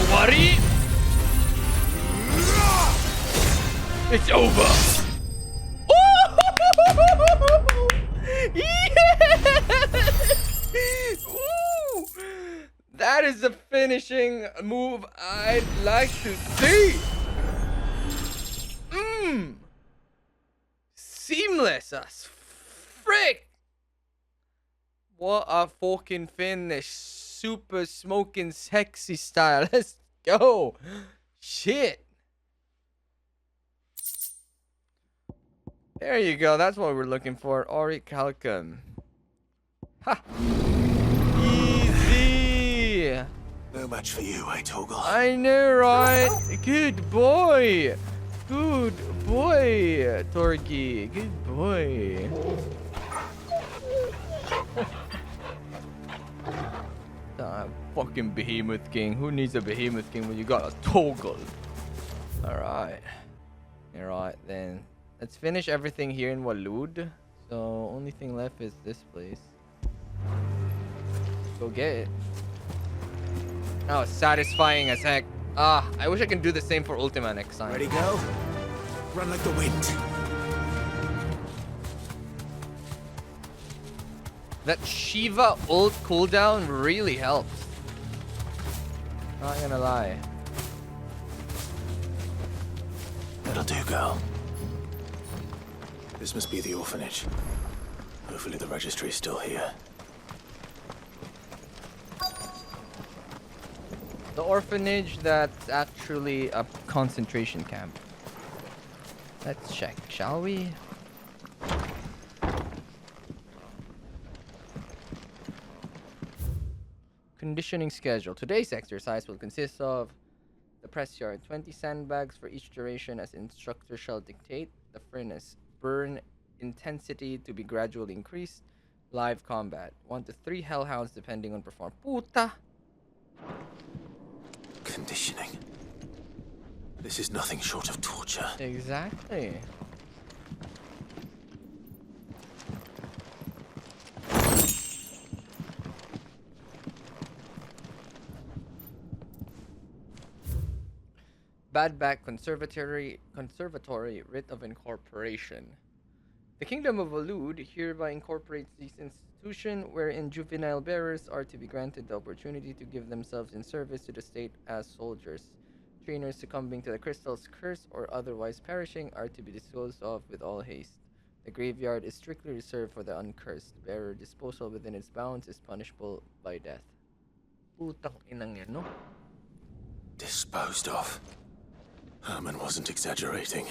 Worry? It's over. Yes! Woo! That is the finishing move I'd like to see. Seamless as frick. What a fucking finish. Super smoking sexy style. Let's go. Shit. There you go. That's what we're looking for. Ori Calcum. Ha. Easy. No match for you, eh, Toggle? I know, right? Good boy. Good boy, Torgi. Good boy. Fucking Behemoth King. Who needs a Behemoth King when you got a Toggle? Alright. Alright then. Let's finish everything here in Walud. So only thing left is this place. Go get it. Oh, satisfying as heck. Ah, I wish I can do the same for Ultima next time. Ready, go? Run like the wind. That Shiva ult cooldown really helps. Not gonna lie. That'll do, girl. This must be the orphanage. Hopefully the registry's still here. The orphanage that's actually a concentration camp. Let's check, shall we? Conditioning schedule. Today's exercise will consist of the press yard, 20 sandbags for each duration as instructor shall dictate. The furnace, burn intensity to be gradually increased. Live combat, 1 to 3 hellhounds depending on perform. Puta! Conditioning. This is nothing short of torture. Exactly. Badback Conservatory Writ of Incorporation. The Kingdom of Alud hereby incorporates this institution wherein juvenile bearers are to be granted the opportunity to give themselves in service to the state as soldiers. Trainers succumbing to the crystal's curse or otherwise perishing are to be disposed of with all haste. The graveyard is strictly reserved for the uncursed. Bearer disposal within its bounds is punishable by death. Putang inang yan, no? Disposed of. Herman wasn't exaggerating.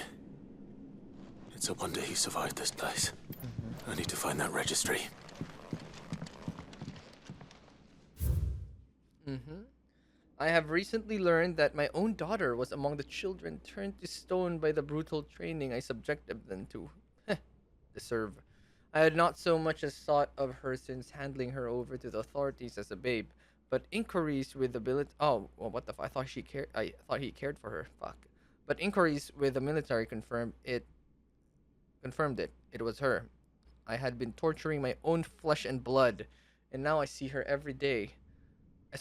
It's a wonder he survived this place. I need to find that registry. I have recently learned that my own daughter was among the children turned to stone by the brutal training I subjected them to. Deserve. I had not so much as thought of her since handling her over to the authorities as a babe, but inquiries with the oh, well, what the I thought she cared. I thought he cared for her. Fuck. But inquiries with the military confirmed it. It was her. I had been torturing my own flesh and blood, and now I see her every day.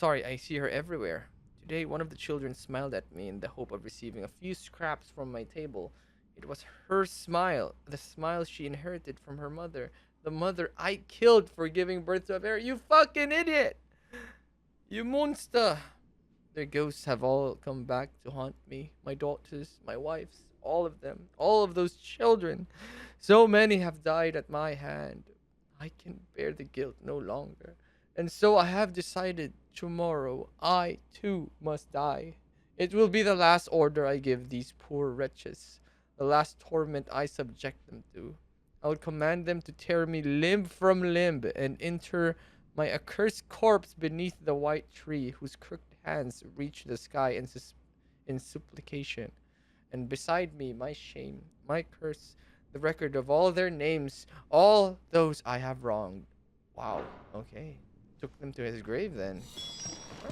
I see her everywhere. Today, one of the children smiled at me in the hope of receiving a few scraps from my table. It was her smile, the smile she inherited from her mother, the mother I killed for giving birth to a bear. You fucking idiot! You monster! Their ghosts have all come back to haunt me. My daughters, my wives, all of them, all of those children. So many have died at my hand. I can bear the guilt no longer. And so I have decided tomorrow I too must die. It will be the last order I give these poor wretches, the last torment I subject them to. I will command them to tear me limb from limb and inter my accursed corpse beneath the white tree whose crooked hands reach the sky in supplication. And beside me, my shame, my curse, the record of all their names, all those I have wronged. Wow, okay. Took them to his grave then.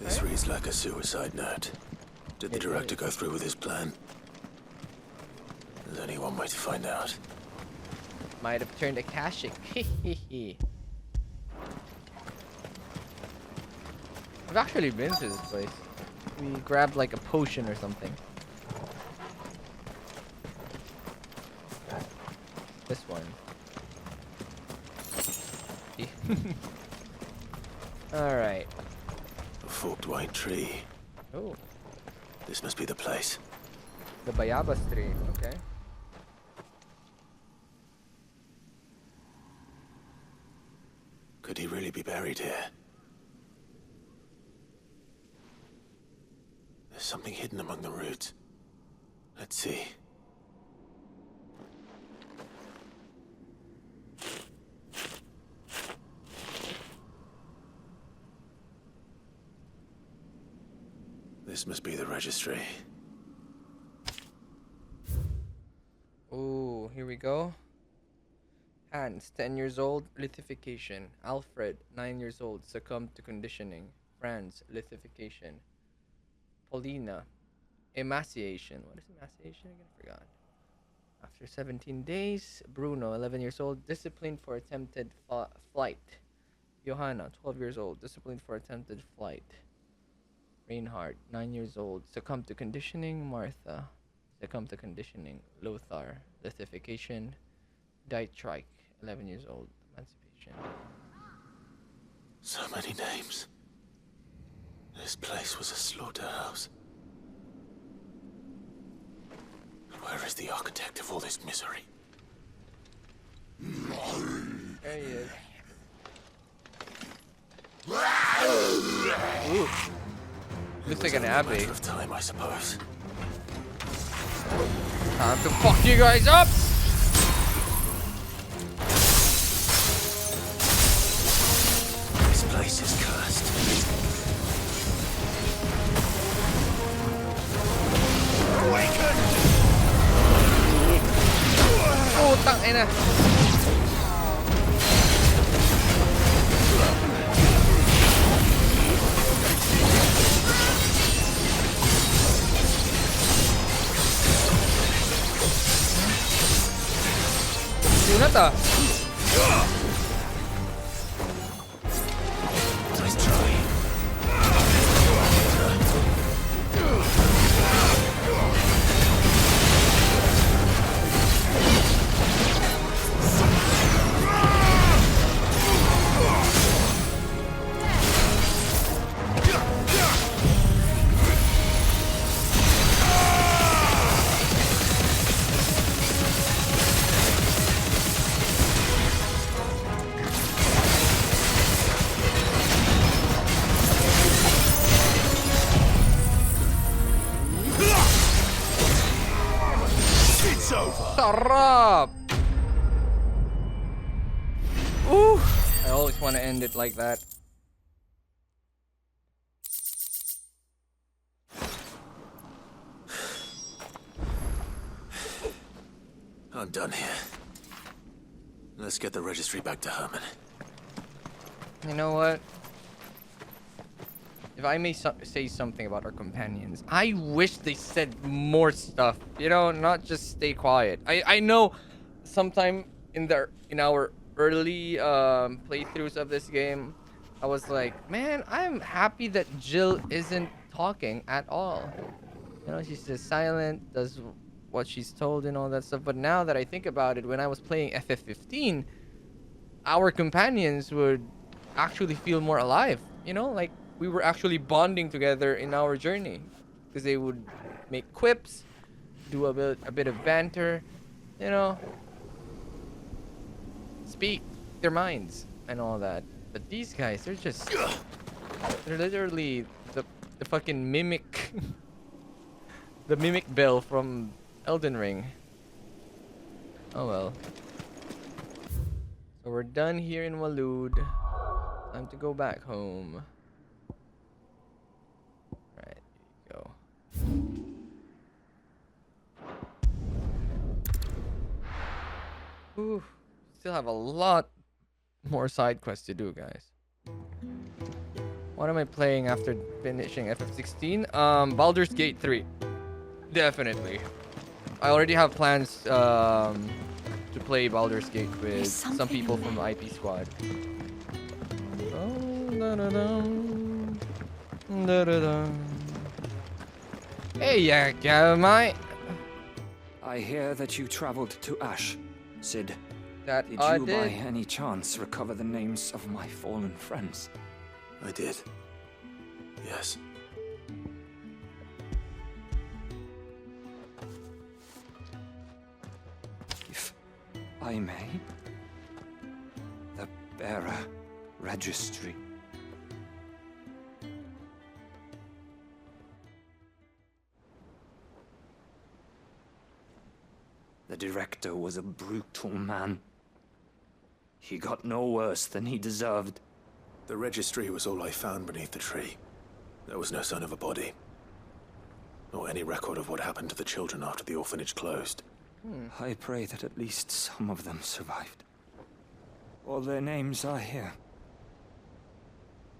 This reads like a suicide note. Did the director go through with his plan? There's only one way to find out. Might have turned Akashic. I've actually been to this place. We grabbed like a potion or something. This one. Alright. A forked white tree. Oh. This must be the place. The Bayabas tree. Okay. Could he really be buried here? There's something hidden among the roots. Let's see. This must be the registry. Oh, here we go. Hans, 10 years old, lithification. Alfred, 9 years old, succumbed to conditioning. Franz, lithification. Paulina, emaciation. What is emaciation again? I forgot. After 17 days, Bruno, 11 years old, disciplined for attempted flight. Johanna, 12 years old, disciplined for attempted flight. Reinhard, 9 years old, succumbed to conditioning. Martha, succumbed to conditioning. Lothar, lithification. Dietrich, 11 years old, emancipation. So many names. This place was a slaughterhouse. Where is the architect of all this misery? There he is. Ooh. Looks like an abbey. Of time, I suppose. Time to fuck you guys up! This place is cursed. Awaken! Oh, tangina. Sino to? Nice try. Sarap! Ooh! I always want to end it like that. I'm done here. Let's get the registry back to Herman. You know what? If I may say something about our companions, I wish they said more stuff. You know, not just stay quiet. I know sometime in our early playthroughs of this game, I was like, man, I'm happy that Jill isn't talking at all. You know, she's just silent, does what she's told and all that stuff. But now that I think about it, when I was playing FF15, our companions would actually feel more alive. You know, like we were actually bonding together in our journey, because they would make quips, do a bit of banter, you know, speak. their minds and all that. But these guys, they're literally the fucking mimic, the mimic bell from Elden Ring. Oh well. So we're done here in Waloed. Time to go back home. Right, here you go. Ooh, still have a lot more side quests to do, guys. What am I playing after finishing FF16? Baldur's Gate 3. Definitely. I already have plans to play Baldur's Gate with some people from the IP squad. Hey, yeah, mate. I hear that you traveled to Ash, Cid. That did I you did. by any chance recover the names of my fallen friends? I did. Yes. If I may, the bearer registry. The director was a brutal man. He got no worse than he deserved. The registry was all I found beneath the tree. There was no sign of a body. Nor any record of what happened to the children after the orphanage closed. I pray that at least some of them survived. All their names are here.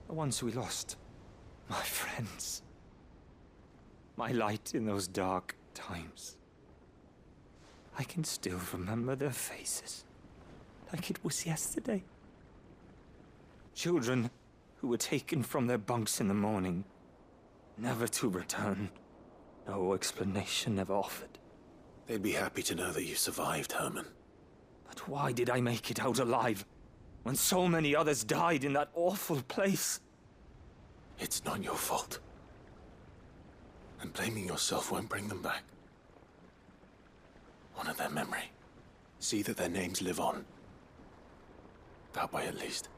The ones we lost. My friends. My light in those dark times. I can still remember their faces. Like it was yesterday. Children who were taken from their bunks in the morning, never to return. No explanation ever offered. They'd be happy to know that you survived, Herman. But why did I make it out alive, when so many others died in that awful place? It's not your fault. And blaming yourself won't bring them back. Honor their memory. See that their names live on. That way, at least.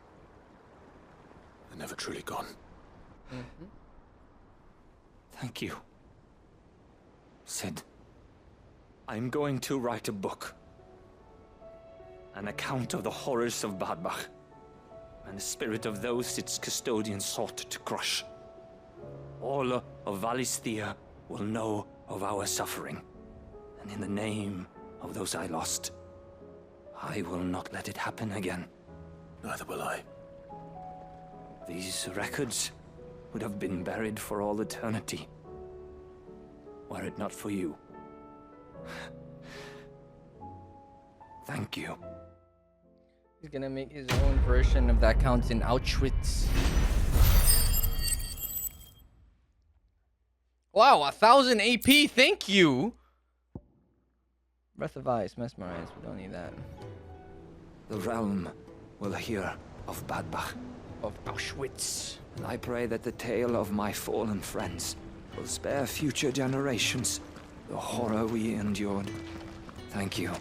They're never truly gone. Thank you. Cid, I'm going to write a book. An account of the horrors of Badbach, and the spirit of those its custodians sought to crush. All of Valisthea will know of our suffering, and in the name of those I lost, I will not let it happen again. Neither will I. These records would have been buried for all eternity, were it not for you. Thank you. He's gonna make his own version of that counts in Auschwitz. Wow, 1000 AP, thank you! Breath of Ice, Mesmerize, we don't need that. The realm will hear of Badbach. Of Auschwitz. And I pray that the tale of my fallen friends will spare future generations the horror we endured. Thank you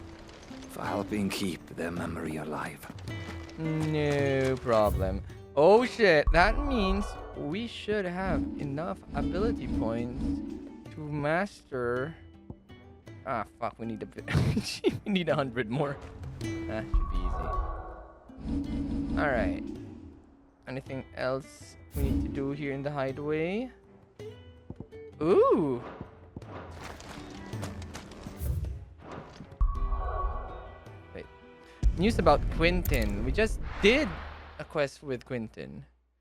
for helping keep their memory alive. No problem. Oh shit, that means we should have enough ability points to master... Ah, fuck, we need a bit. We need 100 more. That should be easy. Alright. Anything else we need to do here in the hideaway? Ooh! Wait. News about Quentin. We just did a quest with Quentin.